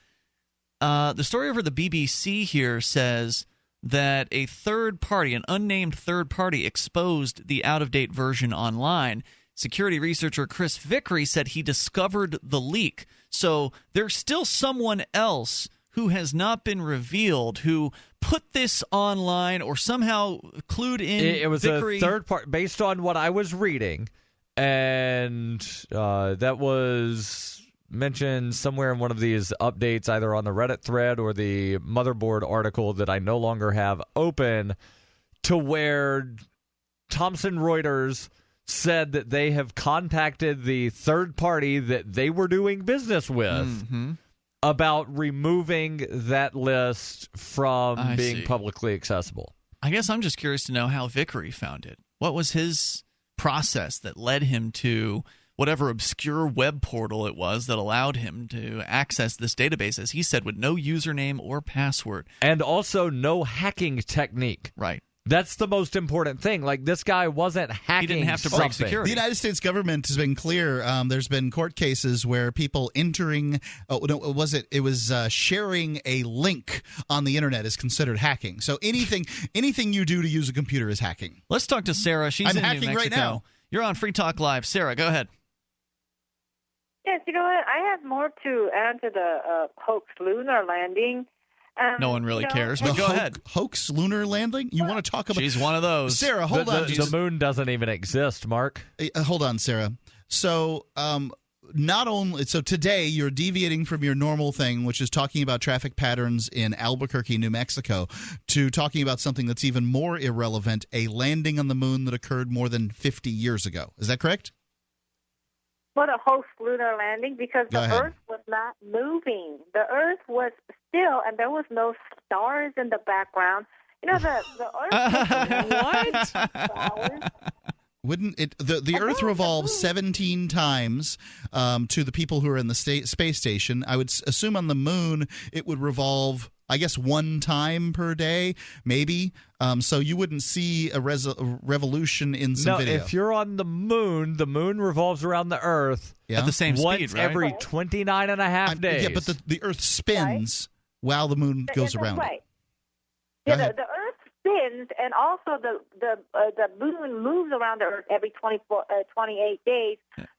The story over the BBC here says that a third party, an unnamed third party, exposed the out-of-date version online. Security researcher Chris Vickery said he discovered the leak. So there's still someone else who has not been revealed who put this online or somehow clued in. It was Vickery. a third party, based on what I was reading, and that was mentioned somewhere in one of these updates, either on the Reddit thread or the Motherboard article that I no longer have open, to where Thomson Reuters said that they have contacted the third party that they were doing business with about removing that list from being publicly accessible. I guess I'm just curious to know how Vickery found it. What was his process that led him to whatever obscure web portal it was that allowed him to access this database, as he said, with no username or password. And also no hacking technique. Right. That's the most important thing. Like, this guy wasn't hacking. He didn't have to break security. The United States government has been clear. There's been court cases where people entering, it was sharing a link on the internet is considered hacking. So anything you do to use a computer is hacking. Let's talk to Sarah. She's in New Mexico. Right now. You're on Free Talk Live. Sarah, go ahead. Yes, you know what? I have more to add to the hoax lunar landing. No one really cares, but go ahead. Hoax lunar landing? You want to talk about... She's one of those. Sarah, hold on. The moon doesn't even exist, Mark. Hold on, Sarah. So, today you're deviating from your normal thing, which is talking about traffic patterns in Albuquerque, New Mexico, to talking about something that's even more irrelevant, a landing on the moon that occurred more than 50 years ago. Is that correct? What a hoax lunar landing, because the Earth was not moving. The Earth was still, and there was no stars in the background. You know, the Earth was Wouldn't it? The Earth revolves 17 times to the people who are in the space station. I would assume on the moon it would revolve, I guess, one time per day, maybe. So you wouldn't see a revolution in some video. No, if you're on the moon revolves around the Earth at the same speed, once every 29 and a half days. Yeah, but the Earth spins while the moon goes around. Right. Yeah, the Earth spins, and also the moon moves around the Earth every 28 days.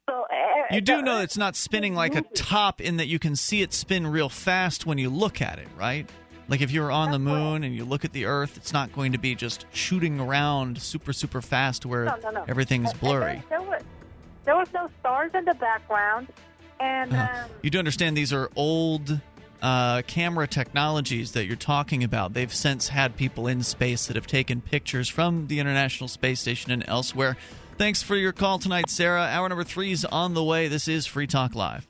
So you do know it's not spinning like a top, in that you can see it spin real fast when you look at it, right? Like if you're on the moon and you look at the Earth, it's not going to be just shooting around super, super fast where everything's blurry. There was no stars in the background. And you do understand these are old camera technologies that you're talking about. They've since had people in space that have taken pictures from the International Space Station and elsewhere. Thanks for your call tonight, Sarah. Hour number 3 is on the way. This is Free Talk Live.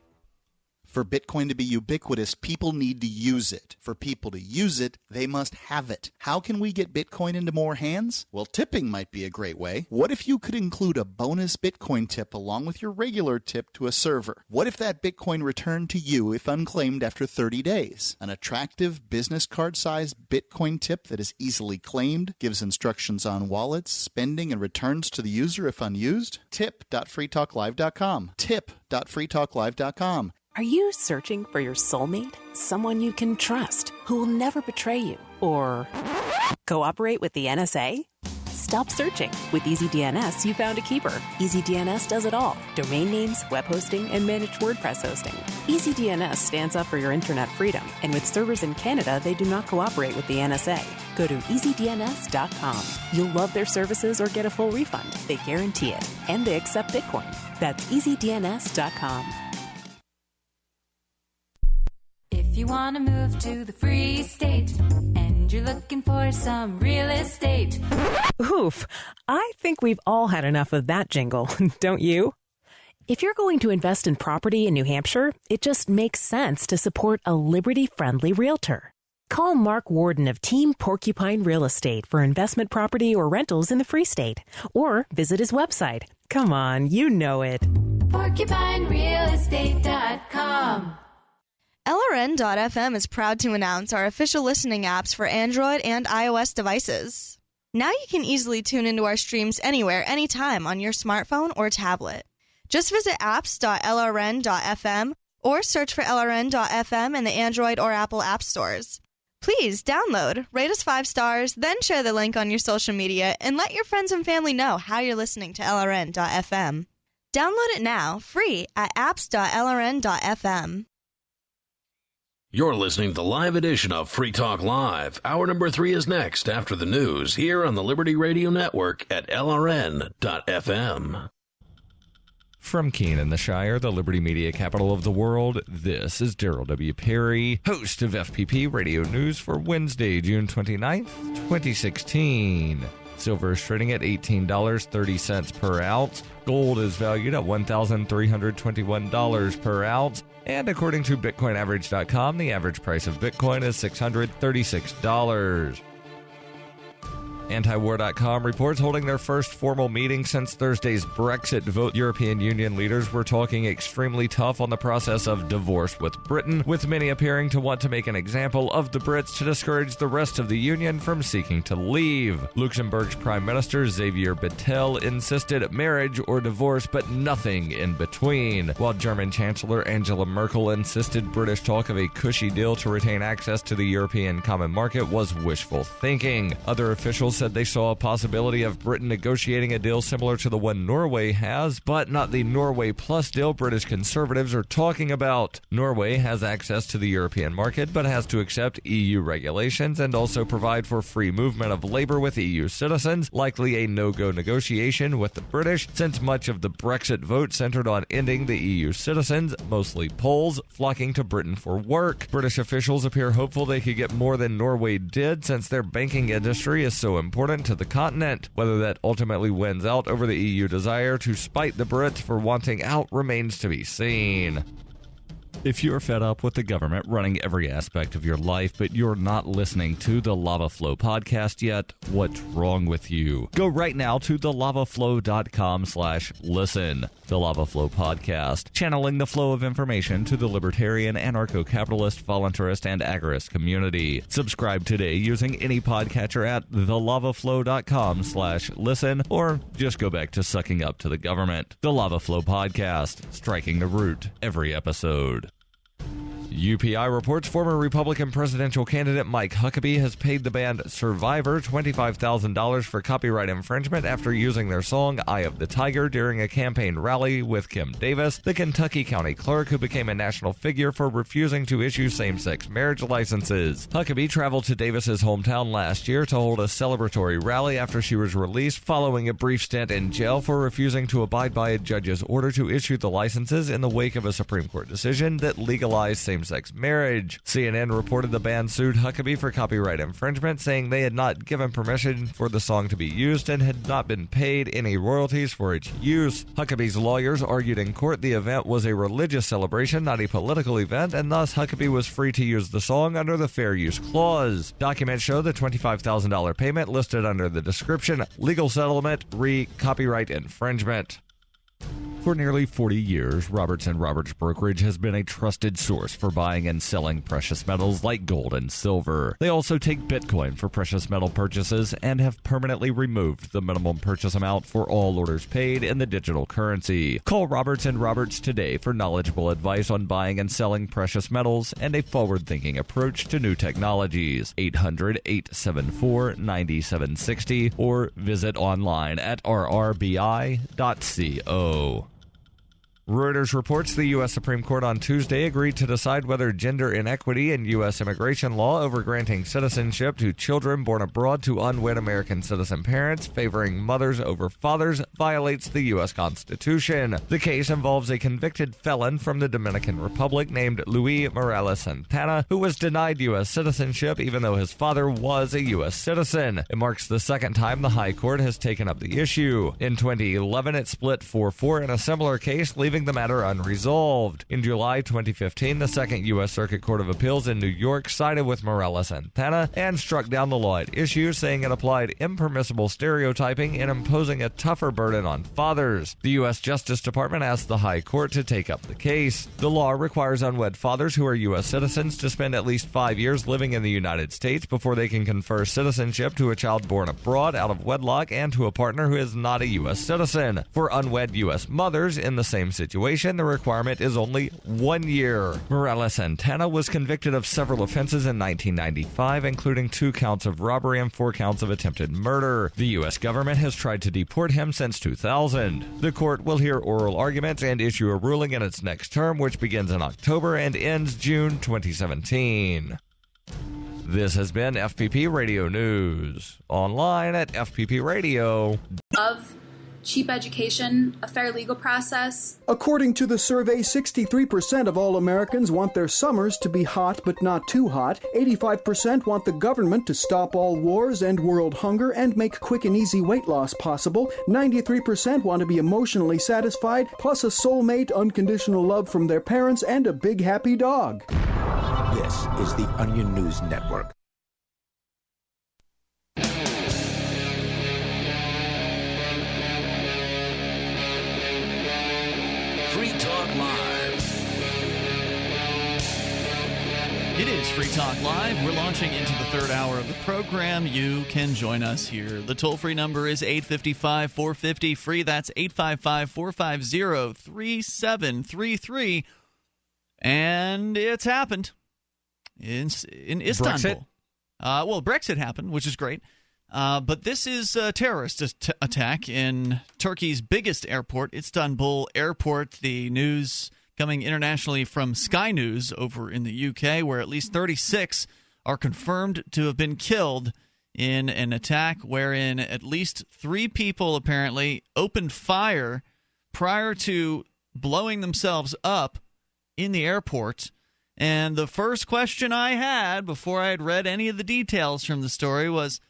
For Bitcoin to be ubiquitous, people need to use it. For people to use it, they must have it. How can we get Bitcoin into more hands? Well, tipping might be a great way. What if you could include a bonus Bitcoin tip along with your regular tip to a server? What if that Bitcoin returned to you if unclaimed after 30 days? An attractive business card-sized Bitcoin tip that is easily claimed, gives instructions on wallets, spending, and returns to the user if unused? Tip.freetalklive.com. Tip.freetalklive.com. Are you searching for your soulmate? Someone you can trust, who will never betray you or cooperate with the NSA? Stop searching. With EasyDNS, you found a keeper. EasyDNS does it all. Domain names, web hosting, and managed WordPress hosting. EasyDNS stands up for your internet freedom, and with servers in Canada, they do not cooperate with the NSA. Go to EasyDNS.com. You'll love their services or get a full refund. They guarantee it. And they accept Bitcoin. That's EasyDNS.com. If you want to move to the free state and you're looking for some real estate. Oof, I think we've all had enough of that jingle, don't you? If you're going to invest in property in New Hampshire, it just makes sense to support a Liberty-friendly realtor. Call Mark Warden of Team Porcupine Real Estate for investment property or rentals in the Free State. Or visit his website. Come on, you know it. PorcupineRealEstate.com. LRN.FM is proud to announce our official listening apps for Android and iOS devices. Now you can easily tune into our streams anywhere, anytime on your smartphone or tablet. Just visit apps.lrn.fm or search for LRN.FM in the Android or Apple app stores. Please download, rate us 5 stars, then share the link on your social media and let your friends and family know how you're listening to LRN.FM. Download it now, free at apps.lrn.fm. You're listening to the live edition of Free Talk Live. Hour number 3 is next after the news here on the Liberty Radio Network at LRN.FM. From Keene in the Shire, the Liberty Media capital of the world, this is Daryl W. Perry, host of FPP Radio News for Wednesday, June 29th, 2016. Silver is trading at $18.30 per ounce. Gold is valued at $1,321 per ounce. And according to BitcoinAverage.com, the average price of Bitcoin is $636. Antiwar.com reports holding their first formal meeting since Thursday's Brexit vote. European Union leaders were talking extremely tough on the process of divorce with Britain, with many appearing to want to make an example of the Brits to discourage the rest of the Union from seeking to leave. Luxembourg's Prime Minister Xavier Bettel insisted marriage or divorce, but nothing in between, while German Chancellor Angela Merkel insisted British talk of a cushy deal to retain access to the European common market was wishful thinking. Other officials said they saw a possibility of Britain negotiating a deal similar to the one Norway has, but not the Norway Plus deal British conservatives are talking about. Norway has access to the European market, but has to accept EU regulations and also provide for free movement of labor with EU citizens, likely a no-go negotiation with the British, since much of the Brexit vote centered on ending the EU citizens, mostly Poles, flocking to Britain for work. British officials appear hopeful they could get more than Norway did, since their banking industry is so important to the continent. Whether that ultimately wins out over the EU desire to spite the Brits for wanting out remains to be seen. If you're fed up with the government running every aspect of your life, but you're not listening to the Lava Flow podcast yet, what's wrong with you? Go right now to thelavaflow.com/listen. The Lava Flow podcast, channeling the flow of information to the libertarian, anarcho-capitalist, voluntarist, and agorist community. Subscribe today using any podcatcher at thelavaflow.com/listen, or just go back to sucking up to the government. The Lava Flow podcast, striking the root every episode. UPI reports former Republican presidential candidate Mike Huckabee has paid the band Survivor $25,000 for copyright infringement after using their song Eye of the Tiger during a campaign rally with Kim Davis, the Kentucky county clerk who became a national figure for refusing to issue same-sex marriage licenses. Huckabee traveled to Davis's hometown last year to hold a celebratory rally after she was released following a brief stint in jail for refusing to abide by a judge's order to issue the licenses in the wake of a Supreme Court decision that legalized same-sex marriage. CNN reported the band sued Huckabee for copyright infringement, saying they had not given permission for the song to be used and had not been paid any royalties for its use. Huckabee's lawyers argued in court the event was a religious celebration, not a political event, and thus Huckabee was free to use the song under the Fair Use Clause. Documents show the $25,000 payment listed under the description, legal settlement, copyright infringement. For nearly 40 years, Roberts & Roberts Brokerage has been a trusted source for buying and selling precious metals like gold and silver. They also take Bitcoin for precious metal purchases and have permanently removed the minimum purchase amount for all orders paid in the digital currency. Call Roberts & Roberts today for knowledgeable advice on buying and selling precious metals and a forward-thinking approach to new technologies. 800-874-9760 or visit online at rrbi.co. Reuters reports the U.S. Supreme Court on Tuesday agreed to decide whether gender inequity in U.S. immigration law over granting citizenship to children born abroad to unwed American citizen parents favoring mothers over fathers violates the U.S. Constitution. The case involves a convicted felon from the Dominican Republic named Luis Morales Santana, who was denied U.S. citizenship even though his father was a U.S. citizen. It marks the second time the High Court has taken up the issue. In 2011, it split 4-4 in a similar case, leaving the matter unresolved. In July 2015, the Second U.S. Circuit Court of Appeals in New York sided with Morales Santana and struck down the law at issue, saying it applied impermissible stereotyping and imposing a tougher burden on fathers. The U.S. Justice Department asked the High Court to take up the case. The law requires unwed fathers who are U.S. citizens to spend at least 5 years living in the United States before they can confer citizenship to a child born abroad out of wedlock and to a partner who is not a U.S. citizen. For unwed U.S. mothers in the same situation, the requirement is only 1 year. Morales Santana was convicted of several offenses in 1995, including 2 counts of robbery and 4 counts of attempted murder. The U.S. government has tried to deport him since 2000. The court will hear oral arguments and issue a ruling in its next term, which begins in October and ends June 2017. This has been FPP Radio News. Online at FPPRadio. Of cheap education, a fair legal process. According to the survey, 63% of all Americans want their summers to be hot but not too hot. 85% want the government to stop all wars, end world hunger, and make quick and easy weight loss possible. 93% want to be emotionally satisfied, plus a soulmate, unconditional love from their parents, and a big happy dog. This is the Onion News Network. Free Talk Live. It is Free Talk Live. We're launching into the third hour of the program. You can join us here. The toll-free number is 855-450-FREE. That's 855-450-3733. And it's happened in Istanbul. Brexit happened, which is great. But this is a terrorist attack in Turkey's biggest airport, Istanbul Airport. The news coming internationally from Sky News over in the UK, where at least 36 are confirmed to have been killed in an attack wherein at least 3 people apparently opened fire prior to blowing themselves up in the airport. And the first question I had before I had read any of the details from the story was,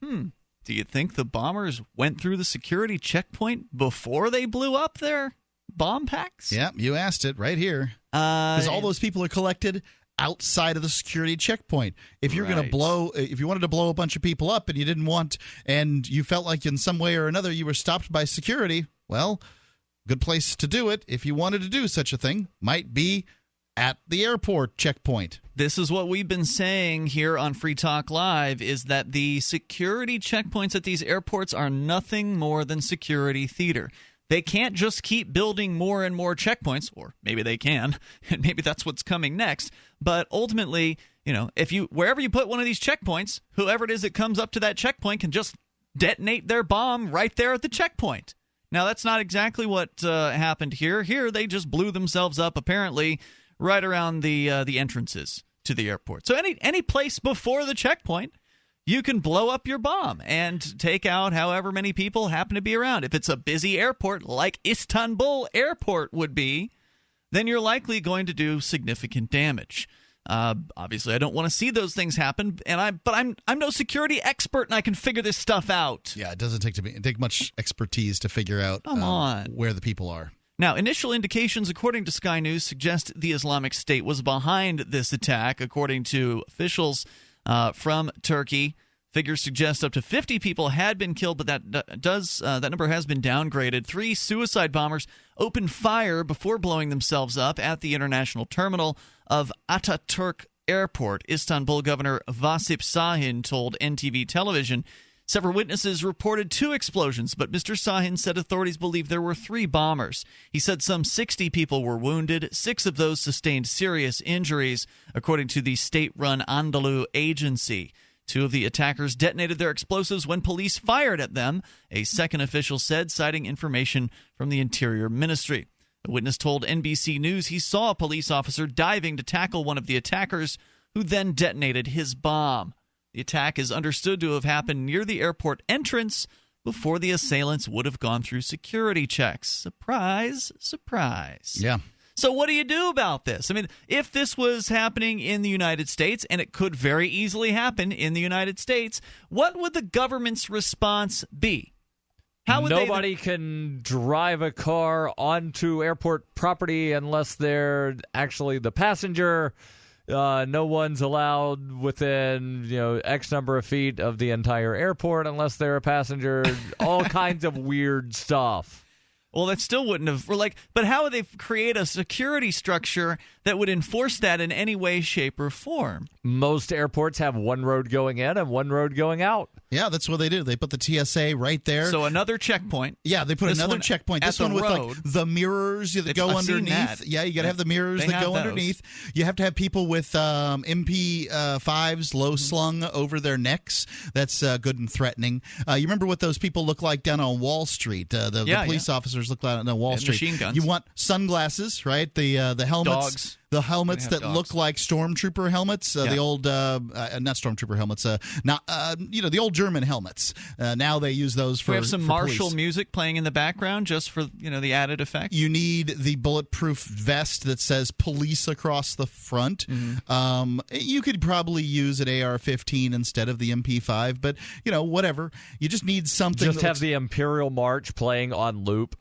do you think the bombers went through the security checkpoint before they blew up their bomb packs? Yeah, you asked it right here. Because all those people are collected outside of the security checkpoint. If you're going to if you wanted to blow a bunch of people up and you didn't want, and you felt like in some way or another you were stopped by security, well, good place to do it if you wanted to do such a thing might be at the airport checkpoint. This is what we've been saying here on Free Talk Live, is that the security checkpoints at these airports are nothing more than security theater. They can't just keep building more and more checkpoints, or maybe they can, and maybe that's what's coming next. But ultimately, wherever you put one of these checkpoints, whoever it is that comes up to that checkpoint can just detonate their bomb right there at the checkpoint. Now, that's not exactly what happened here. Here, they just blew themselves up, apparently, right around the entrances to the airport. So any place before the checkpoint, you can blow up your bomb and take out however many people happen to be around. If it's a busy airport like Istanbul Airport would be, then you're likely going to do significant damage. Obviously, I don't want to see those things happen, but I'm no security expert, and I can figure this stuff out. Yeah, it doesn't take much expertise to figure out where the people are. Now, initial indications, according to Sky News, suggest the Islamic State was behind this attack, according to officials from Turkey. Figures suggest up to 50 people had been killed, but that number has been downgraded. 3 suicide bombers opened fire before blowing themselves up at the international terminal of Ataturk Airport. Istanbul Governor Vasip Sahin told NTV television. Several witnesses reported 2 explosions, but Mr. Sahin said authorities believe there were 3 bombers. He said some 60 people were wounded. 6 of those sustained serious injuries, according to the state-run Anadolu agency. 2 of the attackers detonated their explosives when police fired at them, a second official said, citing information from the Interior Ministry. A witness told NBC News he saw a police officer diving to tackle one of the attackers, who then detonated his bomb. The attack is understood to have happened near the airport entrance before the assailants would have gone through security checks. Surprise, surprise. Yeah. So what do you do about this? I mean, if this was happening in the United States, and it could very easily happen in the United States, what would the government's response be? How would Nobody can drive a car onto airport property unless they're actually the passenger. No one's allowed within X number of feet of the entire airport unless they're a passenger. All kinds of weird stuff. Well, that still wouldn't have. But how would they create a security structure that would enforce that in any way, shape, or form? Most airports have one road going in and one road going out. Yeah, that's what they do. They put the TSA right there. So another checkpoint. Yeah, they put another checkpoint. This one with like the mirrors that go underneath. Yeah, you got to have the mirrors that go underneath. You have to have people with MP5s low slung over their necks. That's good and threatening. You remember what those people look like down on Wall Street? The police officers look like on Wall Street. Machine guns. You want sunglasses, right? The helmets. Dogs. The helmets that look like stormtrooper helmets, the old not stormtrooper helmets, the old German helmets. Now they use those for. We have some for martial police. music playing in the background just for the added effect. You need the bulletproof vest that says "police" across the front. Mm-hmm. You could probably use an AR-15 instead of the MP5, but whatever. You just need something. Just have the Imperial March playing on loop.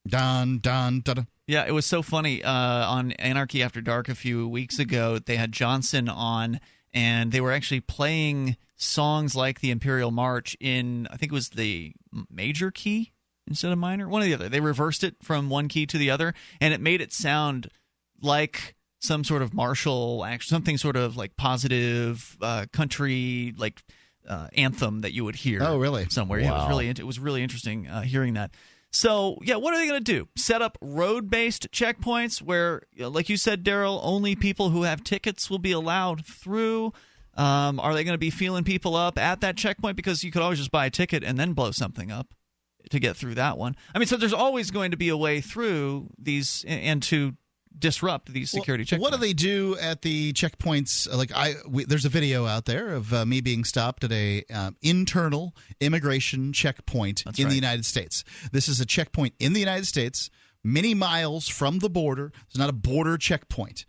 Dun dun dun. Yeah, it was so funny. On Anarchy After Dark a few weeks ago, they had Johnson on, and they were actually playing songs like the Imperial March in, I think it was the major key instead of minor, one or the other. They reversed it from one key to the other, and it made it sound like some sort of martial action, something sort of like positive country anthem that you would hear. Oh, really? Somewhere. Wow. Yeah, it was really interesting hearing that. So, what are they going to do? Set up road-based checkpoints where, like you said, Daryl, only people who have tickets will be allowed through? Are they going to be feeling people up at that checkpoint? Because you could always just buy a ticket and then blow something up to get through that one. I mean, so there's always going to be a way through these and to disrupt these security checkpoints. What do they do at the checkpoints? There's a video out there of me being stopped at a internal immigration checkpoint the United States. This is a checkpoint in the United States, many miles from the border. It's not a border checkpoint.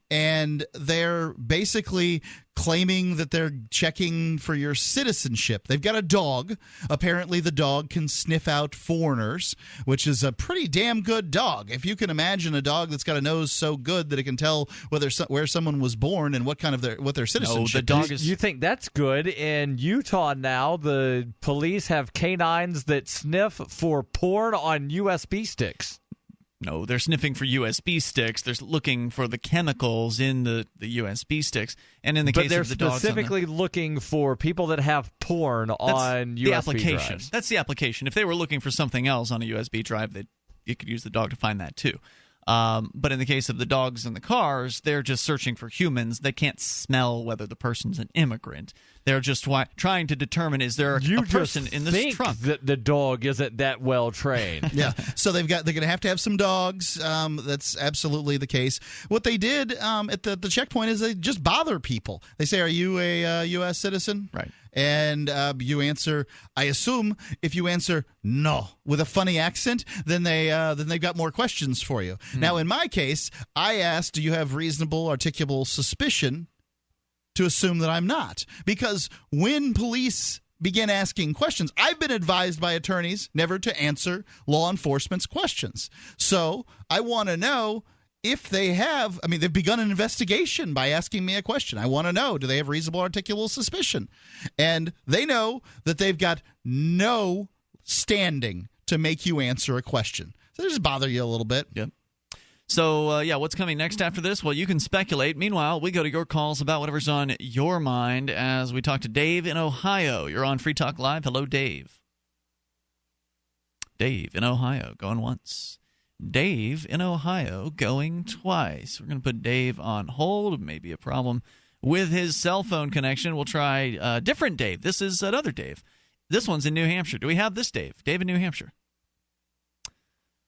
And they're basically claiming that they're checking for your citizenship. They've got a dog. Apparently, the dog can sniff out foreigners, which is a pretty damn good dog. If you can imagine a dog that's got a nose so good that it can tell where someone was born and what their citizenship the dog is. You think that's good? In Utah now, the police have canines that sniff for porn on USB sticks. No, they're sniffing for USB sticks. They're looking for the chemicals in the USB sticks. And in the case of the dogs, they're specifically looking for people that have porn on USB application. drives. That's the application. If they were looking for something else on a USB drive, you could use the dog to find that too. But in the case of the dogs in the cars, they're just searching for humans. They can't smell whether the person's an immigrant. They're just trying to determine, is there a person in this trunk? That the dog isn't that well trained. Yeah, so they're going to have some dogs. That's absolutely the case. What they did at the checkpoint is they just bother people. They say, "Are you a U.S. citizen?" Right. And you answer, I assume if you answer no with a funny accent, then they've got more questions for you. Now, in my case, I asked, do you have reasonable, articulable suspicion to assume that I'm not? Because when police begin asking questions, I've been advised by attorneys never to answer law enforcement's questions. So I want to know, if they have, I mean, they've begun an investigation by asking me a question. I want to know, do they have reasonable articulable suspicion? And they know that they've got no standing to make you answer a question. So they just bother you a little bit. Yep. So, what's coming next after this? Well, you can speculate. Meanwhile, we go to your calls about whatever's on your mind as we talk to Dave in Ohio. You're on Free Talk Live. Hello, Dave. Dave in Ohio, going once. Dave in Ohio, going twice. We're going to put Dave on hold. Maybe a problem with his cell phone connection. We'll try different Dave. This is another Dave. This one's in New Hampshire. Do we have this Dave? Dave in New Hampshire.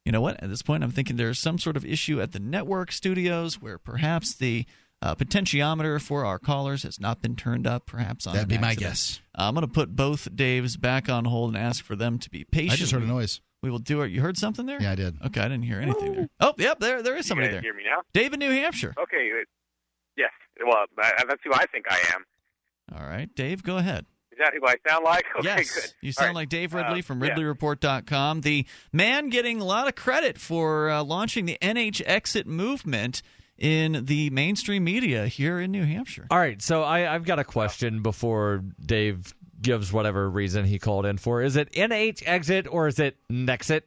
You know what? At this point, I'm thinking there's some sort of issue at the network studios where perhaps the potentiometer for our callers has not been turned up, perhaps on That'd be an my accident. guess. I'm going to put both Daves back on hold and ask for them to be patient. I just heard a noise. We will do it. You heard something there? Yeah, I did. Okay, I didn't hear anything there. Oh, yep, there is somebody you guys there. hear me now? Dave in New Hampshire. Okay, yes. Well, that's who I think I am. All right, Dave, go ahead. Is that who I sound like? Okay, yes, good. You sound right. like Dave Ridley from yeah. RidleyReport.com. The man getting a lot of credit for launching the NH Exit movement in the mainstream media here in New Hampshire. All right, so I've got a question before Dave gives whatever reason he called in for. Is it NH Exit or is it Nexit?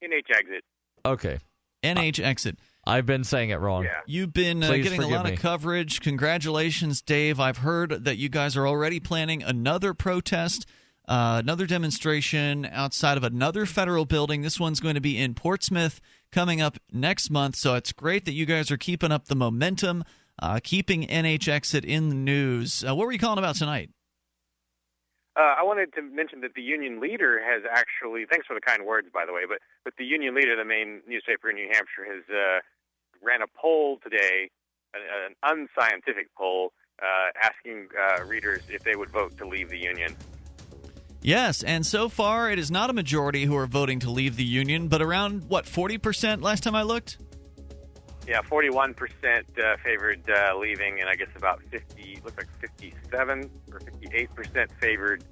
NH Exit. Okay. NH Exit. I've been saying it wrong. Yeah. You've been getting a lot of coverage. Congratulations, Dave. I've heard that you guys are already planning another protest, another demonstration outside of another federal building. This one's going to be in Portsmouth coming up next month. So it's great that you guys are keeping up the momentum, keeping NH Exit in the news. What were you calling about tonight? I wanted to mention that the union leader has actually, thanks for the kind words, by the way, but the union leader, the main newspaper in New Hampshire, has ran a poll today, an unscientific poll, asking readers if they would vote to leave the union. Yes, and so far it is not a majority who are voting to leave the union, but around, 40% last time I looked? Yeah, 41% favored leaving, and I guess about 57 or 58% favored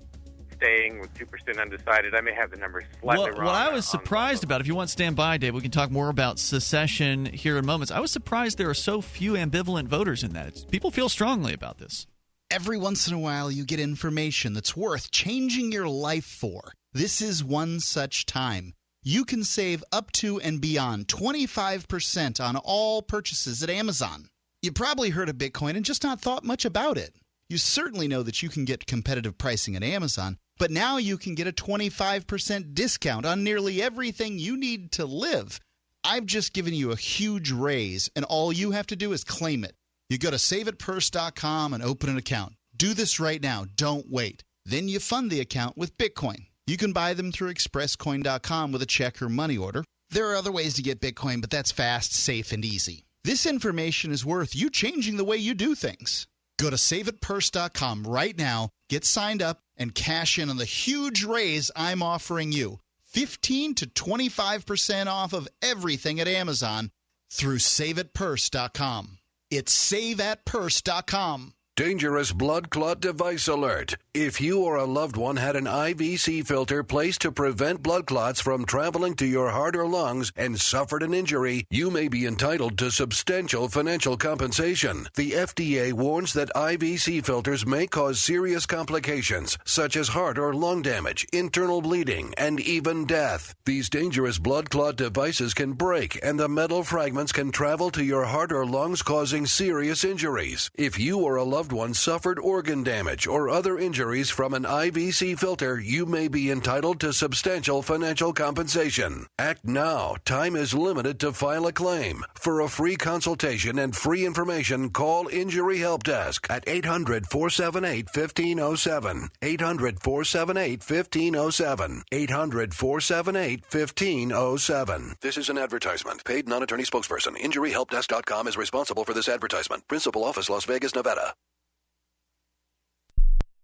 staying, with 2% undecided. I may have the numbers slightly wrong. What I was surprised about, if you want to stand by, Dave, we can talk more about secession here in moments. I was surprised there are so few ambivalent voters in that. People feel strongly about this. Every once in a while, you get information that's worth changing your life for. This is one such time. You can save up to and beyond 25% on all purchases at Amazon. You probably heard of Bitcoin and just not thought much about it. You certainly know that you can get competitive pricing at Amazon, but now you can get a 25% discount on nearly everything you need to live. I've just given you a huge raise, and all you have to do is claim it. You go to saveitpurse.com and open an account. Do this right now. Don't wait. Then you fund the account with Bitcoin. You can buy them through expresscoin.com with a check or money order. There are other ways to get Bitcoin, but that's fast, safe, and easy. This information is worth you changing the way you do things. Go to saveitpurse.com right now, get signed up, and cash in on the huge raise I'm offering you. 15 to 25% off of everything at Amazon through saveitpurse.com. It's saveatpurse.com. Dangerous blood clot device alert. If you or a loved one had an IVC filter placed to prevent blood clots from traveling to your heart or lungs and suffered an injury, you may be entitled to substantial financial compensation. The FDA warns that IVC filters may cause serious complications, such as heart or lung damage, internal bleeding, and even death. These dangerous blood clot devices can break, and the metal fragments can travel to your heart or lungs, causing serious injuries. If you or a loved one suffered organ damage or other injuries from an IVC filter, you may be entitled to substantial financial compensation. Act now. Time is limited to file a claim. For a free consultation and free information, call Injury Help Desk at 800-478-1507. 800-478-1507. 800-478-1507. This is an advertisement. Paid non-attorney spokesperson. InjuryHelpDesk.com is responsible for this advertisement. Principal office, Las Vegas, Nevada.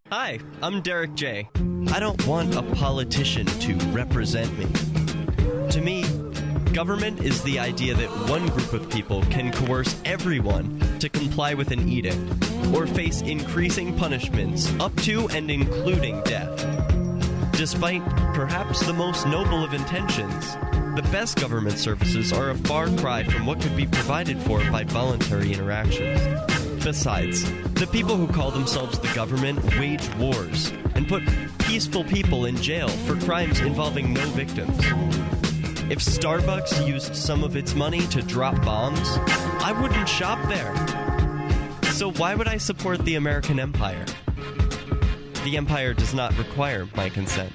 Hi, I'm Derek J. I don't want a politician to represent me. To me, government is the idea that one group of people can coerce everyone to comply with an edict or face increasing punishments up to and including death. Despite perhaps the most noble of intentions, The best government services are a far cry from what could be provided for by voluntary interactions. Besides, the people who call themselves the government wage wars and put peaceful people in jail for crimes involving no victims. If Starbucks used some of its money to drop bombs, I wouldn't shop there. So why would I support the American empire? The empire does not require my consent.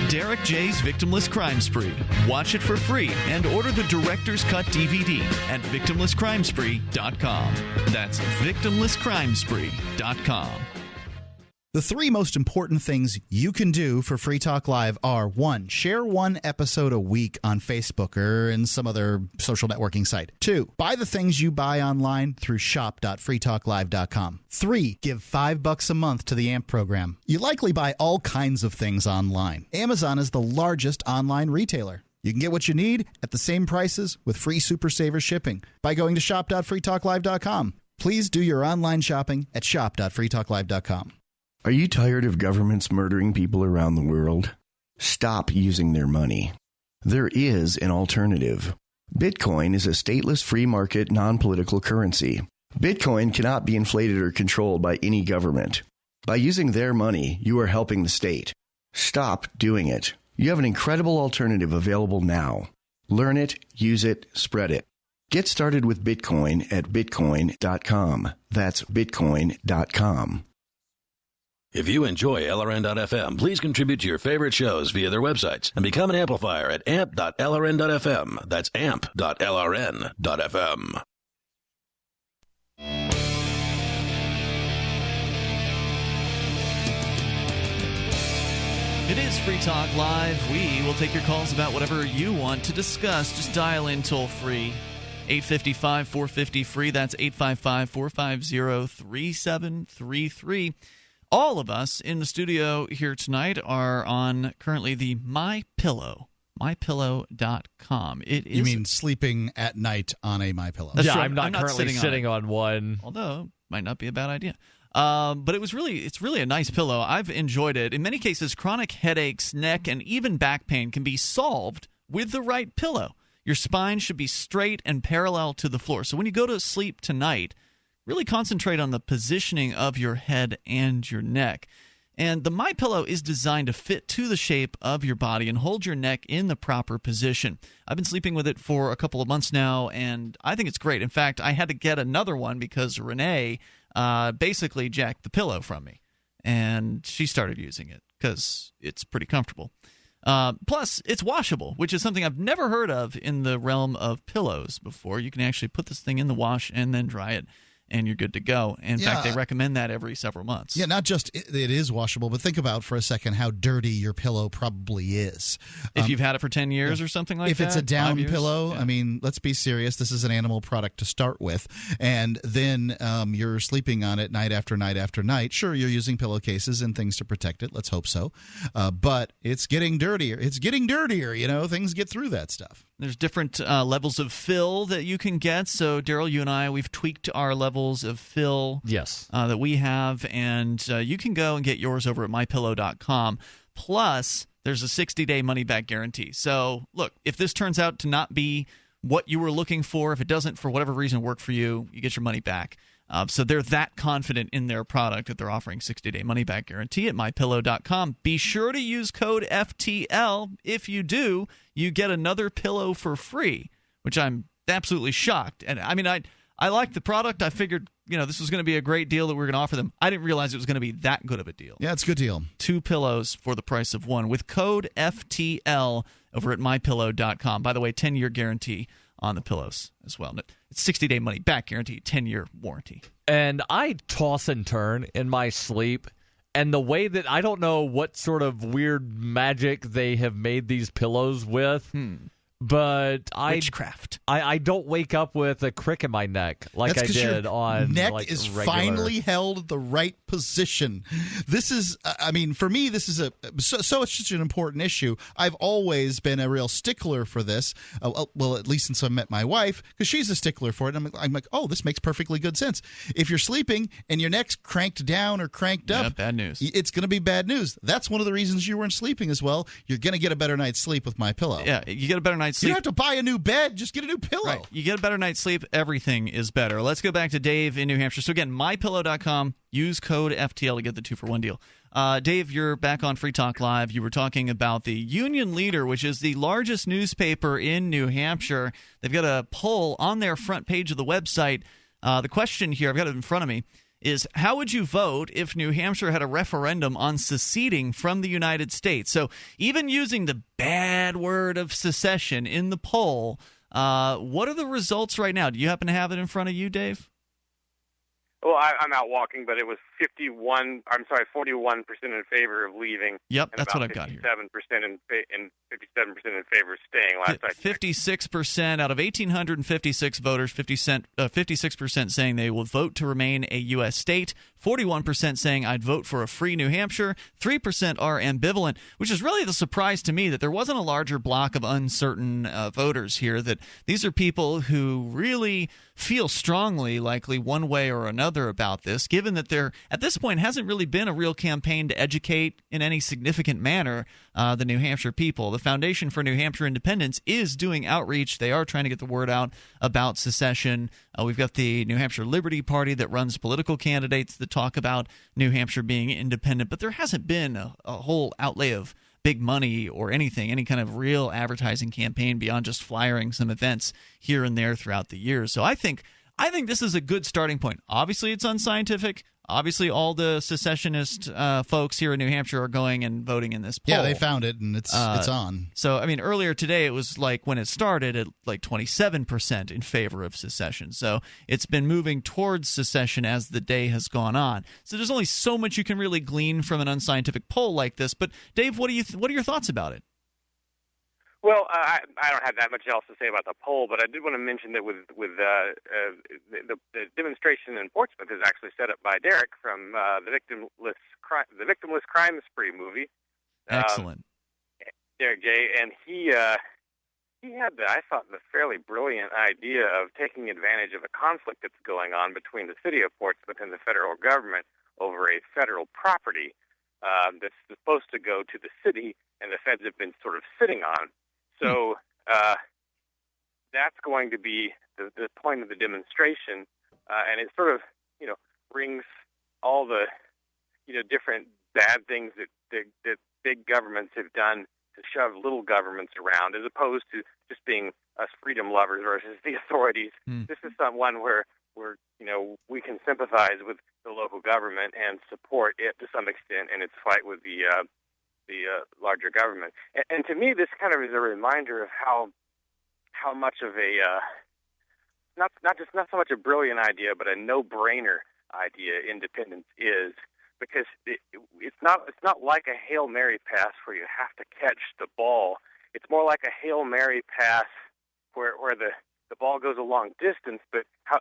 Derek J's Victimless Crime Spree. Watch it for free and order the Director's Cut DVD at victimlesscrimespree.com. That's victimlesscrimespree.com. The three most important things you can do for Free Talk Live are: 1, share one episode a week on Facebook or in some other social networking site. 2, buy the things you buy online through shop.freetalklive.com. 3, give $5 a month to the AMP program. You likely buy all kinds of things online. Amazon is the largest online retailer. You can get what you need at the same prices with free Super Saver shipping by going to shop.freetalklive.com. Please do your online shopping at shop.freetalklive.com. Are you tired of governments murdering people around the world? Stop using their money. There is an alternative. Bitcoin is a stateless free market non-political currency. Bitcoin cannot be inflated or controlled by any government. By using their money, you are helping the state. Stop doing it. You have an incredible alternative available now. Learn it, use it, spread it. Get started with Bitcoin at bitcoin.com. That's bitcoin.com. If you enjoy LRN.FM, please contribute to your favorite shows via their websites and become an amplifier at amp.lrn.fm. That's amp.lrn.fm. It is Free Talk Live. We will take your calls about whatever you want to discuss. Just dial in toll free. 855-450-FREE. That's 855-450-3733. All of us in the studio here tonight are on currently the MyPillow, mypillow.com. It is. You mean sleeping at night on a MyPillow? Yeah, I'm not currently sitting on one. Although, it might not be a bad idea. But it's really a nice pillow. I've enjoyed it. In many cases, chronic headaches, neck, and even back pain can be solved with the right pillow. Your spine should be straight and parallel to the floor. So when you go to sleep tonight, really concentrate on the positioning of your head and your neck. And the MyPillow is designed to fit to the shape of your body and hold your neck in the proper position. I've been sleeping with it for a couple of months now, and I think it's great. In fact, I had to get another one because Renee basically jacked the pillow from me, and she started using it because it's pretty comfortable. Plus, it's washable, which is something I've never heard of in the realm of pillows before. You can actually put this thing in the wash and then dry it, and you're good to go. In fact, they recommend that every several months. Yeah, not just it is washable, but think about for a second how dirty your pillow probably is. If you've had it for 10 years or something like that. If it's a down pillow, yeah. I mean, let's be serious. This is an animal product to start with. And then you're sleeping on it night after night after night. Sure, you're using pillowcases and things to protect it. Let's hope so. But it's getting dirtier. It's getting dirtier. You know, things get through that stuff. There's different levels of fill that you can get. So, Daryl, you and I, we've tweaked our levels of fill that we have. And you can go and get yours over at mypillow.com. Plus, there's a 60-day money-back guarantee. So, look, if this turns out to not be what you were looking for, if it doesn't, for whatever reason, work for you, you get your money back. So they're that confident in their product that they're offering 60-day money-back guarantee at mypillow.com. Be sure to use code FTL. If you do, you get another pillow for free, which I'm absolutely shocked. And I mean, I like the product. I figured, this was going to be a great deal that we were going to offer them. I didn't realize it was going to be that good of a deal. Yeah, it's a good deal. 2 pillows for the price of one with code FTL over at mypillow.com. By the way, 10-year guarantee on the pillows as well. It's 60-day money-back guarantee, 10-year warranty. And I toss and turn in my sleep, and the way that I don't know what sort of weird magic they have made these pillows with, but witchcraft. I don't wake up with a crick in my neck like I did on neck is regular. finally held at the right position. This is, for me, this is so it's such an important issue. I've always been a real stickler for this. Well, at least since I met my wife, because she's a stickler for it. I'm like, oh, this makes perfectly good sense. If you're sleeping and your neck's cranked down or cranked up, bad news. It's going to be bad news. That's one of the reasons you weren't sleeping as well. You're going to get a better night's sleep with MyPillow. Yeah, you get a better night's night's You sleep. don't have to buy a new bed. Just get a new pillow. Right. You get a better night's sleep, everything is better. Let's go back to Dave in New Hampshire. So again, mypillow.com, use code FTL to get the 2-for-1 deal. Dave, you're back on Free Talk Live. You were talking about the Union Leader, which is the largest newspaper in New Hampshire. They've got a poll on their front page of the website. The question here, I've got it in front of me, is how would you vote if New Hampshire had a referendum on seceding from the United States? So even using the bad word of secession in the poll, what are the results right now? Do you happen to have it in front of you, Dave? Well, I'm out walking, but it was 41% in favor of leaving. Yep, and that's about what I've got here. 57% in favor of staying. Last I checked. 56% out of 1,856 voters, 56% saying they will vote to remain a U.S. state, 41% saying I'd vote for a free New Hampshire, 3% are ambivalent, which is really the surprise to me that there wasn't a larger block of uncertain voters here, that these are people who really feel strongly, likely one way or another about this, given that there, at this point, hasn't really been a real campaign to educate in any significant manner the New Hampshire people. The Foundation for New Hampshire Independence is doing outreach. They are trying to get the word out about secession. We've got the New Hampshire Liberty Party that runs political candidates that talk about New Hampshire being independent, but there hasn't been a whole outlay of big money or anything, any kind of real advertising campaign beyond just flyering some events here and there throughout the years. So I think this is a good starting point. Obviously, it's unscientific. Obviously, all the secessionist folks here in New Hampshire are going and voting in this poll. Yeah, they found it, and it's on. So, I mean, earlier today, it was like when it started at like 27% in favor of secession. So it's been moving towards secession as the day has gone on. So there's only so much you can really glean from an unscientific poll like this. But, Dave, what are your thoughts about it? Well, I don't have that much else to say about the poll, but I did want to mention that with the demonstration in Portsmouth is actually set up by Derek from the Victimless Crime Spree movie. Excellent. Derek J. And he had I thought the fairly brilliant idea of taking advantage of a conflict that's going on between the city of Portsmouth and the federal government over a federal property that's supposed to go to the city, and the feds have been sort of sitting on. So that's going to be the point of the demonstration, and it sort of, brings all the, different bad things that big governments have done to shove little governments around, as opposed to just being us freedom lovers versus the authorities. This is one where we can sympathize with the local government and support it to some extent in its fight with the larger government. And to me, this kind of is a reminder of how much of a not so much a brilliant idea, but a no-brainer idea independence is, because it's not like a Hail Mary pass where you have to catch the ball. It's more like a Hail Mary pass where the ball goes a long distance, but how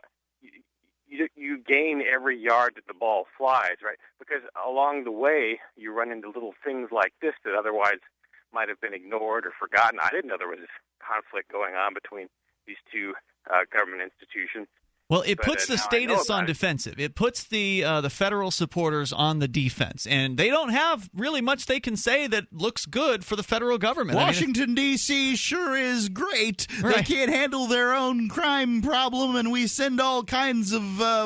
you gain every yard that the ball flies, right? Because along the way, you run into little things like this that otherwise might have been ignored or forgotten. I didn't know there was this conflict going on between these two government institutions. Well, it puts the statists on defensive. It puts the federal supporters on the defense, and they don't have really much they can say that looks good for the federal government. Washington, D.C. sure is great. Right. They can't handle their own crime problem, and we send all kinds of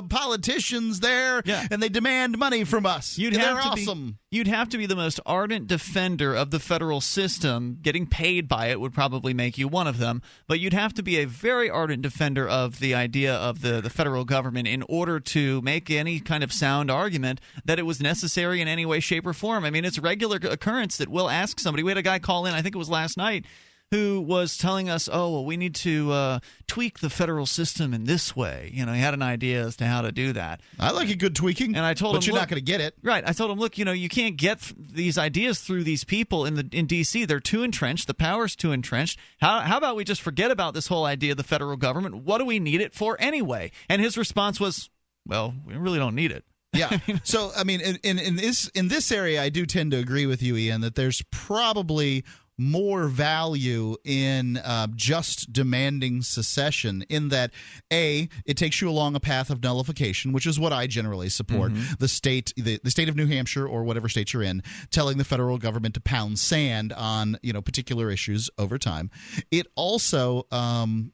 politicians there, and they demand money from us. They're awesome. You'd have to be the most ardent defender of the federal system. Getting paid by it would probably make you one of them, but you'd have to be a very ardent defender of the idea of the federal government in order to make any kind of sound argument that it was necessary in any way, shape, or form. I mean, it's a regular occurrence that we'll ask somebody. We had a guy call in, I think it was last night, who was telling us, we need to tweak the federal system in this way. He had an idea as to how to do that. I like a good tweaking, and I told him, but you're not going to get it. Right. I told him, look, you can't get these ideas through these people in D.C. They're too entrenched. The power's too entrenched. How about we just forget about this whole idea of the federal government? What do we need it for anyway? And his response was, well, we really don't need it. Yeah. So, I mean, in this area, I do tend to agree with you, Ian, that there's probably more value in just demanding secession, in that, A, it takes you along a path of nullification, which is what I generally support. The state of New Hampshire, or whatever state you're in, telling the federal government to pound sand on particular issues over time. It also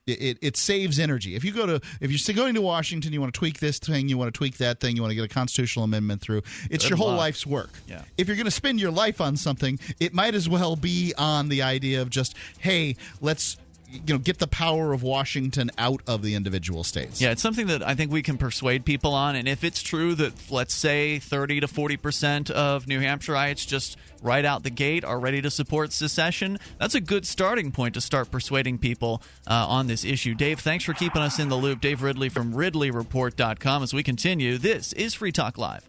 it saves energy. If you're going to Washington, you want to tweak this thing, you want to tweak that thing, you want to get a constitutional amendment through. It's your whole life's work. Yeah. If you're going to spend your life on something, it might as well be on the idea of just, hey, let's get the power of Washington out of the individual states. Yeah, it's something that I think we can persuade people on. And if it's true that, let's say, 30 to 40% of New Hampshireites just right out the gate are ready to support secession, that's a good starting point to start persuading people on this issue. Dave, thanks for keeping us in the loop. Dave Ridley from RidleyReport.com. As we continue, this is Free Talk Live.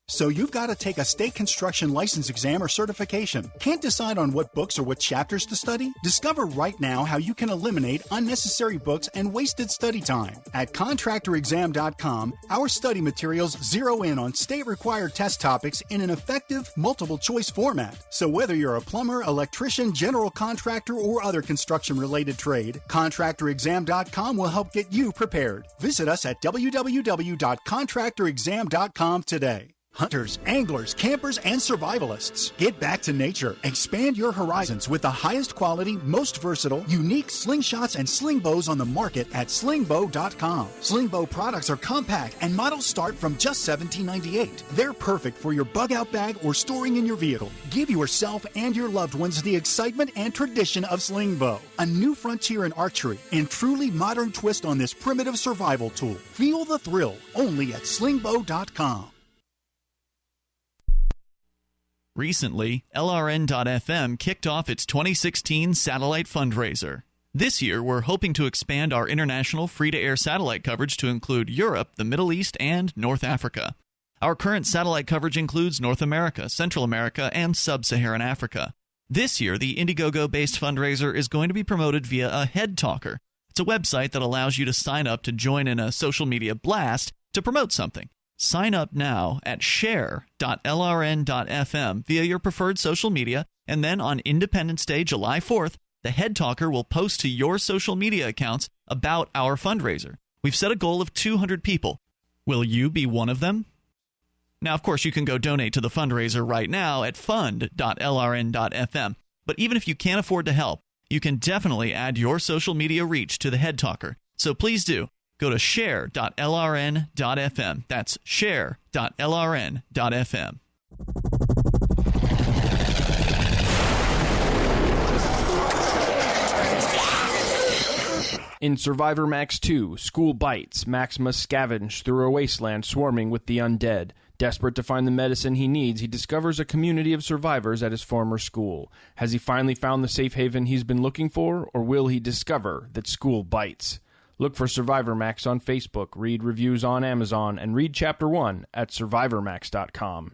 So you've got to take a state construction license exam or certification. Can't decide on what books or what chapters to study? Discover right now how you can eliminate unnecessary books and wasted study time. At contractorexam.com, our study materials zero in on state-required test topics in an effective, multiple-choice format. So whether you're a plumber, electrician, general contractor, or other construction-related trade, contractorexam.com will help get you prepared. Visit us at www.contractorexam.com today. Hunters, anglers, campers, and survivalists. Get back to nature. Expand your horizons with the highest quality, most versatile, unique slingshots and sling bows on the market at slingbow.com. Sling bow products are compact and models start from just $17.98. They're perfect for your bug out bag or storing in your vehicle. Give yourself and your loved ones the excitement and tradition of sling bow. A new frontier in archery and truly modern twist on this primitive survival tool. Feel the thrill only at slingbow.com. Recently, LRN.FM kicked off its 2016 satellite fundraiser. This year, we're hoping to expand our international free-to-air satellite coverage to include Europe, the Middle East, and North Africa. Our current satellite coverage includes North America, Central America, and Sub-Saharan Africa. This year, the Indiegogo-based fundraiser is going to be promoted via a Head Talker. It's a website that allows you to sign up to join in a social media blast to promote something. Sign up now at share.lrn.fm via your preferred social media, and then on Independence Day, July 4th, the Head Talker will post to your social media accounts about our fundraiser. We've set a goal of 200 people. Will you be one of them? Now, of course, you can go donate to the fundraiser right now at fund.lrn.fm. But even if you can't afford to help, you can definitely add your social media reach to the Head Talker. So please do. Go to share.lrn.fm. That's share.lrn.fm. In Survivor Max 2, School Bites, Max must scavenge through a wasteland swarming with the undead. Desperate to find the medicine he needs, he discovers a community of survivors at his former school. Has he finally found the safe haven he's been looking for, or will he discover that school bites? Look for Survivor Max on Facebook, read reviews on Amazon, and read Chapter 1 at SurvivorMax.com.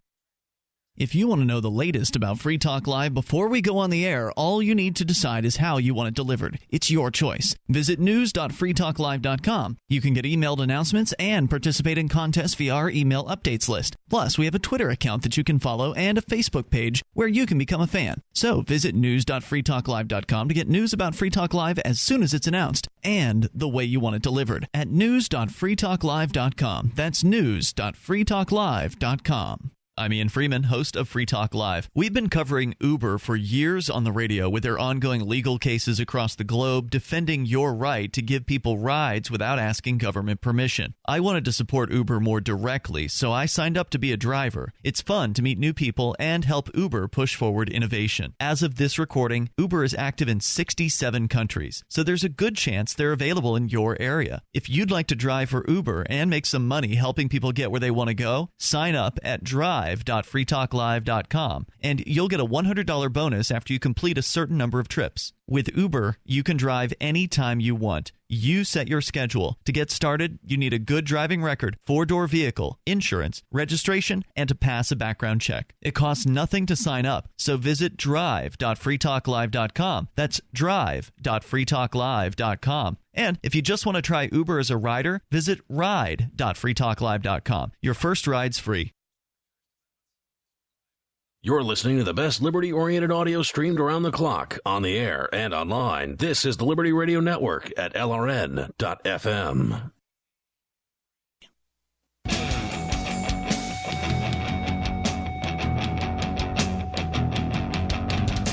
If you want to know the latest about Free Talk Live before we go on the air, all you need to decide is how you want it delivered. It's your choice. Visit news.freetalklive.com. You can get emailed announcements and participate in contests via our email updates list. Plus, we have a Twitter account that you can follow and a Facebook page where you can become a fan. So visit news.freetalklive.com to get news about Free Talk Live as soon as it's announced and the way you want it delivered at news.freetalklive.com. That's news.freetalklive.com. I'm Ian Freeman, host of Free Talk Live. We've been covering Uber for years on the radio with their ongoing legal cases across the globe defending your right to give people rides without asking government permission. I wanted to support Uber more directly, so I signed up to be a driver. It's fun to meet new people and help Uber push forward innovation. As of this recording, Uber is active in 67 countries, so there's a good chance they're available in your area. If you'd like to drive for Uber and make some money helping people get where they want to go, sign up at drive.freetalklive.com, and you'll get a $100 bonus after you complete a certain number of trips. With Uber, you can drive anytime you want. You set your schedule. To get started, you need a good driving record, 4-door vehicle, insurance, registration, and to pass a background check. It costs nothing to sign up, so visit drive.freetalklive.com. That's drive.freetalklive.com. And if you just want to try Uber as a rider, visit ride.freetalklive.com. Your first ride's free. You're listening to the best liberty-oriented audio streamed around the clock, on the air and online. This is the Liberty Radio Network at LRN.FM.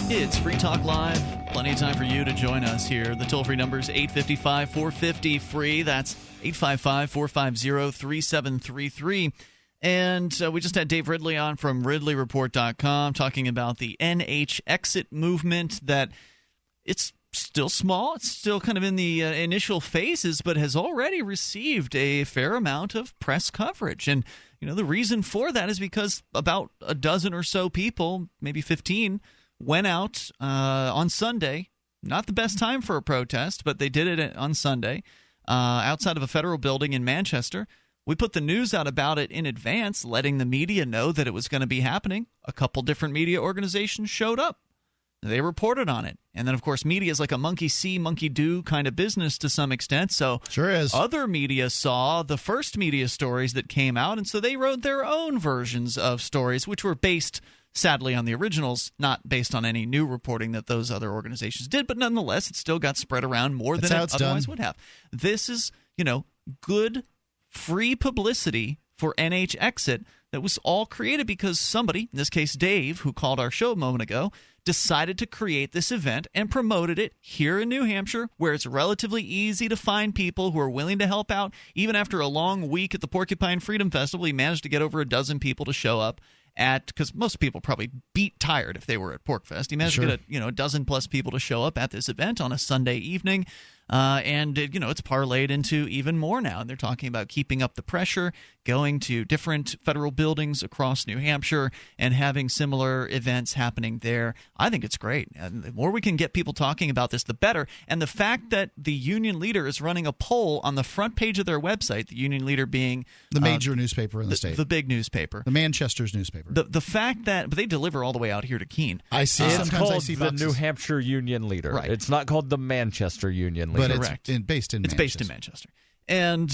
It's Free Talk Live. Plenty of time for you to join us here. The toll-free number is 855-450-FREE. That's 855-450-3733. And we just had Dave Ridley on from RidleyReport.com talking about the NH exit movement, that it's still small. It's still kind of in the initial phases, but has already received a fair amount of press coverage. And, the reason for that is because about a dozen or so people, maybe 15, went out on Sunday. Not the best time for a protest, but they did it on Sunday outside of a federal building in Manchester. We put the news out about it in advance, letting the media know that it was going to be happening. A couple different media organizations showed up. They reported on it. And then, of course, media is like a monkey see, monkey do kind of business to some extent. So sure is. Other media saw the first media stories that came out, and so they wrote their own versions of stories, which were based, sadly, on the originals, not based on any new reporting that those other organizations did. But nonetheless, it still got spread around more than it otherwise would have. This is, good free publicity for NH Exit that was all created because somebody, in this case Dave, who called our show a moment ago, decided to create this event and promoted it here in New Hampshire, where it's relatively easy to find people who are willing to help out. Even after a long week at the Porcupine Freedom Festival, he managed to get over a dozen people to show up because most people probably beat tired if they were at PorcFest. He managed to get a dozen plus people to show up at this event on a Sunday evening. And it's parlayed into even more now. And they're talking about keeping up the pressure, going to different federal buildings across New Hampshire and having similar events happening there. I think it's great. And the more we can get people talking about this, the better. And the fact that the Union Leader is running a poll on the front page of their website, the Union Leader being the major newspaper in the state, the big newspaper, the Manchester's newspaper. The fact that, but they deliver all the way out here to Keene. I see. It's called I see the New Hampshire Union Leader. Right. It's not called the Manchester Union Leader. But correct. It's based in Manchester. And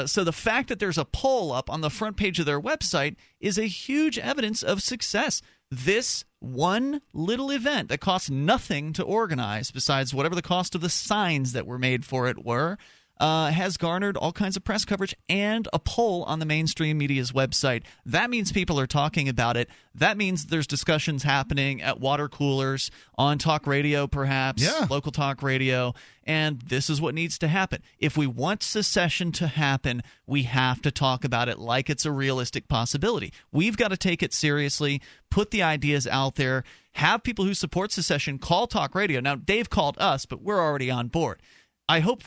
so the fact that there's a poll up on the front page of their website is a huge evidence of success. This one little event that costs nothing to organize, besides whatever the cost of the signs that were made for it were, has garnered all kinds of press coverage and a poll on the mainstream media's website. That means people are talking about it. That means there's discussions happening at water coolers, on talk radio perhaps, local talk radio, and this is what needs to happen. If we want secession to happen, we have to talk about it like it's a realistic possibility. We've got to take it seriously, put the ideas out there, have people who support secession call talk radio. Now, Dave called us, but we're already on board. I hope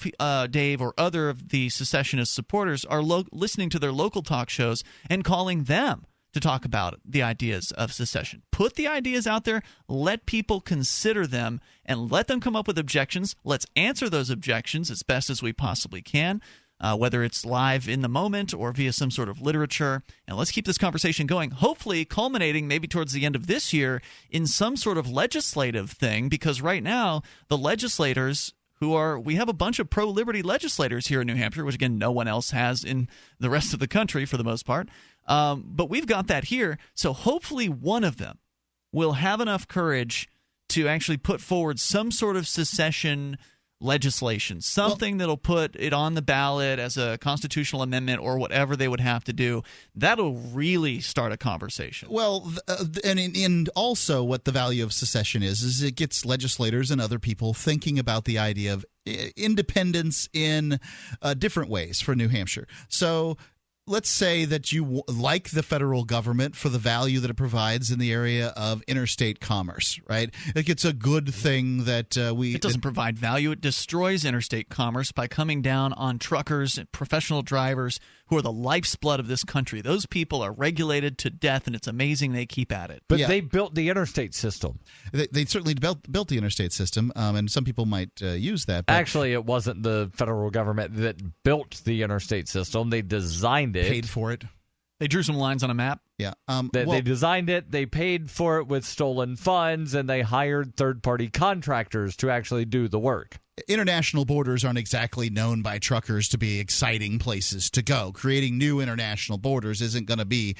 Dave or other of the secessionist supporters are listening to their local talk shows and calling them to talk about the ideas of secession. Put the ideas out there, let people consider them, and let them come up with objections. Let's answer those objections as best as we possibly can, whether it's live in the moment or via some sort of literature. And let's keep this conversation going, hopefully culminating maybe towards the end of this year in some sort of legislative thing, because right now the legislators we have a bunch of pro-liberty legislators here in New Hampshire, which, again, no one else has in the rest of the country for the most part. But we've got that here. So hopefully one of them will have enough courage to actually put forward some sort of secession legislation, something that'll put it on the ballot as a constitutional amendment or whatever they would have to do. That'll really start a conversation. Well, and also what the value of secession is it gets legislators and other people thinking about the idea of independence in different ways for New Hampshire. So let's say that you like the federal government for the value that it provides in the area of interstate commerce, right? Like it's a good thing that It doesn't provide value. It destroys interstate commerce by coming down on truckers and professional drivers who are the life's blood of this country. Those people are regulated to death, and it's amazing they keep at it. But they built the interstate system. They certainly built the interstate system, and some people might use that. But actually, it wasn't the federal government that built the interstate system. They designed it. Paid for it. They drew some lines on a map. Yeah. They designed it, they paid for it with stolen funds, and they hired third-party contractors to actually do the work. International borders aren't exactly known by truckers to be exciting places to go. Creating new international borders isn't going to be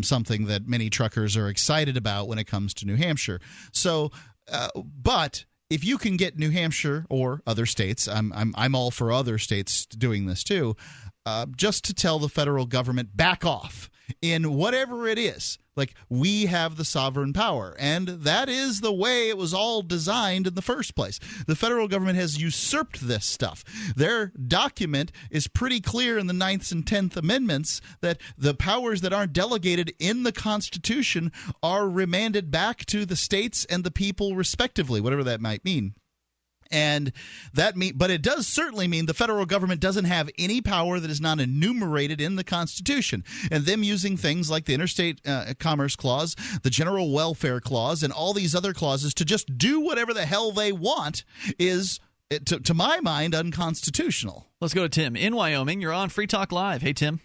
something that many truckers are excited about when it comes to New Hampshire. So, but if you can get New Hampshire or other states, I'm all for other states doing this too, just to tell the federal government back off in whatever it is. Like, we have the sovereign power, and that is the way it was all designed in the first place. The federal government has usurped this stuff. Their document is pretty clear in the 9th and 10th Amendments that the powers that aren't delegated in the Constitution are remanded back to the states and the people respectively, whatever that might mean. And but it does certainly mean the federal government doesn't have any power that is not enumerated in the Constitution. And them using things like the Interstate Commerce Clause, the General Welfare Clause, and all these other clauses to just do whatever the hell they want is, to my mind, unconstitutional. Let's go to Tim in Wyoming. You're on Free Talk Live. Hey, Tim.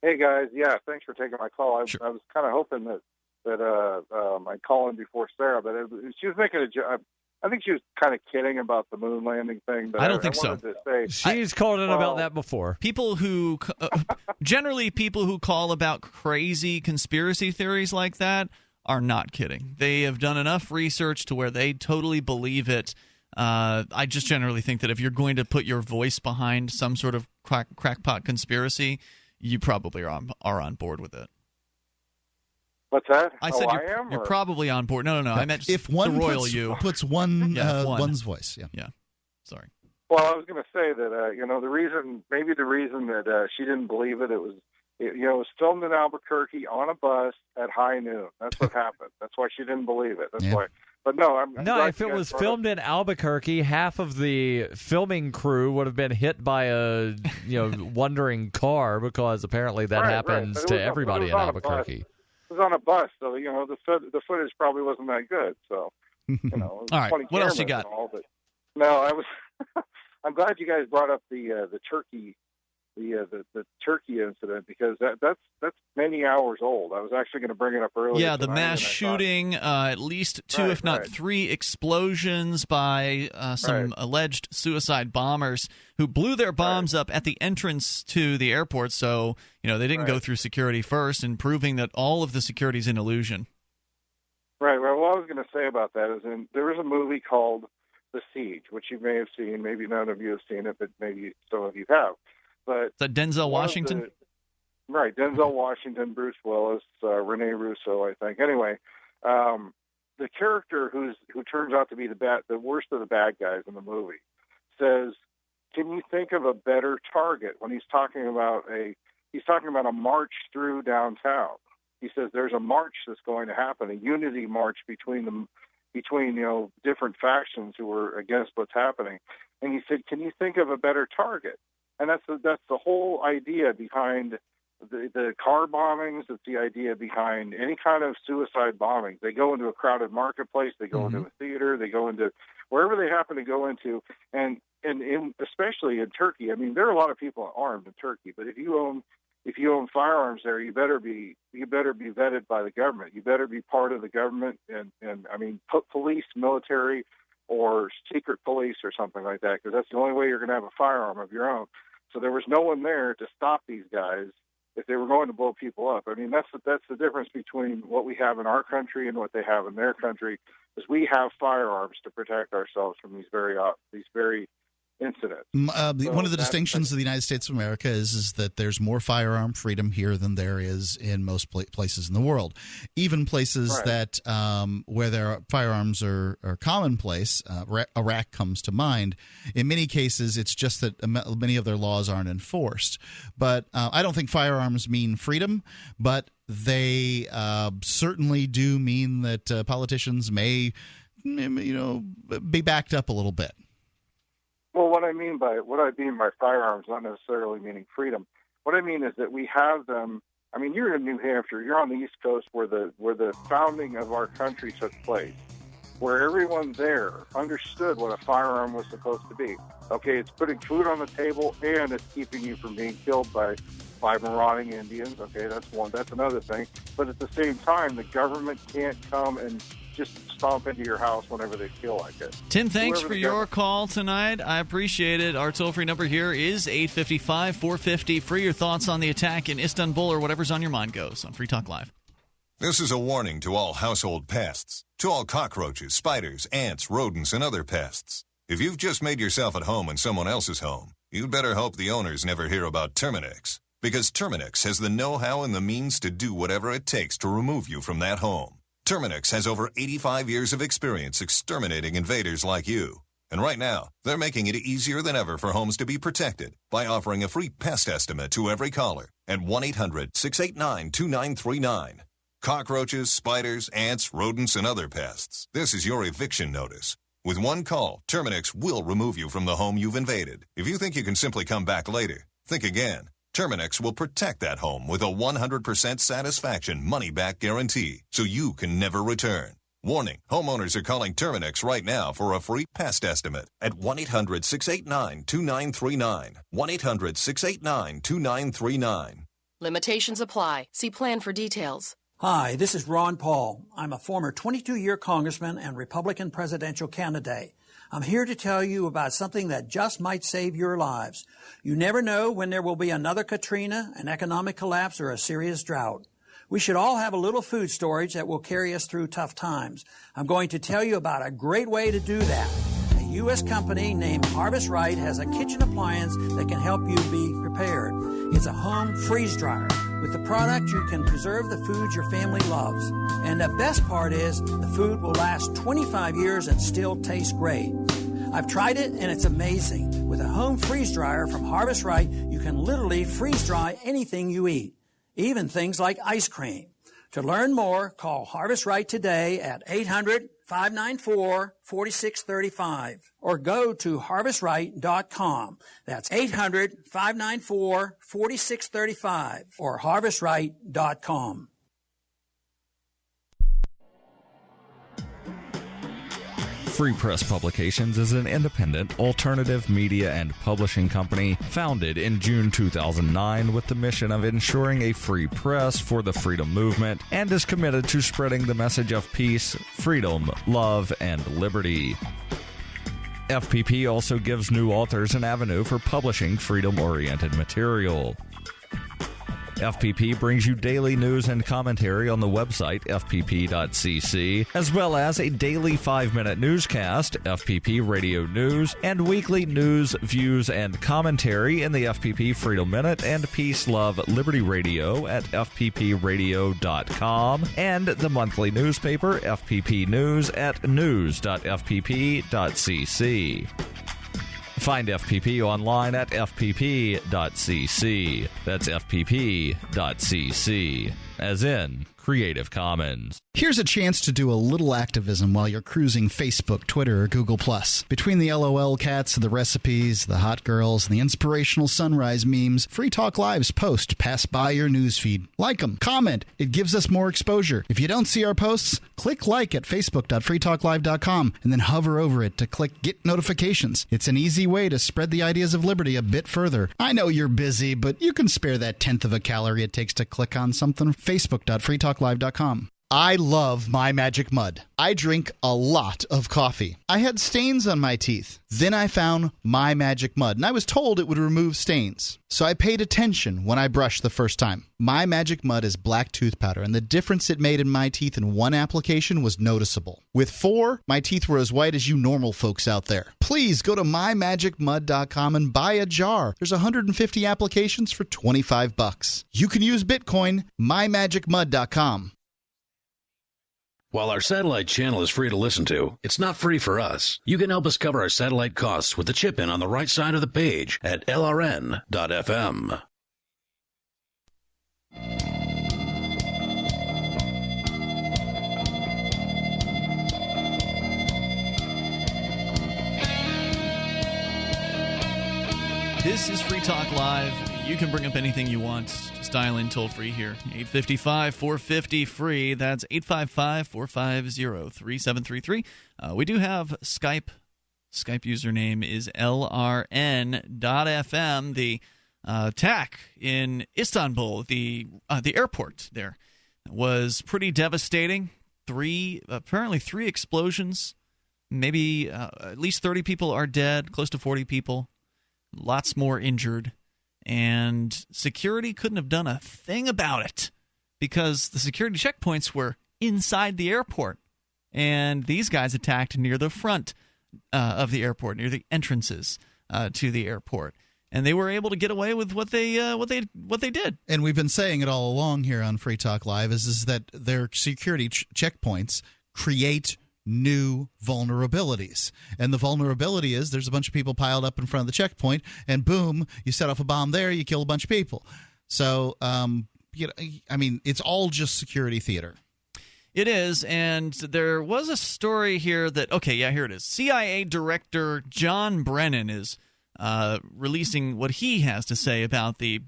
Hey, guys. Yeah, thanks for taking my call. I was kind of hoping that I'd call in before Sarah, but she was making a joke. I think she was kind of kidding about the moon landing thing. But I don't think so. She's called in about that before. People who generally people who call about crazy conspiracy theories like that are not kidding. They have done enough research to where they totally believe it. I just generally think that if you're going to put your voice behind some sort of crackpot conspiracy, you probably are on board with it. What's that? I said you're probably on board. No. I meant if one the royal you puts one's voice. Yeah. Sorry. Well, I was going to say that the reason that she didn't believe it was it was filmed in Albuquerque on a bus at high noon. That's what happened. That's why she didn't believe it. That's why. But no, if it was filmed in Albuquerque, half of the filming crew would have been hit by a wandering car, because apparently that happens to everybody in Albuquerque. It was on a bus, so the footage probably wasn't that good. So all right, what else you got? I'm glad you guys brought up the turkey, the turkey incident, because that's many hours old. I was actually going to bring it up earlier. Yeah, the mass shooting, at least two, if not three, explosions by some alleged suicide bombers who blew their bombs up at the entrance to the airport. So they didn't go through security first, and proving that all of the security is an illusion. Right. Well, what I was going to say about that is, there was a movie called The Siege, which you may have seen. Maybe none of you have seen it, but maybe some of you have. But is that Denzel Washington? Right, Denzel Washington, Bruce Willis, Rene Russo, I think. Anyway, the character who turns out to be the worst of the bad guys in the movie says, "Can you think of a better target?" When he's talking about a march through downtown. He says there's a march that's going to happen, a unity march between different factions who were against what's happening. And he said, "Can you think of a better target?" And that's the whole idea behind the car bombings. It's the idea behind any kind of suicide bombings. They go into a crowded marketplace. They go into a theater. They go into wherever they happen to go into. And especially in Turkey, I mean, there are a lot of people armed in Turkey. But if you own firearms there, you better be vetted by the government. You better be part of the government. And I mean, police, military, or secret police or something like that, because that's the only way you're going to have a firearm of your own. So there was no one there to stop these guys if they were going to blow people up. I mean, that's the difference between what we have in our country and what they have in their country, is we have firearms to protect ourselves from these very incident. One of the distinctions of the United States of America is that there's more firearm freedom here than there is in most places in the world. Even places that where there are firearms are commonplace, Iraq comes to mind. In many cases, it's just that many of their laws aren't enforced. But I don't think firearms mean freedom, but they certainly do mean that politicians may, be backed up a little bit. Well, what I mean by firearms, not necessarily meaning freedom. What I mean is that we have them. I mean, you're in New Hampshire. You're on the East Coast, where the founding of our country took place. where everyone there understood what a firearm was supposed to be. Okay, it's putting food on the table and it's keeping you from being killed by marauding Indians. Okay, that's another thing. But at the same time, the government can't come and just stomp into your house whenever they feel like it. Tim, thanks for your call tonight. I appreciate it. Our toll-free number here is 855-450-FREE. Your thoughts on the attack in Istanbul or whatever's on your mind goes on Free Talk Live. This is a warning to all household pests, to all cockroaches, spiders, ants, rodents, and other pests. If you've just made yourself at home in someone else's home, you'd better hope the owners never hear about Terminix, because Terminix has the know-how and the means to do whatever it takes to remove you from that home. Terminix has over 85 years of experience exterminating invaders like you. And right now, they're making it easier than ever for homes to be protected by offering a free pest estimate to every caller at 1-800-689-2939. Cockroaches, spiders, ants, rodents, and other pests. This is your eviction notice. With one call, Terminix will remove you from the home you've invaded. If you think you can simply come back later, think again. Terminix will protect that home with a 100% satisfaction money-back guarantee, so you can never return. Warning, homeowners are calling Terminix right now for a free pest estimate at 1-800-689-2939. 1-800-689-2939. Limitations apply. See plan for details. Hi, this is Ron Paul. I'm a former 22-year congressman and Republican presidential candidate. I'm here to tell you about something that just might save your lives. You never know when there will be another Katrina, an economic collapse, or a serious drought. We should all have a little food storage that will carry us through tough times. I'm going to tell you about a great way to do that. A U.S. company named Harvest Right has a kitchen appliance that can help you be prepared. It's a home freeze dryer. With the product, you can preserve the food your family loves. And the best part is, the food will last 25 years and still taste great. I've tried it, and it's amazing. With a home freeze dryer from Harvest Right, you can literally freeze dry anything you eat, even things like ice cream. To learn more, call Harvest Right today at 800-594-4635 or go to harvestright.com. That's 800-594-4635 or harvestright.com. Free Press Publications is an independent, alternative media and publishing company founded in June 2009 with the mission of ensuring a free press for the freedom movement and is committed to spreading the message of peace, freedom, love, and liberty. FPP also gives new authors an avenue for publishing freedom-oriented material. FPP brings you daily news and commentary on the website fpp.cc, as well as a daily 5-minute newscast, FPP Radio News, and weekly news, views, and commentary in the FPP Freedom Minute and Peace, Love, Liberty Radio at fppradio.com, and the monthly newspaper FPP News at news.fpp.cc. Find FPP online at fpp.cc. That's fpp.cc, as in Creative Commons. Here's a chance to do a little activism while you're cruising Facebook, Twitter, or Google+. Between the LOL cats, the recipes, the hot girls, and the inspirational sunrise memes, Free Talk Live's posts pass by your newsfeed. Like them, comment. It gives us more exposure. If you don't see our posts, click like at facebook.freetalklive.com and then hover over it to click Get Notifications. It's an easy way to spread the ideas of liberty a bit further. I know you're busy, but you can spare that 1/10 of a calorie it takes to click on something. Facebook.freetalklive.com. I love My Magic Mud. I drink a lot of coffee. I had stains on my teeth. Then I found My Magic Mud, and I was told it would remove stains. So I paid attention when I brushed the first time. My Magic Mud is black tooth powder, and the difference it made in my teeth in one application was noticeable. With 4, my teeth were as white as you normal folks out there. Please go to mymagicmud.com and buy a jar. There's 150 applications for $25. You can use Bitcoin, mymagicmud.com. While our satellite channel is free to listen to, it's not free for us. You can help us cover our satellite costs with the chip in on the right side of the page at lrn.fm. This is Free Talk Live. You can bring up anything you want. Just dial in toll-free here. 855-450-FREE. That's 855-450-3733. We do have Skype. Skype username is LRN.FM. The attack in Istanbul, the airport there, was pretty devastating. Apparently three explosions. Maybe at least 30 people are dead, close to 40 people. Lots more injured. And security couldn't have done a thing about it because the security checkpoints were inside the airport. And these guys attacked near the front of the airport, near the entrances to the airport. And they were able to get away with what they did. And we've been saying it all along here on Free Talk Live is that their security checkpoints create new vulnerabilities. And the vulnerability is there's a bunch of people piled up in front of the checkpoint, and boom, you set off a bomb there, you kill a bunch of people. So, it's all just security theater. It is, and there was a story here that, here it is. CIA Director John Brennan is releasing what he has to say about the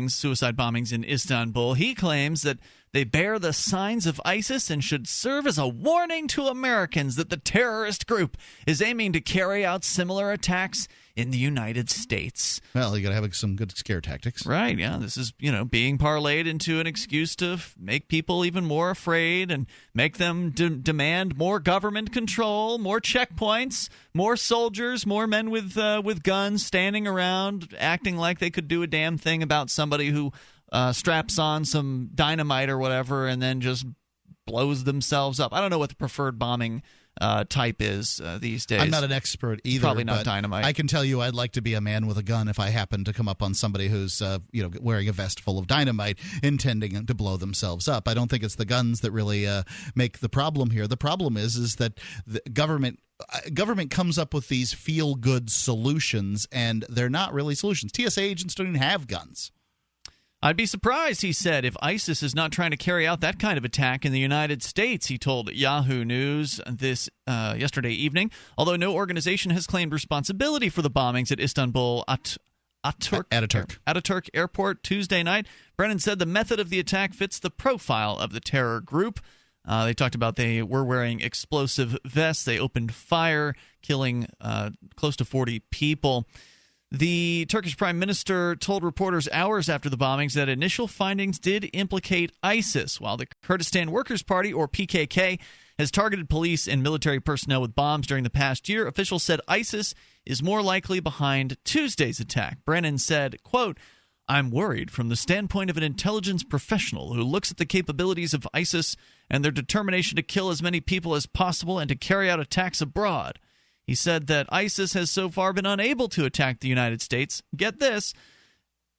suicide bombings in Istanbul. He claims that they bear the signs of ISIS and should serve as a warning to Americans that the terrorist group is aiming to carry out similar attacks in the United States. Well, you got to have some good scare tactics. Right, yeah. This is, being parlayed into an excuse to make people even more afraid and make them demand more government control, more checkpoints, more soldiers, more men with guns standing around acting like they could do a damn thing about somebody who straps on some dynamite or whatever and then just blows themselves up. I don't know what the preferred bombing type is these days. I'm not an expert either. Probably not dynamite. I can tell you I'd like to be a man with a gun if I happen to come up on somebody who's wearing a vest full of dynamite intending to blow themselves up. I don't think it's the guns that really make the problem here. The problem is that the government comes up with these feel-good solutions, and they're not really solutions. TSA agents don't even have guns. I'd be surprised, he said, if ISIS is not trying to carry out that kind of attack in the United States, he told Yahoo News this yesterday evening. Although no organization has claimed responsibility for the bombings at Istanbul Ataturk Airport Tuesday night, Brennan said the method of the attack fits the profile of the terror group. They talked about they were wearing explosive vests. They opened fire, killing close to 40 people. The Turkish prime minister told reporters hours after the bombings that initial findings did implicate ISIS, while the Kurdistan Workers' Party, or PKK, has targeted police and military personnel with bombs during the past year. Officials said ISIS is more likely behind Tuesday's attack. Brennan said, quote, "I'm worried from the standpoint of an intelligence professional who looks at the capabilities of ISIS and their determination to kill as many people as possible and to carry out attacks abroad." He said that ISIS has so far been unable to attack the United States. Get this.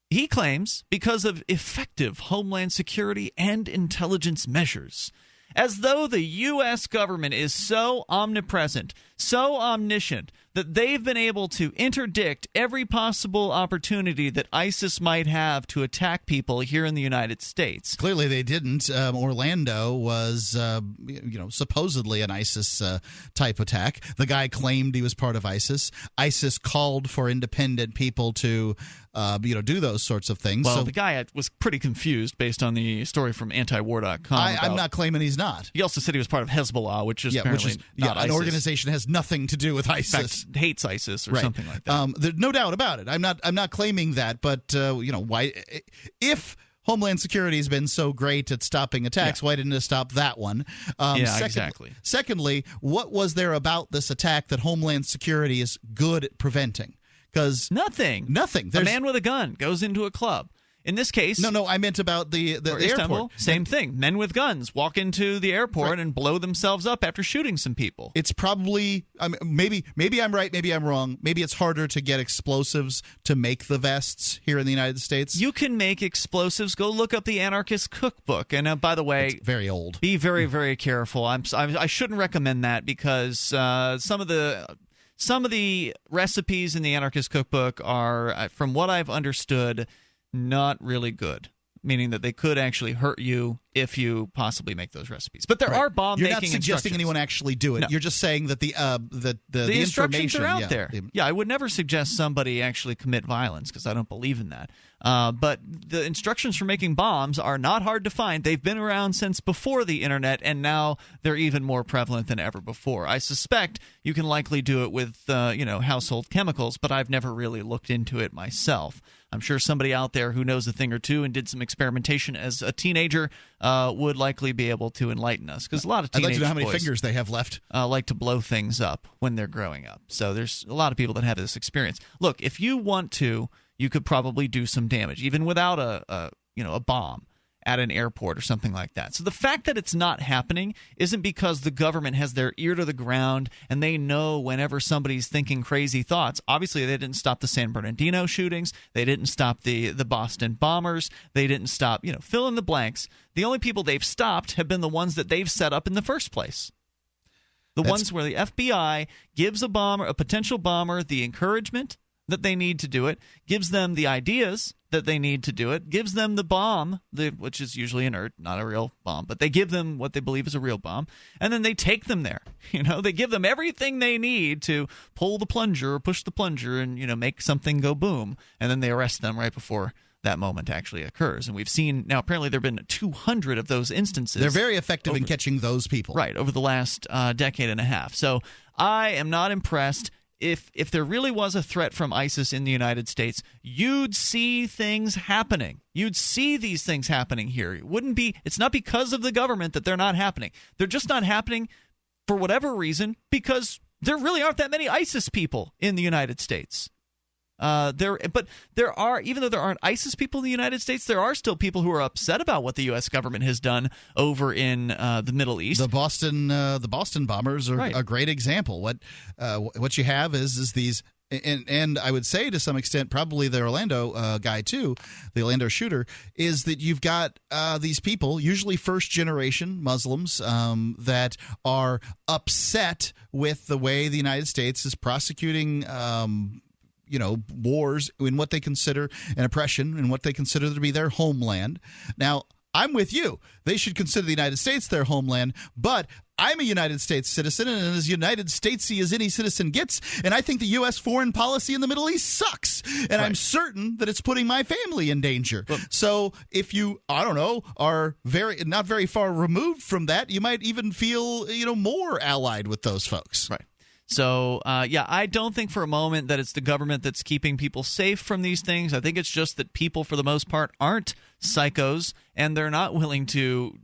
He claims because of effective homeland security and intelligence measures. As though the U.S. government is so omnipresent, so omniscient, that they've been able to interdict every possible opportunity that ISIS might have to attack people here in the United States. Clearly they didn't. Orlando was, supposedly an ISIS-type attack. The guy claimed he was part of ISIS. ISIS called for independent people to do those sorts of things. Well, the guy was pretty confused based on the story from antiwar.com. I'm not claiming he's not. He also said he was part of Hezbollah, which is apparently not an ISIS. Organization that has nothing to do with ISIS. In fact, hates ISIS or something like that. There's no doubt about it. I'm not claiming that, but why? If Homeland Security has been so great at stopping attacks, why didn't it stop that one? Exactly. Secondly, what was there about this attack that Homeland Security is good at preventing? Because nothing. A man with a gun goes into a club. In this case, no, I meant about the airport. Same thing. Men with guns walk into the airport and blow themselves up after shooting some people. It's probably maybe I'm right, maybe I'm wrong. Maybe it's harder to get explosives to make the vests here in the United States. You can make explosives. Go look up the Anarchist Cookbook. And by the way, it's very old. Be very, very careful. I shouldn't recommend that because some of the recipes in the Anarchist Cookbook are, from what I've understood, not really good, meaning that they could actually hurt you if you possibly make those recipes. But there are bomb-making You're not suggesting anyone actually do it. No. You're just saying that the instructions information are out there. Yeah, I would never suggest somebody actually commit violence because I don't believe in that. But the instructions for making bombs are not hard to find. They've been around since before the internet, and now they're even more prevalent than ever before. I suspect you can likely do it with household chemicals, but I've never really looked into it myself. I'm sure somebody out there who knows a thing or two and did some experimentation as a teenager would likely be able to enlighten us, because a lot of teenage I'd like to know how many boys fingers they have left. like to blow things up when they're growing up. So there's a lot of people that have this experience. Look, if you want to, you could probably do some damage, even without a bomb at an airport or something like that. So the fact that it's not happening isn't because the government has their ear to the ground and they know whenever somebody's thinking crazy thoughts. Obviously, they didn't stop the San Bernardino shootings. They didn't stop the Boston bombers. They didn't stop, fill in the blanks. The only people they've stopped have been the ones that they've set up in the first place. The ones where the FBI gives a potential bomber, the encouragement that they need to do it, gives them the ideas that they need to do it, gives them the bomb, which is usually inert, not a real bomb, but they give them what they believe is a real bomb, and then they take them there. They give them everything they need to pull the plunger or push the plunger and, make something go boom, and then they arrest them right before that moment actually occurs. And we've seen now, apparently there have been 200 of those instances. They're very effective in catching those people. Right, over the last decade and a half. So I am not impressed. If there really was a threat from ISIS in the United States, you'd see things happening. You'd see these things happening here. It's not because of the government that they're not happening. They're just not happening for whatever reason because there really aren't that many ISIS people in the United States. But there are, even though there aren't ISIS people in the United States, there are still people who are upset about what the U.S. government has done over in the Middle East. The Boston bombers are a great example. What you have is these, and I would say to some extent probably the Orlando guy too, the Orlando shooter, is that you've got these people, usually first-generation Muslims, that are upset with the way the United States is prosecuting wars in what they consider an oppression and what they consider to be their homeland. Now, I'm with you. They should consider the United States their homeland, but I'm a United States citizen and as United Statesy as any citizen gets, and I think the U.S. foreign policy in the Middle East sucks, and I'm certain that it's putting my family in danger. So if you, are not very far removed from that, you might even feel, more allied with those folks. Right. So, I don't think for a moment that it's the government that's keeping people safe from these things. I think it's just that people, for the most part, aren't psychos, and they're not willing to,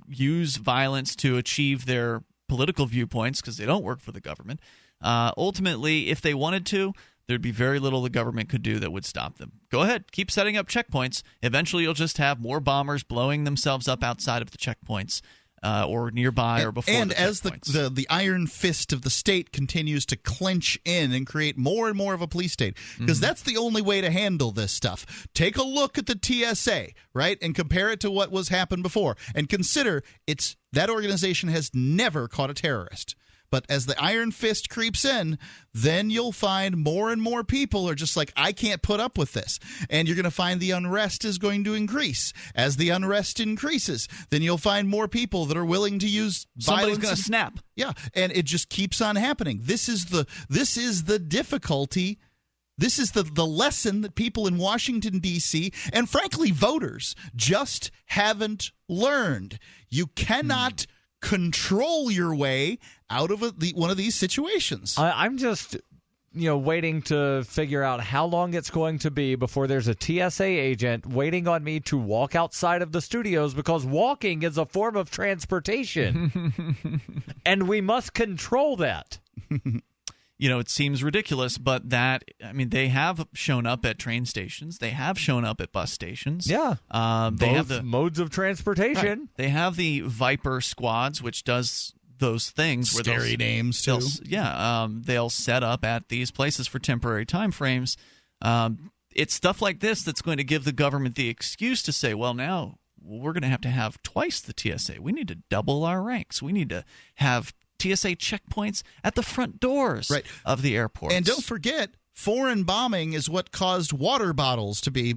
use violence to achieve their political viewpoints because they don't work for the government. Ultimately, if they wanted to, there'd be very little the government could do that would stop them. Go ahead, keep setting up checkpoints. Eventually, you'll just have more bombers blowing themselves up outside of the checkpoints. Or nearby or before. And as the iron fist of the state continues to clench in and create more and more of a police state, because that's the only way to handle this stuff. Take a look at the TSA, right, and compare it to what was happened before, and consider that organization has never caught a terrorist. But as the iron fist creeps in, then you'll find more and more people are just like, I can't put up with this. And you're going to find the unrest is going to increase. As the unrest increases, then you'll find more people that are willing to use violence. Somebody's going to snap. Yeah, and it just keeps on happening. This is the difficulty. This is the lesson that people in Washington, D.C., and frankly, voters just haven't learned. You cannot control your way out of one of these situations. I'm just waiting to figure out how long it's going to be before there's a TSA agent waiting on me to walk outside of the studios, because walking is a form of transportation and we must control that. It seems ridiculous, but they have shown up at train stations. They have shown up at bus stations. Yeah. They have the modes of transportation. Right. They have the Viper squads, which does those things. Scary names, too. They'll set up at these places for temporary time frames. It's stuff like this that's going to give the government the excuse to say, well, now we're going to have twice the TSA. We need to double our ranks. We need to have TSA checkpoints at the front doors of the airports. And don't forget, foreign bombing is what caused water bottles to be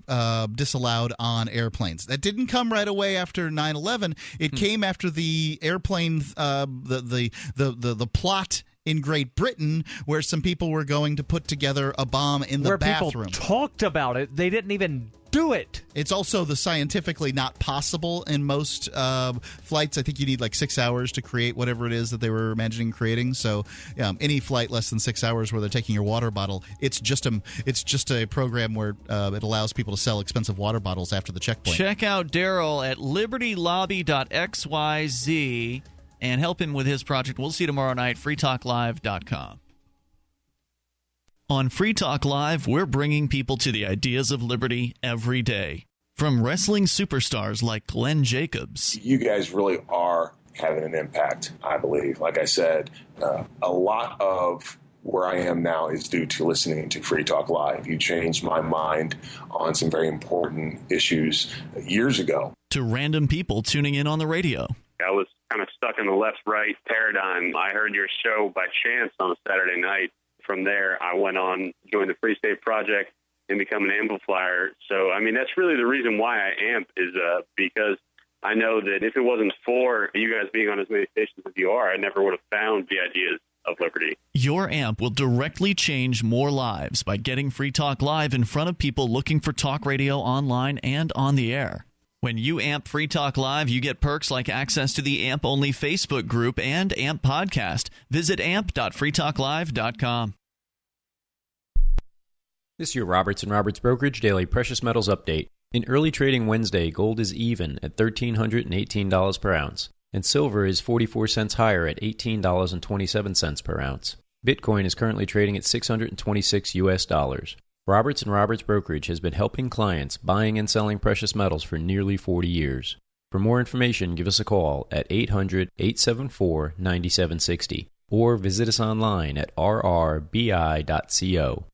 disallowed on airplanes. That didn't come right away after 9/11. It came after the airplane, the plot in Great Britain, where some people were going to put together a bomb in the bathroom. People talked about it. They didn't even do it. It's also scientifically not possible in most flights. I think you need like 6 hours to create whatever it is that they were imagining creating. So any flight less than 6 hours where they're taking your water bottle, it's just a program where it allows people to sell expensive water bottles after the checkpoint. Check out Daryl at libertylobby.xyz and help him with his project. We'll see you tomorrow night, freetalklive.com. On Free Talk Live, we're bringing people to the ideas of liberty every day. From wrestling superstars like Glenn Jacobs. You guys really are having an impact, I believe. Like I said, a lot of where I am now is due to listening to Free Talk Live. You changed my mind on some very important issues years ago. To random people tuning in on the radio. I was kind of stuck in the left-right paradigm. I heard your show by chance on a Saturday night. From there, I went on, joined the Free State Project, and become an amplifier. So, I mean, that's really the reason why I amp is because I know that if it wasn't for you guys being on as many stations as you are, I never would have found the ideas of liberty. Your amp will directly change more lives by getting Free Talk Live in front of people looking for talk radio online and on the air. When you amp Free Talk Live, you get perks like access to the AMP-only Facebook group and AMP podcast. Visit amp.freetalklive.com. This is your Roberts & Roberts Brokerage Daily Precious Metals Update. In early trading Wednesday, gold is even at $1,318 per ounce, and silver is 44 cents higher at $18.27 per ounce. Bitcoin is currently trading at $626 US. Roberts & Roberts Brokerage has been helping clients buying and selling precious metals for nearly 40 years. For more information, give us a call at 800-874-9760 or visit us online at rrbi.co.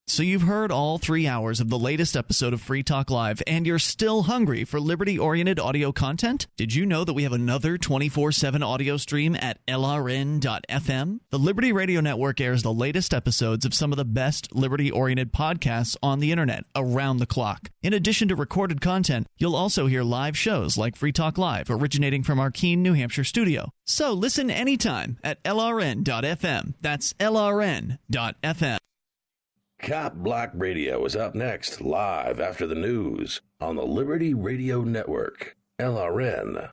So you've heard all 3 hours of the latest episode of Free Talk Live, and you're still hungry for liberty-oriented audio content? Did you know that we have another 24/7 audio stream at LRN.FM? The Liberty Radio Network airs the latest episodes of some of the best liberty-oriented podcasts on the internet around the clock. In addition to recorded content, you'll also hear live shows like Free Talk Live, originating from our Keene, New Hampshire studio. So listen anytime at LRN.FM. That's LRN.FM. Cop Block Radio is up next, live after the news on the Liberty Radio Network, LRN.FM.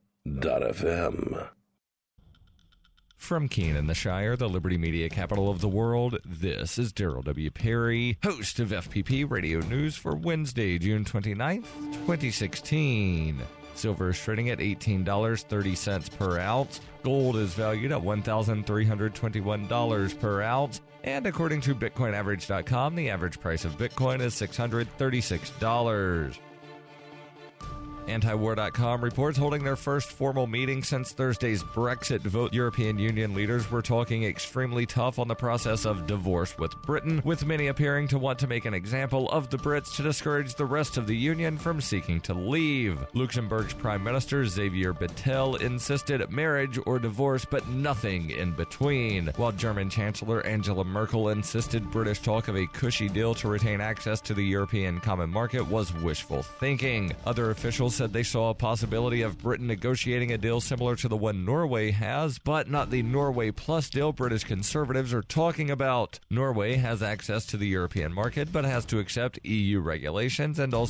From Keene in the Shire, the Liberty Media capital of the world, this is Daryl W. Perry, host of FPP Radio News for Wednesday, June 29th, 2016. Silver is trading at $18.30 per ounce. Gold is valued at $1,321 per ounce. And according to BitcoinAverage.com, the average price of Bitcoin is $636. Antiwar.com reports holding their first formal meeting since Thursday's Brexit vote. European Union leaders were talking extremely tough on the process of divorce with Britain, with many appearing to want to make an example of the Brits to discourage the rest of the Union from seeking to leave. Luxembourg's Prime Minister Xavier Bettel insisted marriage or divorce, but nothing in between, while German Chancellor Angela Merkel insisted British talk of a cushy deal to retain access to the European common market was wishful thinking. Other officials said they saw a possibility of Britain negotiating a deal similar to the one Norway has, but not the Norway Plus deal British conservatives are talking about. Norway has access to the European market, but has to accept EU regulations and also